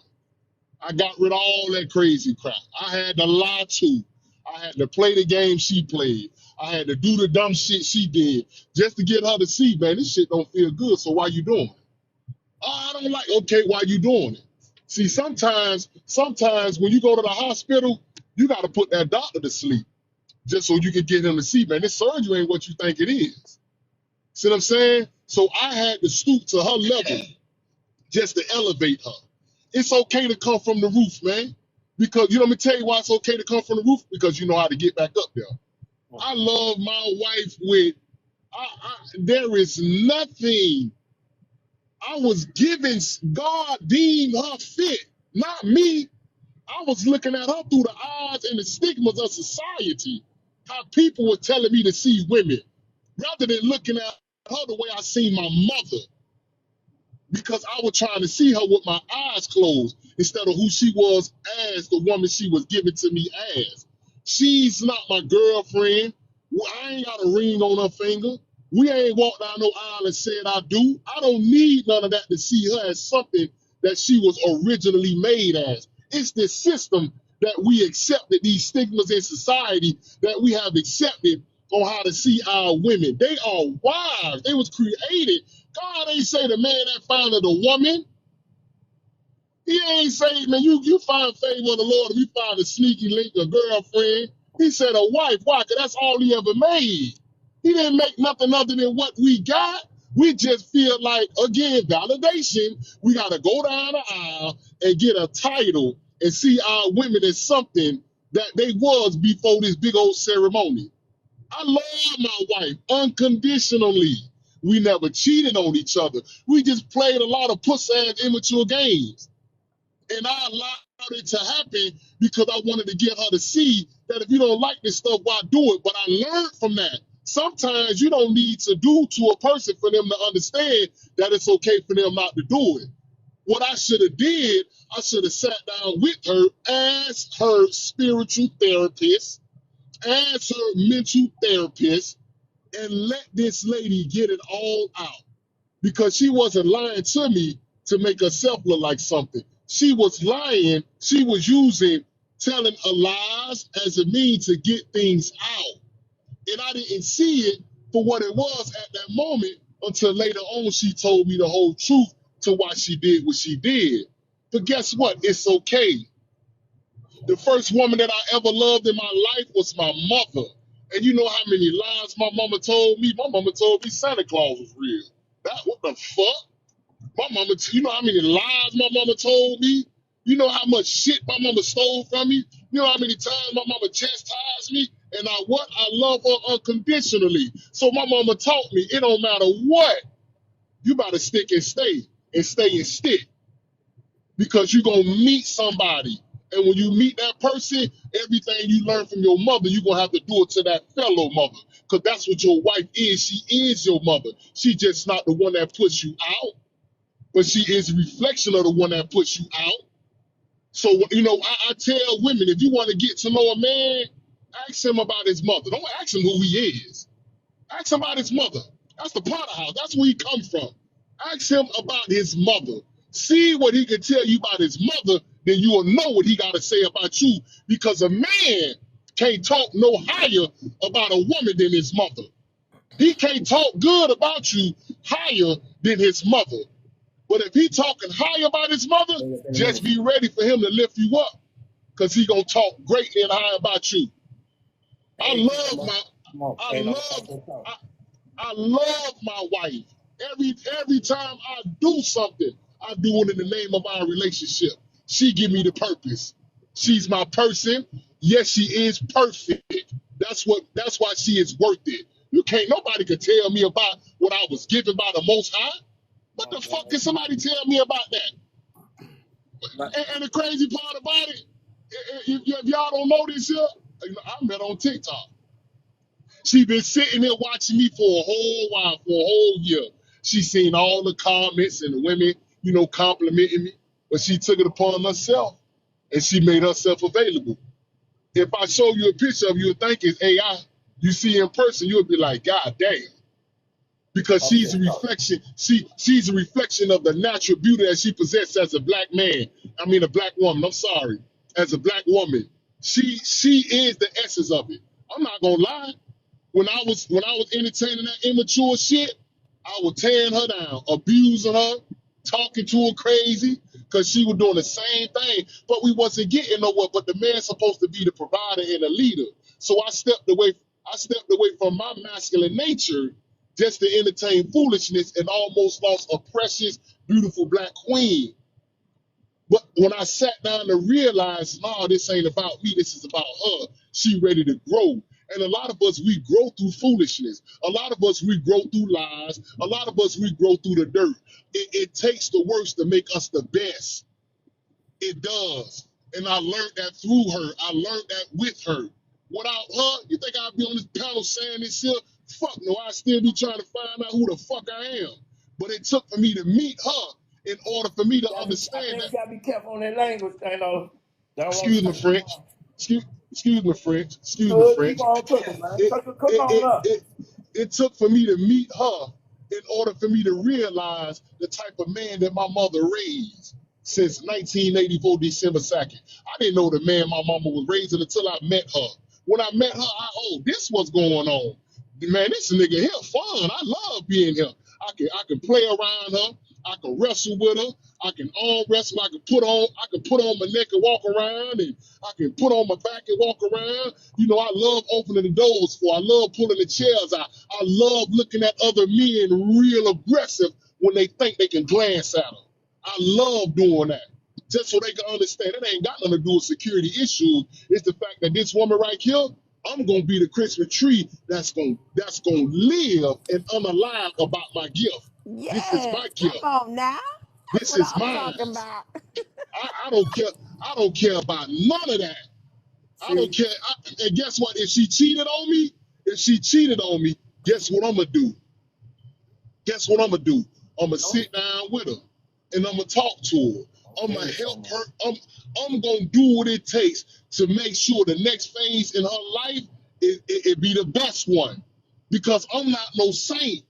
I got rid of all that crazy crap. I had to lie too. I had to play the game she played. I had to do the dumb shit she did just to get her to see, man, this shit don't feel good. So why you doing it? Oh, I don't like. Okay, why you doing it? See, sometimes when you go to the hospital, you got to put that doctor to sleep just so you can get him to see, man, this surgery ain't what you think it is. See what I'm saying? So I had to stoop to her level just to elevate her. It's okay to come from the roof, man. Because let me tell you why it's okay to come from the roof, because you know how to get back up there. I love my wife with there is nothing I was given. God deemed her fit, not me. I was looking at her through the eyes and the stigmas of society. How people were telling me to see women, rather than looking at her the way I seen my mother, because I was trying to see her with my eyes closed instead of who she was as the woman she was given to me as. She's not my girlfriend. I ain't got a ring on her finger. We ain't walked down no aisle and said I do. I don't need none of that to see her as something that she was originally made as. It's the system that we accepted, these stigmas in society that we have accepted on how to see our women. They are wives. They was created. God ain't say the man that founded a woman. He ain't say, man, you find favor of the Lord if you find a sneaky link, a girlfriend. He said a wife. Why? Because that's all he ever made. He didn't make nothing other than what we got. We just feel like, again, validation. We got to go down the aisle and get a title and see our women as something that they was before this big old ceremony. I love my wife unconditionally. We never cheated on each other. We just played a lot of puss-ass immature games. And I allowed it to happen because I wanted to get her to see that if you don't like this stuff, why do it? But I learned from that. Sometimes you don't need to do to a person for them to understand that it's okay for them not to do it. What I should have did, I should have sat down with her as her spiritual therapist, as her mental therapist, and let this lady get it all out, because she wasn't lying to me to make herself look like something. She was lying. She was using telling a lies as a means to get things out. And I didn't see it for what it was at that moment until later on she told me the whole truth to why she did what she did. But guess what? It's okay. The first woman that I ever loved in my life was my mother. And you know how many lies my mama told me? My mama told me Santa Claus was real. What the fuck? My mama, you know how many lies my mama told me? You know how much shit my mama stole from me? You know how many times my mama chastised me? And I love her unconditionally. So my mama taught me, it don't matter what, you better stick and stay and stick, because you're going to meet somebody And when you meet that person, everything you learn from your mother, you're going to have to do it to that fellow mother. Because that's what your wife is. She is your mother. She just not the one that puts you out, but she is a reflection of the one that puts you out. So, I tell women, if you want to get to know a man, ask him about his mother. Don't ask him who he is. Ask him about his mother. That's the Potter house. That's where he come from. Ask him about his mother. See what he can tell you about his mother, then you will know what he got to say about you. Because a man can't talk no higher about a woman than his mother. He can't talk good about you higher than his mother. But if he talking high about his mother, just be ready for him to lift you up, because he gonna talk greatly and high about you. I love my wife. Every time I do something, I do it in the name of our relationship. She give me the purpose. She's my person. Yes, she is perfect. That's why she is worth it. Nobody could tell me about what I was given by the Most High. What the fuck can somebody tell me about that? And the crazy part about it, if y'all don't know this here, I met on TikTok. She been sitting there watching me for a whole while, for a whole year. She seen all the comments and the women, complimenting me, but she took it upon herself and she made herself available. If I show you a picture of you, would think it's AI. You see in person, you would be like, God damn. Because she's a reflection. She's a reflection of the natural beauty that she possesses as a black man. I mean, a black woman. I'm sorry, as a black woman, she is the essence of it. I'm not gonna lie. When I was entertaining that immature shit, I was tearing her down, abusing her, talking to her crazy, because she was doing the same thing. But we wasn't getting nowhere. But the man's supposed to be the provider and the leader. So I stepped away from my masculine nature just to entertain foolishness, and almost lost a precious, beautiful black queen. But when I sat down to realize, no, this ain't about me, this is about her. She ready to grow. And a lot of us, we grow through foolishness. A lot of us, we grow through lies. A lot of us, we grow through the dirt. It takes the worst to make us the best. It does. And I learned that through her. I learned that with her. Without her, you think I'd be on this panel saying this here? Fuck no, I'd still be trying to find out who the fuck I am. But it took for me to meet her in order for me to understand I think that. you gotta be careful on that language, Excuse me, French. Excuse me, French. Excuse me, Good, keep French. on cooking, man. It, Cook it, on it, up. it, it took for me to meet her in order for me to realize the type of man that my mother raised since 1984, December 2nd. I didn't know the man my mama was raising until I met her. When I met her, this what's going on. Man, this nigga here fun. I love being here. I can play around her. I can wrestle with her. I can arm wrestle. I can put on my neck and walk around, and I can put on my back and walk around. I love opening the doors for her. I love pulling the chairs out. I love looking at other men real aggressive when they think they can glance at them. I love doing that. Just so they can understand it ain't got nothing to do with security issues. It's the fact that this woman right here, I'm gonna be the Christmas tree that's gonna live and unalive about my gift. This is my Yes, come gift. on now. That's This what is I'm mine. talking about. I don't care. I don't care about none of that. I don't care. And guess what? If she cheated on me, guess what I'm gonna do? Guess what I'm gonna do? I'm gonna sit down with her and I'm gonna talk to her. I'm gonna help her. I'm gonna do what it takes to make sure the next phase in her life it be the best one. Because I'm not no saint.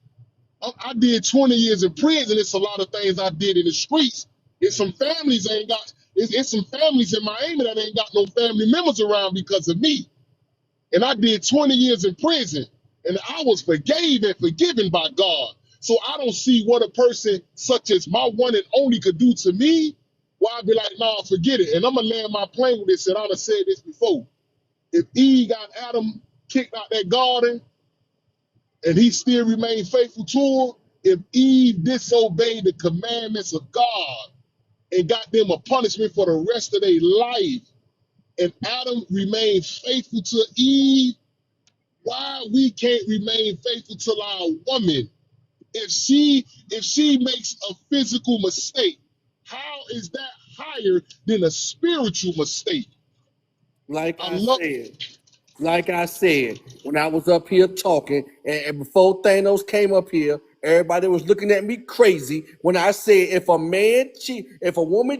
I did 20 years in prison. It's a lot of things I did in the streets. It's some families ain't got. It's some families in Miami that ain't got no family members around because of me. And I did 20 years in prison, and I was forgave and forgiven by God. So I don't see what a person such as my one and only could do to me. Well, I'd be like, nah, forget it. And I'm going to land my plane with this, and I've said this before. If Eve got Adam kicked out that garden, and he still remained faithful to her, if Eve disobeyed the commandments of God and got them a punishment for the rest of their life, and Adam remained faithful to Eve, why we can't remain faithful to our woman? If she makes a physical mistake, how is that higher than a spiritual mistake. Like I I love. said, like I said, when I was up here talking, and before Thanos came up here, everybody was looking at me crazy when I said if a woman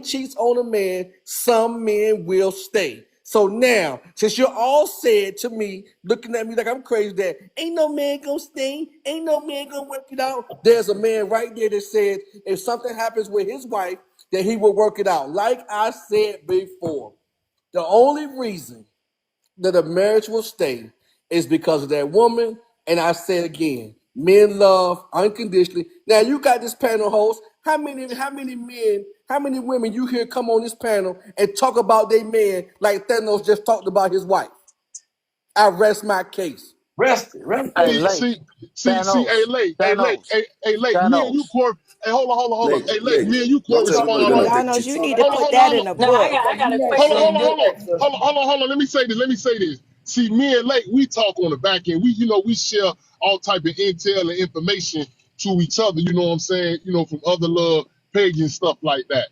cheats on a man, some men will stay. So now, since you're all said to me, looking at me like I'm crazy, that ain't no man gonna stay, ain't no man gonna work it out. There's a man right there that said if something happens with his wife, that he will work it out. Like I said before, the only reason that a marriage will stay is because of that woman. And I say it again, men love unconditionally. Now you got this panel host. How many men, how many women you hear come on this panel and talk about their man like Thanos just talked about his wife? I rest my case. Rest it, rest Hey, it. See, Lake, see, Thanos, Thanos, Lake, me and you, Thanos. Corey. Hey, hold on. Like, Hey, Lake, like, me and you, not Corey, everybody respond gonna on. take Thanos, you cheating. need to put that in a No, book. I got a Hold on, question. hold on, hold on, hold on. Let me say this. Let me say this. See, me and Lake, we talk on the back end. We share all type of intel and information to each other. You know what I'm saying? From other little pages stuff like that.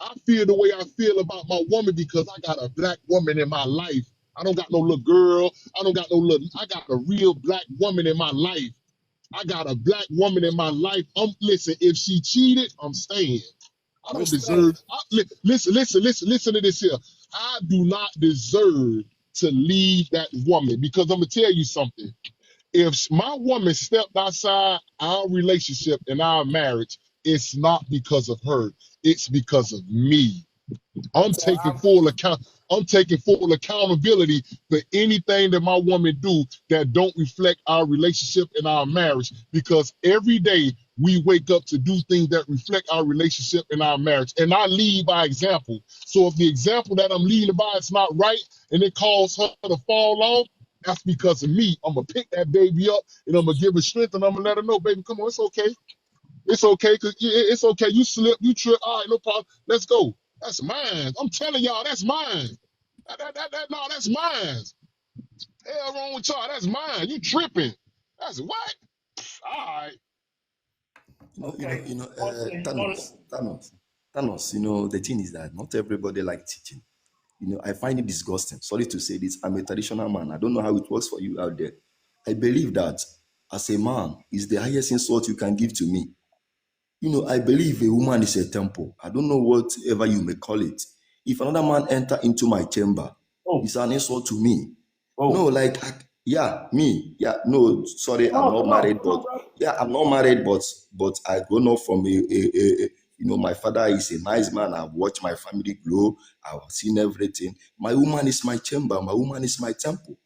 I feel the way I feel about my woman because I got a black woman in my life. I don't got no little girl. I don't got no little. I got a real black woman in my life. I got a black woman in my life. Listen. If she cheated, I'm staying. I don't Respect. deserve. Listen to this here. I do not deserve to leave that woman because I'm gonna tell you something. If my woman stepped outside our relationship and our marriage, it's not because of her. It's because of me. I'm So taking full account. I'm taking full accountability for anything that my woman do that don't reflect our relationship and our marriage. Because every day we wake up to do things that reflect our relationship and our marriage. And I lead by example. So if the example that I'm leading by is not right and it causes her to fall off, that's because of me. I'm gonna pick that baby up and I'm gonna give her strength and I'm gonna let her know, baby, come on, it's okay. It's okay, cause it's okay. You slip, you trip. All right, no problem. Let's go. That's mine. I'm telling y'all, that's mine. No, that's mine. Hell wrong with y'all. That's mine. You tripping? That's what? All right. Okay. Thanos. The thing is that not everybody like teaching. I find it disgusting. Sorry to say this. I'm a traditional man. I don't know how it works for you out there. I believe that as a man is the highest insult you can give to me. I believe a woman is a temple. I don't know whatever you may call it. If another man enter into my chamber, Oh, it's an insult to me. No, oh. like, yeah, me. Yeah, no, sorry, Come I'm on, not come on, married, come but on, brother. yeah, I'm not married, but I grown up from my father is a nice man. I've watched my family grow. I've seen everything. My woman is my chamber. My woman is my temple.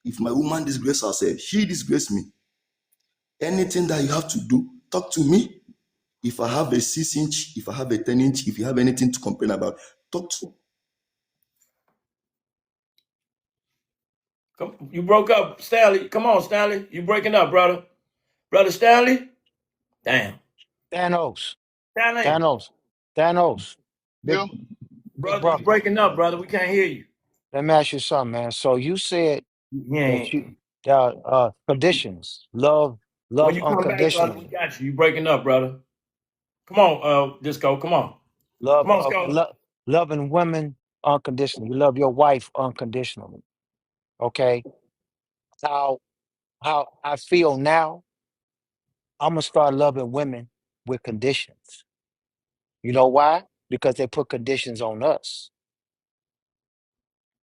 If my woman disgrace herself, she disgrace me. Anything that you have to do, talk to me. If I have a 6 inch, if I have a 10 inch, if you have anything to complain about, talk to. Come, you broke up, Stanley. Come on, Stanley. You breaking up, brother. Brother Stanley? Damn. Thanos, Stanley. Thanos, Thanos. Big, Yeah. big Brother, you brother. breaking up, brother. We can't hear you. Let me ask you something, man. So you said You that ain't. you conditions, When love you come back, brother, we unconditionally, got you. You breaking up, brother. Come on, Disco. Come on. Come on, Skull. loving women unconditionally. You love your wife unconditionally. Okay. How how I feel now, I'm gonna start loving women with conditions. You know why? Because they put conditions on us.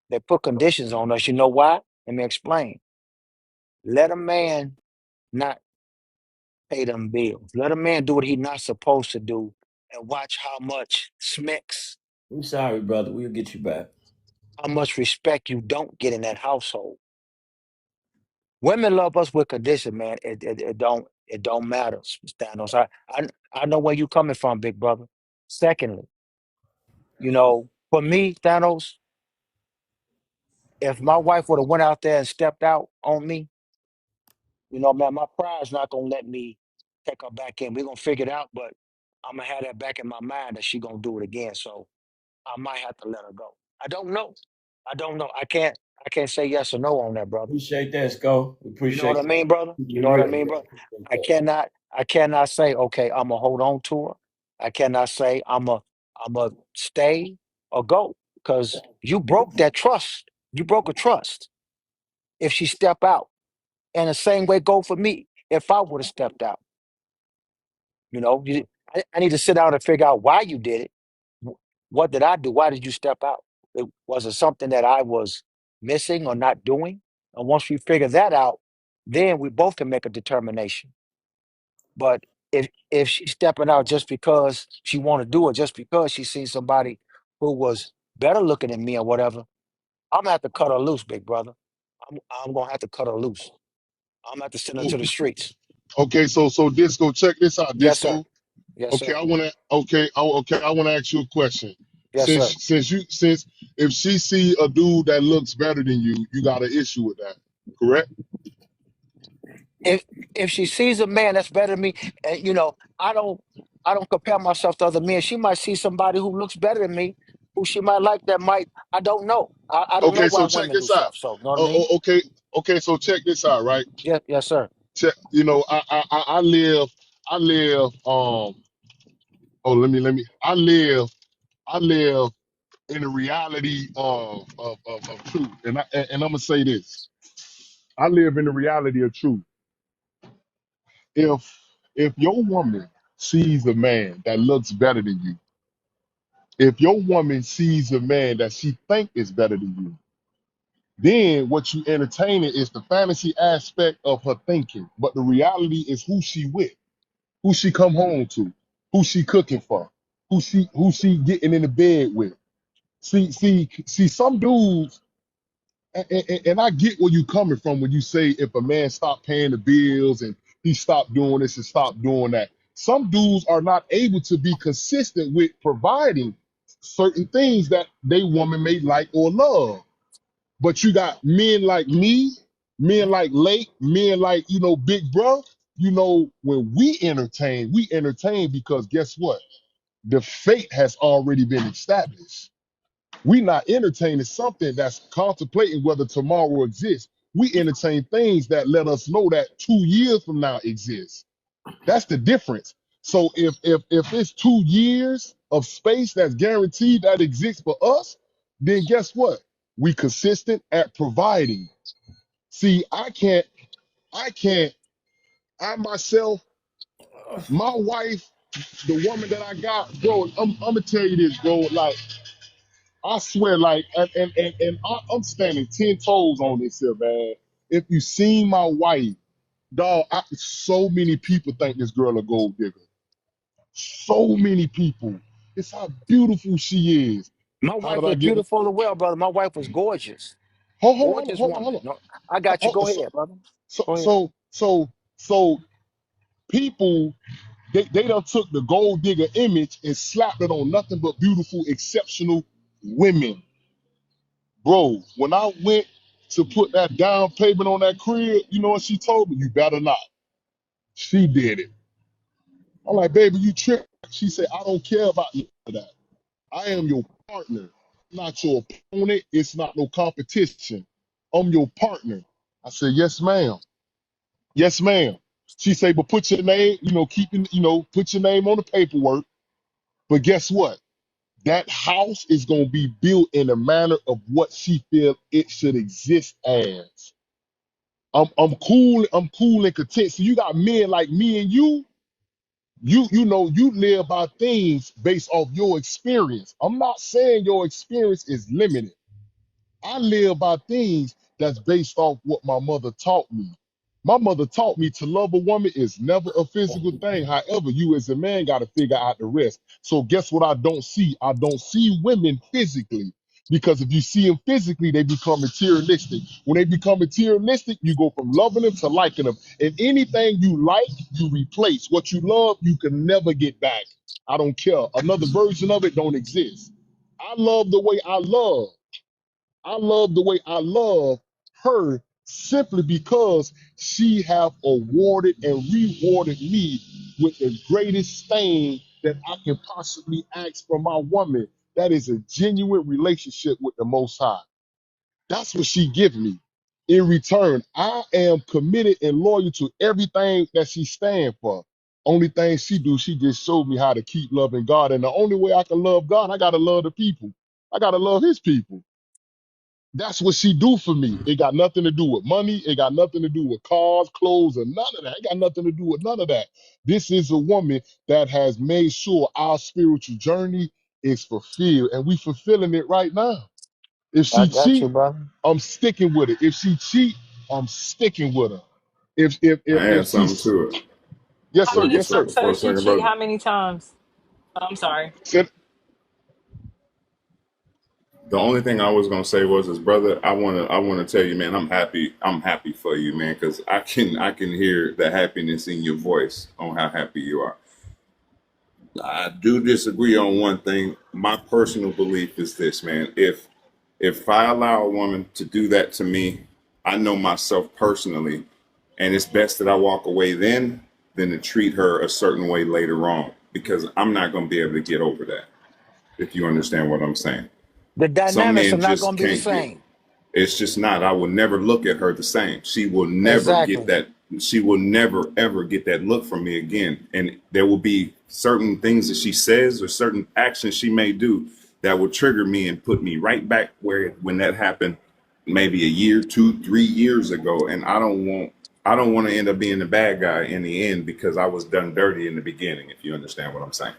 They put conditions on us. You know why? Let me explain. Let a man not pay them bills. Let a man do what he's not supposed to do and watch how much smecks, We sorry, brother. We'll get you back. how much respect you don't get in that household. Women love us with condition, man. It don't matter, Stanos. I know where you coming from, big brother. Secondly, for me, Thanos, if my wife would have went out there and stepped out on me, man, my pride's not gonna let me take her back in. We're gonna figure it out, but I'm gonna have that back in my mind that she gonna do it again. So I might have to let her go. I don't know. I don't know. I can't say yes or no on that, brother. Appreciate that, Skull. We You know what appreciate I mean, brother? that. You Keep it know what I real, mean, bro. brother? Appreciate I that. cannot I cannot say, okay, I'm gonna hold on to her. I cannot say I'm a I'm going to stay or go because you broke that trust. You broke a trust if she step out. And the same way go for me if I would have stepped out. You know, I need to sit down and figure out why you did it. What did I do? Why did you step out? Was it something that I was missing or not doing? And once we figure that out, then we both can make a determination. But if she's stepping out just because she want to do it, just because she seen somebody who was better looking than me or whatever, I'm gonna have to cut her loose, big brother. I'm gonna have to cut her loose. I'm gonna have to send her Oh, to the streets. okay, so Disco, check this out, Yes, sir. Disco. Yes, Okay, sir. I wanna ask you a question. Yes, sir. Since if she see a dude that looks better than you got an issue with that, correct? if if she sees a man that's better than me, and I don't compare myself to other men. She might see somebody who looks better than me, who she might like. That might I don't know. I don't know Okay, why so check women do this out. stuff. So you know what I mean? Okay, so check this out, right? Yes, yes, sir. Check, I live oh I live in the reality of truth. And I'm gonna say this. I live in the reality of truth. If your woman sees a man that looks better than you, if your woman sees a man that she think is better than you, then what you entertaining is the fantasy aspect of her thinking. But the reality is who she with, who she come home to, who she cooking for, who she getting in the bed with. See, some dudes, and I get where you coming from when you say if a man stop paying the bills and he stopped doing this and stopped doing that. Some dudes are not able to be consistent with providing certain things that they woman may like or love. But you got men like me, men like Lake, men like, Big Bro. When we entertain because guess what? The fate has already been established. We not entertaining something that's contemplating whether tomorrow exists. We entertain things that let us know that 2 years from now exists. That's the difference. So if it's 2 years of space that's guaranteed that exists for us, then guess what? We consistent at providing. See, I myself, my wife, the woman that I got, bro, I'm gonna tell you this, bro. Like, I swear, like, I'm standing 10 toes on this here, man. If you seen my wife, dog, so many people think this girl a gold digger. So many people. It's how beautiful she is. My How wife did I was get? beautiful as well, brother. My wife was gorgeous, Hold on, gorgeous hold on, hold woman. on. No, I got you. Go So, ahead, brother. so, Go ahead. so, so, so people, they done took the gold digger image and slapped it on nothing but beautiful, exceptional women. Bro, when I went to put that down payment on that crib, you know what she told me? You better not. She did it. I'm like, baby, you tripping. She said, I don't care about that. I am your partner, not your opponent. It's not no competition. I'm your partner. I said, yes, ma'am. Yes, ma'am. She said, but put your name, put your name on the paperwork. But guess what? That house is going to be built in a manner of what she feel it should exist as. I'm cool and content. So you got men like me and you live by things based off your experience. I'm not saying your experience is limited. I live by things that's based off what my mother taught me. My mother taught me to love a woman is never a physical thing. However, you as a man got to figure out the rest. So guess what I don't see? I don't see women physically. Because if you see them physically, they become materialistic. When they become materialistic, you go from loving them to liking them. And anything you like, you replace. What you love, you can never get back. I don't care. Another version of it don't exist. I love the way I love. I love the way I love her simply because she have awarded and rewarded me with the greatest thing that I can possibly ask from my woman. That is a genuine relationship with the Most High. That's what she give me. In return, I am committed and loyal to everything that she stand for. Only thing she do, she just showed me how to keep loving God. And the only way I can love God, I gotta love the people. I gotta love his people. That's what she do for me. It got nothing to do with money. It got nothing to do with cars, clothes, or none of that. It got nothing to do with none of that. This is a woman that has made sure our spiritual journey is fulfilled, and we fulfilling it right now. If I she got you, cheat, brother. I'm sticking with it. If she cheat, I'm sticking with her. I If add she, something to it. yes How sir, many yes sir. times? So For a she second, cheat brother. how many times? Oh, I'm sorry. Said, The only thing I was gonna say was, is brother, I wanna tell you, man, I'm happy for you, man, because I can hear the happiness in your voice on how happy you are. I do disagree on one thing. My personal belief is this, man. If I allow a woman to do that to me, I know myself personally, and it's best that I walk away then than to treat her a certain way later on, because I'm not gonna be able to get over that. If you understand what I'm saying. The Some dynamics are men not just going to be the can't get. same. It's just not. I will never look at her the same. She will never get Exactly. that. She will never ever get that look from me again. And there will be certain things that she says or certain actions she may do that will trigger me and put me right back where when that happened, maybe a year, 2, 3 years ago. And I don't want to end up being the bad guy in the end because I was done dirty in the beginning. If you understand what I'm saying.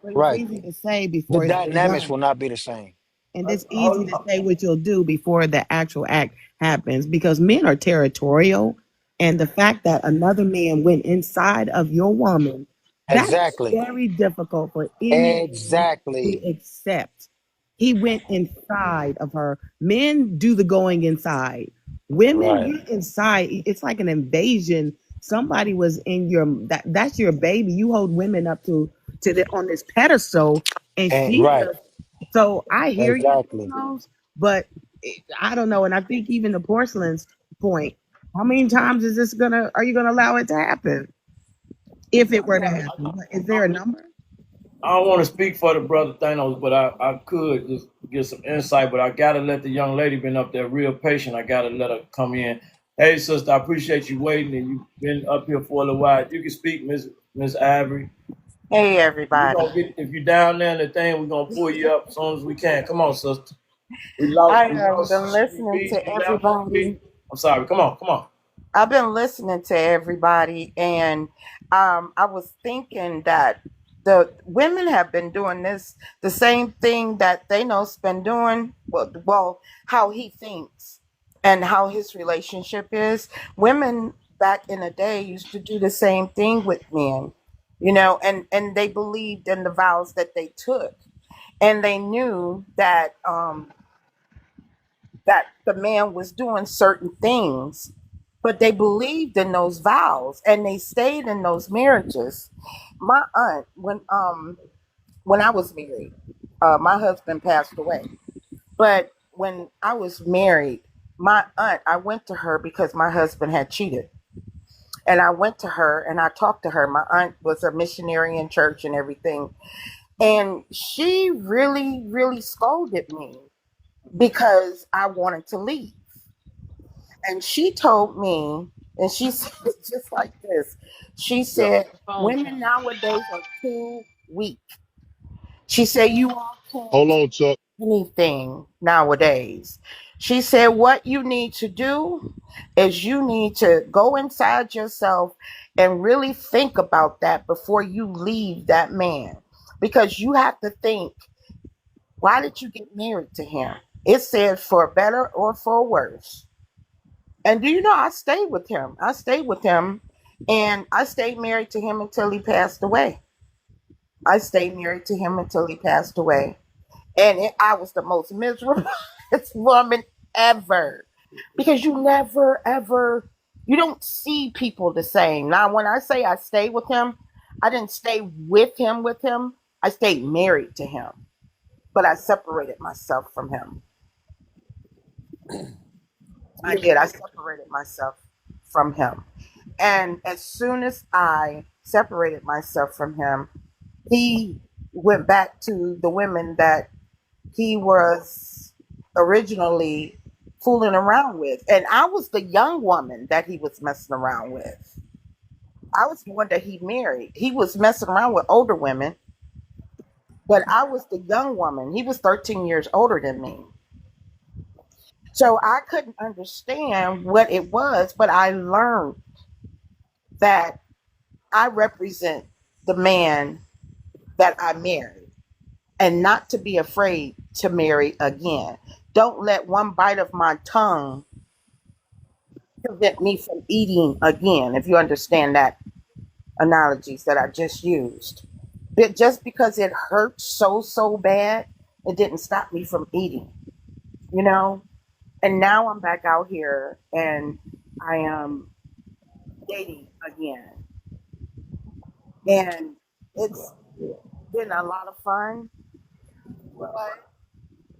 But it's Right. easy to say The before it's been dynamics done. will not be the same. And it's easy to say what you'll do before the actual act happens because men are territorial. And the fact that another man went inside of your woman, that is Exactly. very difficult for any man to Exactly. accept. He went inside of her. Men do the going inside. Women, Right. you're inside. It's like an invasion. Somebody was in your that's your baby. You hold women up to the on this pedestal, and And she right. just so I hear you, Exactly. Rose, but I don't know. And I think even the porcelain's point, how many times are you gonna allow it to happen? If it were to happen, but is there a number? I don't want to speak for the brother Thanos, but I could just get some insight. But I gotta let the young lady been up there real patient. I gotta let her come in. Hey, sister, I appreciate you waiting, and you've been up here for a little while. You can speak, Miss Ivory. Hey We everybody. gonna get if you're down there in the thing, we're gonna pull you up as soon as we can. Come on, sister. I We have lost been listening to We left everybody. I'm sorry. Come on, come on. I've been listening to everybody, and I was thinking that the women have been doing this the same thing that Thanos been doing. Well, how he thinks and how his relationship is. Women back in the day used to do the same thing with men, and they believed in the vows that they took, and they knew that the man was doing certain things, but they believed in those vows and they stayed in those marriages. My aunt, when I was married, my husband passed away, but when I was married, my aunt, I went to her because my husband had cheated. And I went to her and I talked to her. My aunt was a missionary in church and everything. And she really, really scolded me because I wanted to leave. And she told me, and she said it just like this. She Yeah. said, The phone women charger. nowadays are too weak. She said, you all can't hold on, Chuck. do anything nowadays. She said, what you need to do is you need to go inside yourself and really think about that before you leave that man. Because you have to think, why did you get married to him? It said for better or for worse. And do you know I stayed with him? I stayed with him and I stayed married to him until he passed away. I stayed married to him until he passed away. And I was the most miserable woman ever because you never, ever, you don't see people the same. Now, when I say I stayed with him, I didn't stay with him. I stayed married to him, but I separated myself from him. I did. I separated myself from him. And as soon as I separated myself from him, he went back to the women that he was originally fooling around with. And I was the young woman that he was messing around with. I was the one that he married. He was messing around with older women, but I was the young woman. He was 13 years older than me. So I couldn't understand what it was, but I learned that I represent the man that I married and not to be afraid to marry again. Don't let one bite of my tongue prevent me from eating again, if you understand that analogies that I just used. But just because it hurt so bad, it didn't stop me from eating, you know? And now I'm back out here and I am dating again. And it's been a lot of fun. But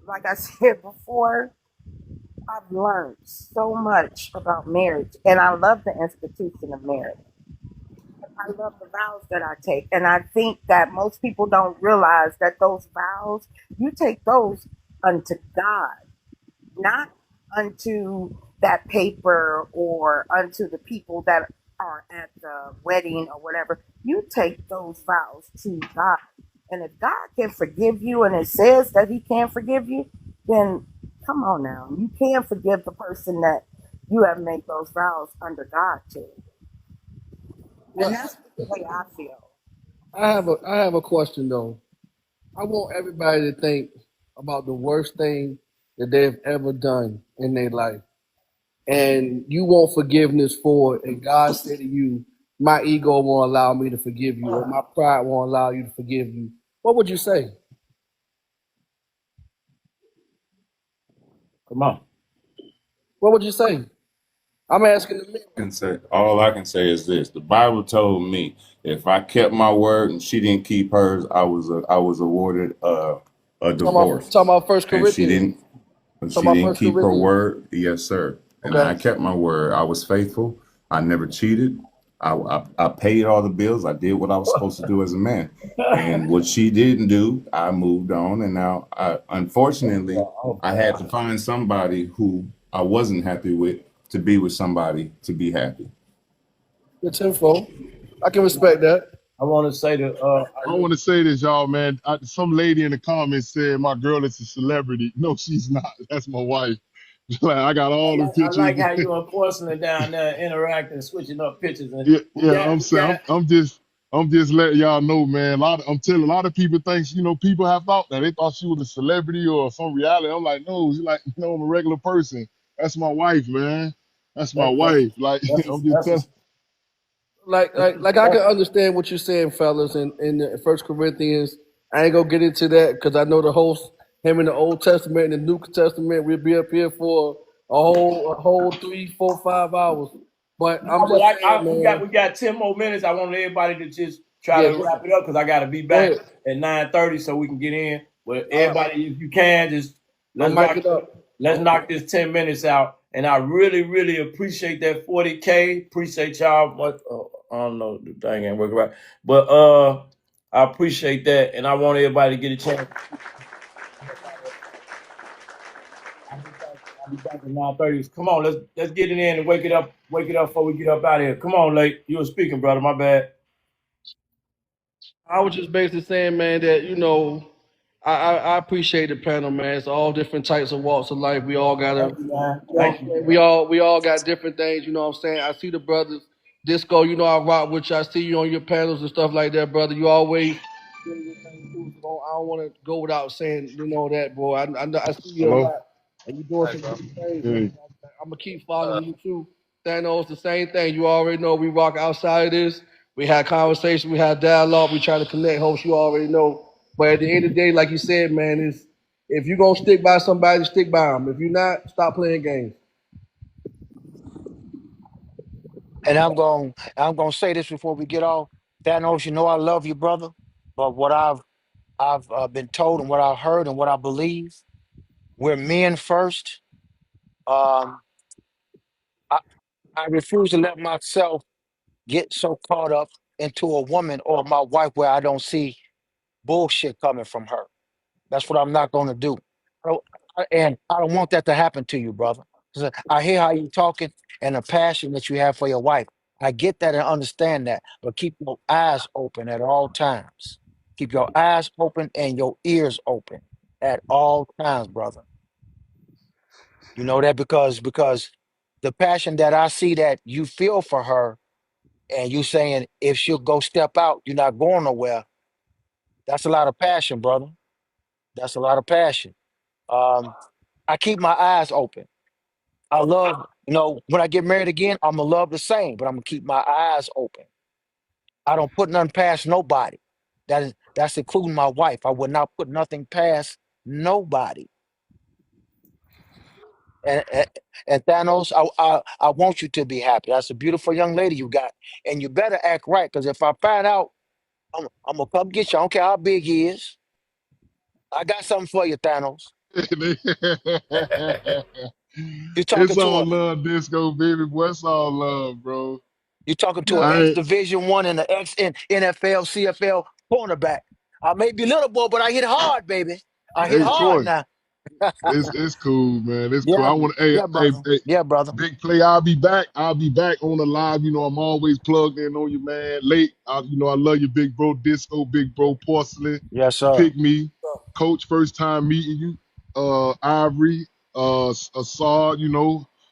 like I said before, I've learned so much about marriage. And I love the institution of marriage. I love the vows that I take. And I think that most people don't realize that those vows, you take those unto God, not unto that paper or unto the people that are at the wedding or whatever. You take those vows to God. And if God can forgive you and it says that He can forgive you, then come on now. You can forgive the person that you have made those vows under God to. And Well, that's the way I feel. I have a question though. I want everybody to think about the worst thing that they've ever done in their life, and you want forgiveness for it. And God said to you, "My ego won't allow me to forgive you, or my pride won't allow you to forgive you." What would you say? Come on. What would you say? I'm asking the men. Can say all I can say is this: the Bible told me if I kept my word and she didn't keep hers, I was awarded a divorce, Talking about First and Corinthians. Talking she about didn't First keep her Corinthians. word. Yes, sir. And Okay. I kept my word. I was faithful. I never cheated. I paid all the bills. I did what I was supposed to do as a man. And what she didn't do, I moved on. And now, unfortunately, I had to find somebody who I wasn't happy with to be with somebody to be happy. Good info. I can respect that. I want to say that I want to say this, y'all, man. Some lady in the comments said my girl is a celebrity. No, she's not. That's my wife. Like, I got all the I like pictures. how you enforcing it down there, interacting, switching up pictures, and Yeah, we yeah. got I'm we saying, got. I'm just letting y'all know, man. I'm telling a lot of people thinks, people have thought that they thought she was a celebrity or some reality. I'm like, no, she's like, I'm a regular person. That's my wife, man. That's my That, that's wife. Like, that's a, I'm just that's a, telling. Like I can understand what you're saying, fellas, in the First Corinthians. I ain't gonna get into that because I know the host, him in the Old Testament and the New Testament, we'll be up here for a whole 3, 4, 5 hours. But I'm no, but just saying, we man. got 10 more minutes. I want everybody to just try Yeah, to go wrap ahead. it up because I got to be Go back ahead. at 9:30 so we can get in. But All right, everybody, if you can, just I'm let's rock. mic it up. Let's knock this 10 minutes out. And I really, really appreciate that 40K. Appreciate y'all. But I don't know, the thing ain't working right. But I appreciate that, and I want everybody to get a chance. I'll be back at 9:30. Come on, let's get it in and wake it up before we get up out of here. Come on, late. You were speaking, brother. My bad. I was just basically saying, man, that I appreciate the panel, man. It's all different types of walks of life. We all gotta, Thank you, man. you know what Thank I'm you. saying? We all got different things. You know what I'm saying? I see the brothers, Disco. You know I rock with you. I see you on your panels and stuff like that, brother. You always doing your thing too. So I don't want to go without saying, that, boy. I see you a Hello. lot, and you're doing some good things, man. Yeah. I'm gonna keep following you too. Thanos, the same thing. You already know we rock outside of this. We had conversation, we had dialogue, we try to connect. Hopes you already know. But at the end of the day, like you said, man, is if you're gonna stick by somebody, stick by them. If you're not, stop playing games. And I'm gonna say this before we get off. Thanos, you know I love you, brother. But what I've been told and what I've heard and what I believe, we're men first. Um, I, I refuse to let myself get so caught up into a woman or my wife where I don't see bullshit coming from her. That's what I'm not going to do. I don't, and I don't want that to happen to you, brother. 'Cause I hear how you talking and the passion that you have for your wife. I get that and understand that, but keep your eyes open at all times. Keep your eyes open and your ears open at all times, brother. You know that because the passion that I see that you feel for her, and you saying if she'll go step out, you're not going nowhere. That's a lot of passion, brother. That's a lot of passion. Um, I keep my eyes open. I love, when I get married again, I'm gonna love the same, but I'm gonna keep my eyes open. I don't put nothing past nobody. That's including my wife. I would not put nothing past nobody. And, and Thanos, I want you to be happy. That's a beautiful young lady you got, and you better act right. Because if I find out, I'm gonna come get you. I don't care how big he is. I got something for you, Thanos. You're talking It's to all a love, disco baby boy. It's all love, bro. you're talking to an I ex ain't, Division One and an ex NFL, CFL cornerback. I may be little boy, but I hit hard, baby. I hit hey hard Troy. now. It's cool, man. It's cool. Yeah, I want to, yeah, brother. hey, Yeah, brother. big play. I'll be back. I'll be back on the live. I'm always plugged in on you, man. Late. I love you, big bro. Disco, big bro. Porcelain. Yes, sir. Pick me, coach. First time meeting you. Ivory. Assad.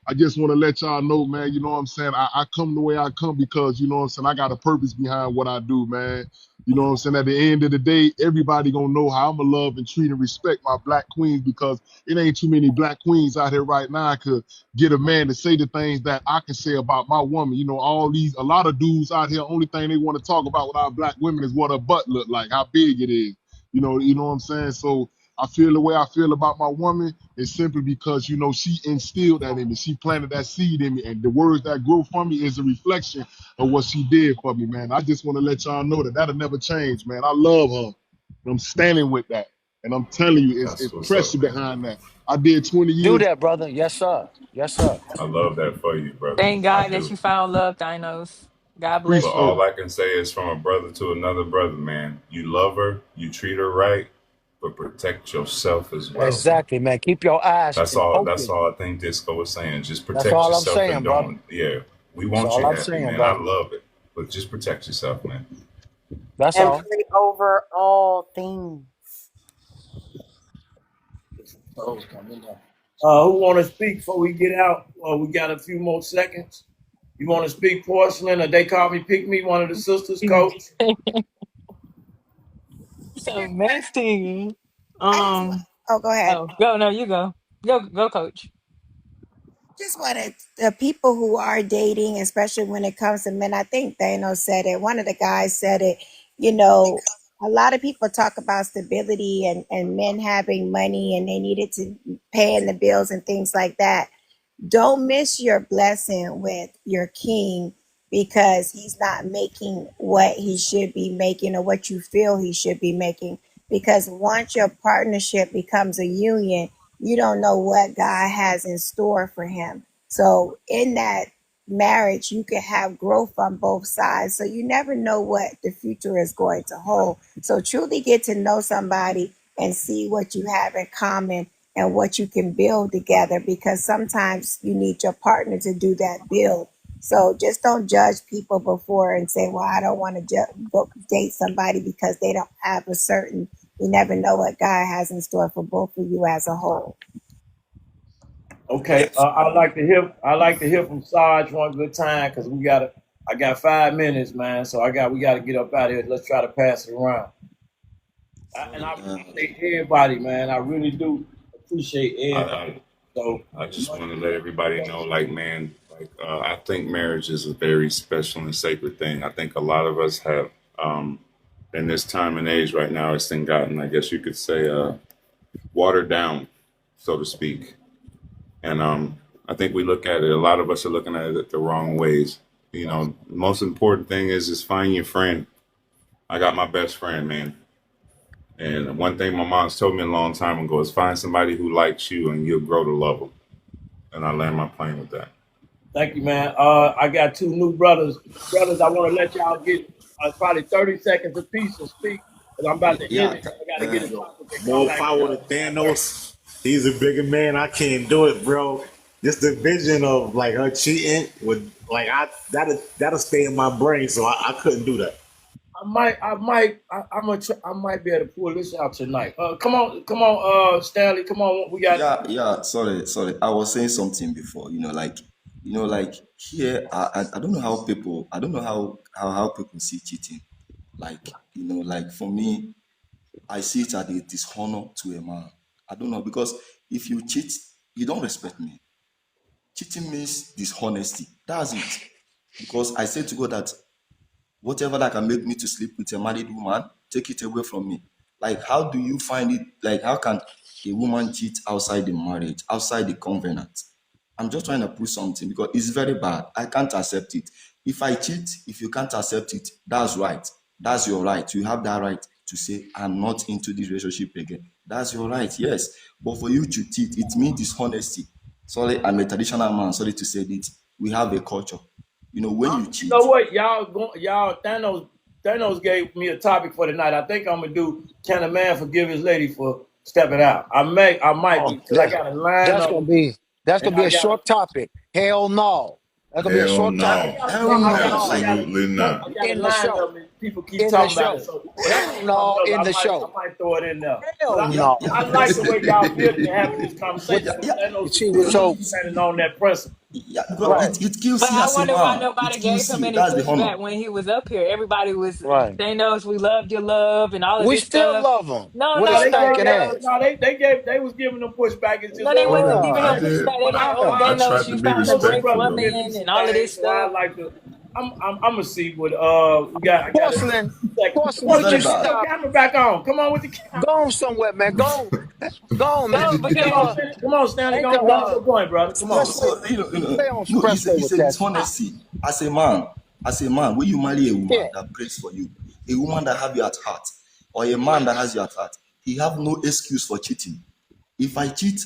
I just want to let y'all know, man. You know what I'm saying. I come the way I come because you know what I'm saying. I got a purpose behind what I do, man. You know what I'm saying? At the end of the day, everybody gonna know how I'ma love and treat and respect my black queens because it ain't too many black queens out here right now could get a man to say the things that I can say about my woman. A lot of dudes out here, only thing they want to talk about with our black women is what her butt look like, how big it is. You know what I'm saying? So I feel the way I feel about my woman is simply because, she instilled that in me. She planted that seed in me. And the words that grow from me is a reflection of what she did for me, man. I just want to let y'all know that that'll never change, man. I love her. And I'm standing with that. And I'm telling you, That's it's what's pressure up, man. behind that. I did 20 Do years. that, brother. Yes, sir. Yes, sir. I love that for you, brother. Thank I God that do. you found love, Dinos. God But bless Appreciate. you. all I can say is from a brother to another brother, man. You love her, you treat her right, but protect yourself as well, man. Exactly, man. Keep your eyes That's all. That's open. all I think Disco was saying. Just That's protect all I'm yourself and saying, brother. don't. Yeah, we That's want all you I'm happy, saying, man. I brother. love it, but just protect yourself, man. That's And all. pray over all things. Oh, coming down. Who want to speak before we get out? We got a few more seconds. You want to speak, Porcelain, or they call me Pick Me, one of the sisters, coach? So messy. I just want, oh, go ahead. Oh, go. No, you go. Go, coach. Just wanted the people who are dating, especially when it comes to men. I think Thanos said it. One of the guys said it. You know, a lot of people talk about stability and men having money and they needed to paying the bills and things like that. Don't miss your blessing with your king because he's not making what he should be making or what you feel he should be making. Because once your partnership becomes a union, you don't know what God has in store for him. So, in that marriage, you can have growth on both sides. So, you never know what the future is going to hold. So, truly get to know somebody and see what you have in common and what you can build together because sometimes you need your partner to do that build. So just don't judge people before and say, well, I don't want to date somebody because they don't have a certain, you never know what God has in store for both of you as a whole. Okay, I like to hear from Sarge one good time because I got 5 minutes, man. So we gotta get up out of here. Let's try to pass it around. And I appreciate everybody, man. I really do appreciate I, everybody. I, So I just want to let everybody know, like, man, I think marriage is a very special and sacred thing. I think a lot of us have, in this time and age right now, it's been gotten, I guess you could say, watered down, so to speak. And I think we look at it. A lot of us are looking at it the wrong ways. The most important thing is find your friend. I got my best friend, man. And one thing my mom's told me a long time ago is find somebody who likes you and you'll grow to love them. And I land my plane with that. thank you, man. I got two new brothers. Brothers, I want to let y'all get probably 30 seconds apiece to speak because I'm about to end Yeah, it. I got to get in traffic and come more back power to home. Thanos. He's a bigger man. I can't do it, bro. Just the vision of like her cheating with like that'll stay in my brain, so I couldn't do that. I might be able to pull this out tonight. Come on, Stanley, come on. We got. Yeah. Sorry. I was saying something before. Like here, I don't know how people. I don't know how people see cheating. Like like for me, I see it as a dishonor to a man. I don't know because if you cheat, you don't respect me. Cheating means dishonesty. That's it. Because I said to God that whatever that can make me to sleep with a married woman, take it away from me. Like, how do you find it? Like, how can a woman cheat outside the marriage, outside the covenant? I'm just trying to prove something because it's very bad. I can't accept it. If I cheat, if you can't accept it, that's right. That's your right. You have that right to say, I'm not into this relationship again. That's your right, yes. But for you to cheat, it means dishonesty. Sorry, I'm a traditional man. Sorry to say it. We have a culture. When you cheat. You know what, y'all, Thanos gave me a topic for tonight. I think I'm gonna do, can a man forgive his lady for stepping out? I might be, because I got a line That's up. gonna be a short topic. Hell no. That's gonna be a Hell short topic. no. Hell no. Absolutely not. I got a In the line show. up and people keep In the talking about show. it. So Hell no in the I show. might throw it in there. Hell But no. I like the way y'all feeling and having this conversation. So Thanos See, is so standing on that principle. Yeah, because right, it kills But you I as a wonder why man. nobody It gave kills him you. any That's the pushback honor. when he was up here. Everybody was, right. they knows we loved your love and all of We this still stuff. love them No, with a No, no, they gave stinking no. y'all. ass. No, they was giving them pushback. It's just No, they that way. wasn't Well, giving I him did. pushback. They But like, oh, yeah. they I know tried to she's be found a Thanos' great respectful brother though. giving woman some and all of this things, so I stuff. like to. I'm gonna see what I got it. Porcelain, Come porcelain, on, It's would Stanley, you very put bad. your stop? camera back on. Come on with the camera. Go on somewhere, man. Go on, man. No, because Come on, Stanley, Ain't go the on, make your point, brother. Come No, on. let's play so on no, expressway it's with a that shit. dishonesty. As a man, when you marry a Yeah. woman that prays for you, a woman that have you at heart, or a man that has you at heart, he have no excuse for cheating. If I cheat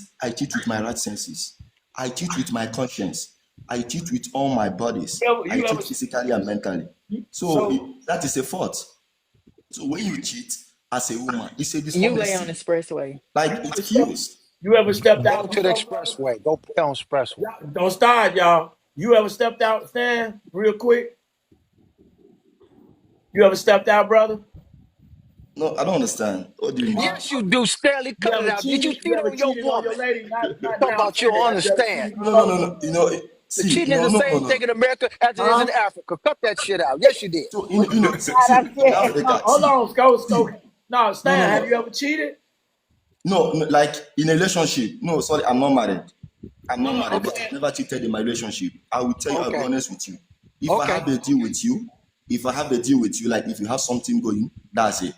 with my right senses. I cheat with my conscience. I cheat with all my bodies. I You ever cheat physically and mentally. So so that is a fault. So when you cheat as a woman, it's a you lay on dishonesty. expressway. Like you it ever stepped kills. you ever stepped Go out to the before, brother? expressway. Go play on expressway. Y'all, don't start, y'all. You ever stepped out, Stan? Real quick. You ever stepped out, brother? No, I don't understand. What do you mean? Yes, you do. Stanley, You cut it ever out. Did you cheated? You cheat ever on your cheated on your woman? lady? Not Talk now about you don't saying. Have you ever understand. cheated No. before? The See, cheating is the same no. thing in America as it is in Huh? Africa. Cut that shit out. Yes, you did. So What you see, got up in there? No, Africa, hold on, see, No, Stan, have you no. ever cheated? No, like in a relationship. No, sorry, I'm not married. I'm not No, married, I'm but saying. I've never cheated in my relationship. I will tell you, I'll be Okay. honest with you. If I Okay. have a deal with you, like if you have something going, that's it.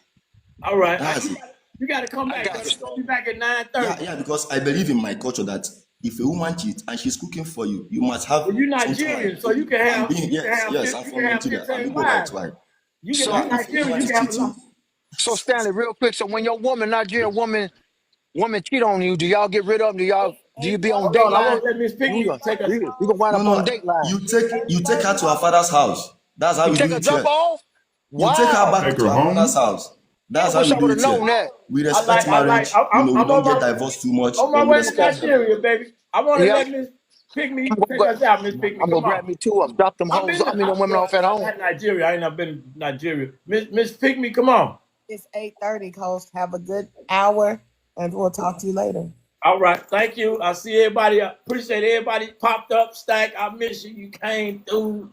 All right. That's it. You got to come I back, got brother. you, You're gonna be Stanley. back at 9:30. Yeah, because I believe in my culture that if a woman cheats and she's cooking for you, you must have Well, you're something like Nigerian, so you can I'm have being yes, I'm you from can have Nigeria. I'm 15 Igbo by wives. tribe. You So, If a Nigerian, woman you is can have a cheating, lot. Stanley, real quick. So when your woman, Nigerian woman cheat on you, do y'all get rid of them? Do you be on Hold on, I Dateline? won't let Miss Pygmy take us. You gonna wind no, up on no, Dateline. you take her to her father's house. That's how You we do take a it drop here. off? You take her Wow. back Take to her her mother's home. house. I That's how wish we I do would have it here. known that. We respect marriage. We I'm don't on get my divorced too much, on my but we way to Okay. respect it. Nigeria, baby. I want to Yeah. let Miss Pygmy I'm gonna take go, us out, Miss Pygmy. I'm gonna Come grab on. me two of them. Drop them I've hoes. been I to mean, them women off at home. not Nigeria. I ain't never been to Nigeria. Miss Pygmy, come on. It's 8:30, host. Have a good hour, and we'll talk to you later. All right, thank you. I see everybody. Appreciate everybody popped up. Stack, I miss you. You came through.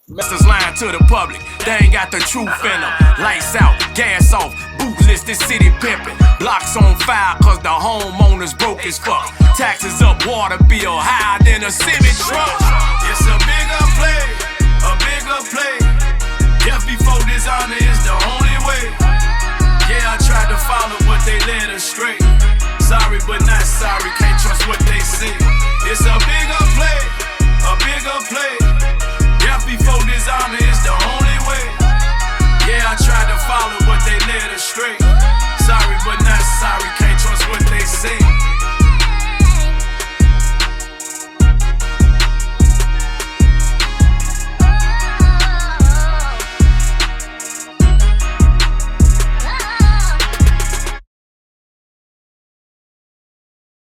Masters lying to the public, they ain't got the truth in them. Lights out, gas off, boot listed city pimping. Blocks on fire cause the homeowners broke as fuck. Taxes up, water bill higher than a semi truck. It's a bigger play, a bigger play. Death before dishonor is the only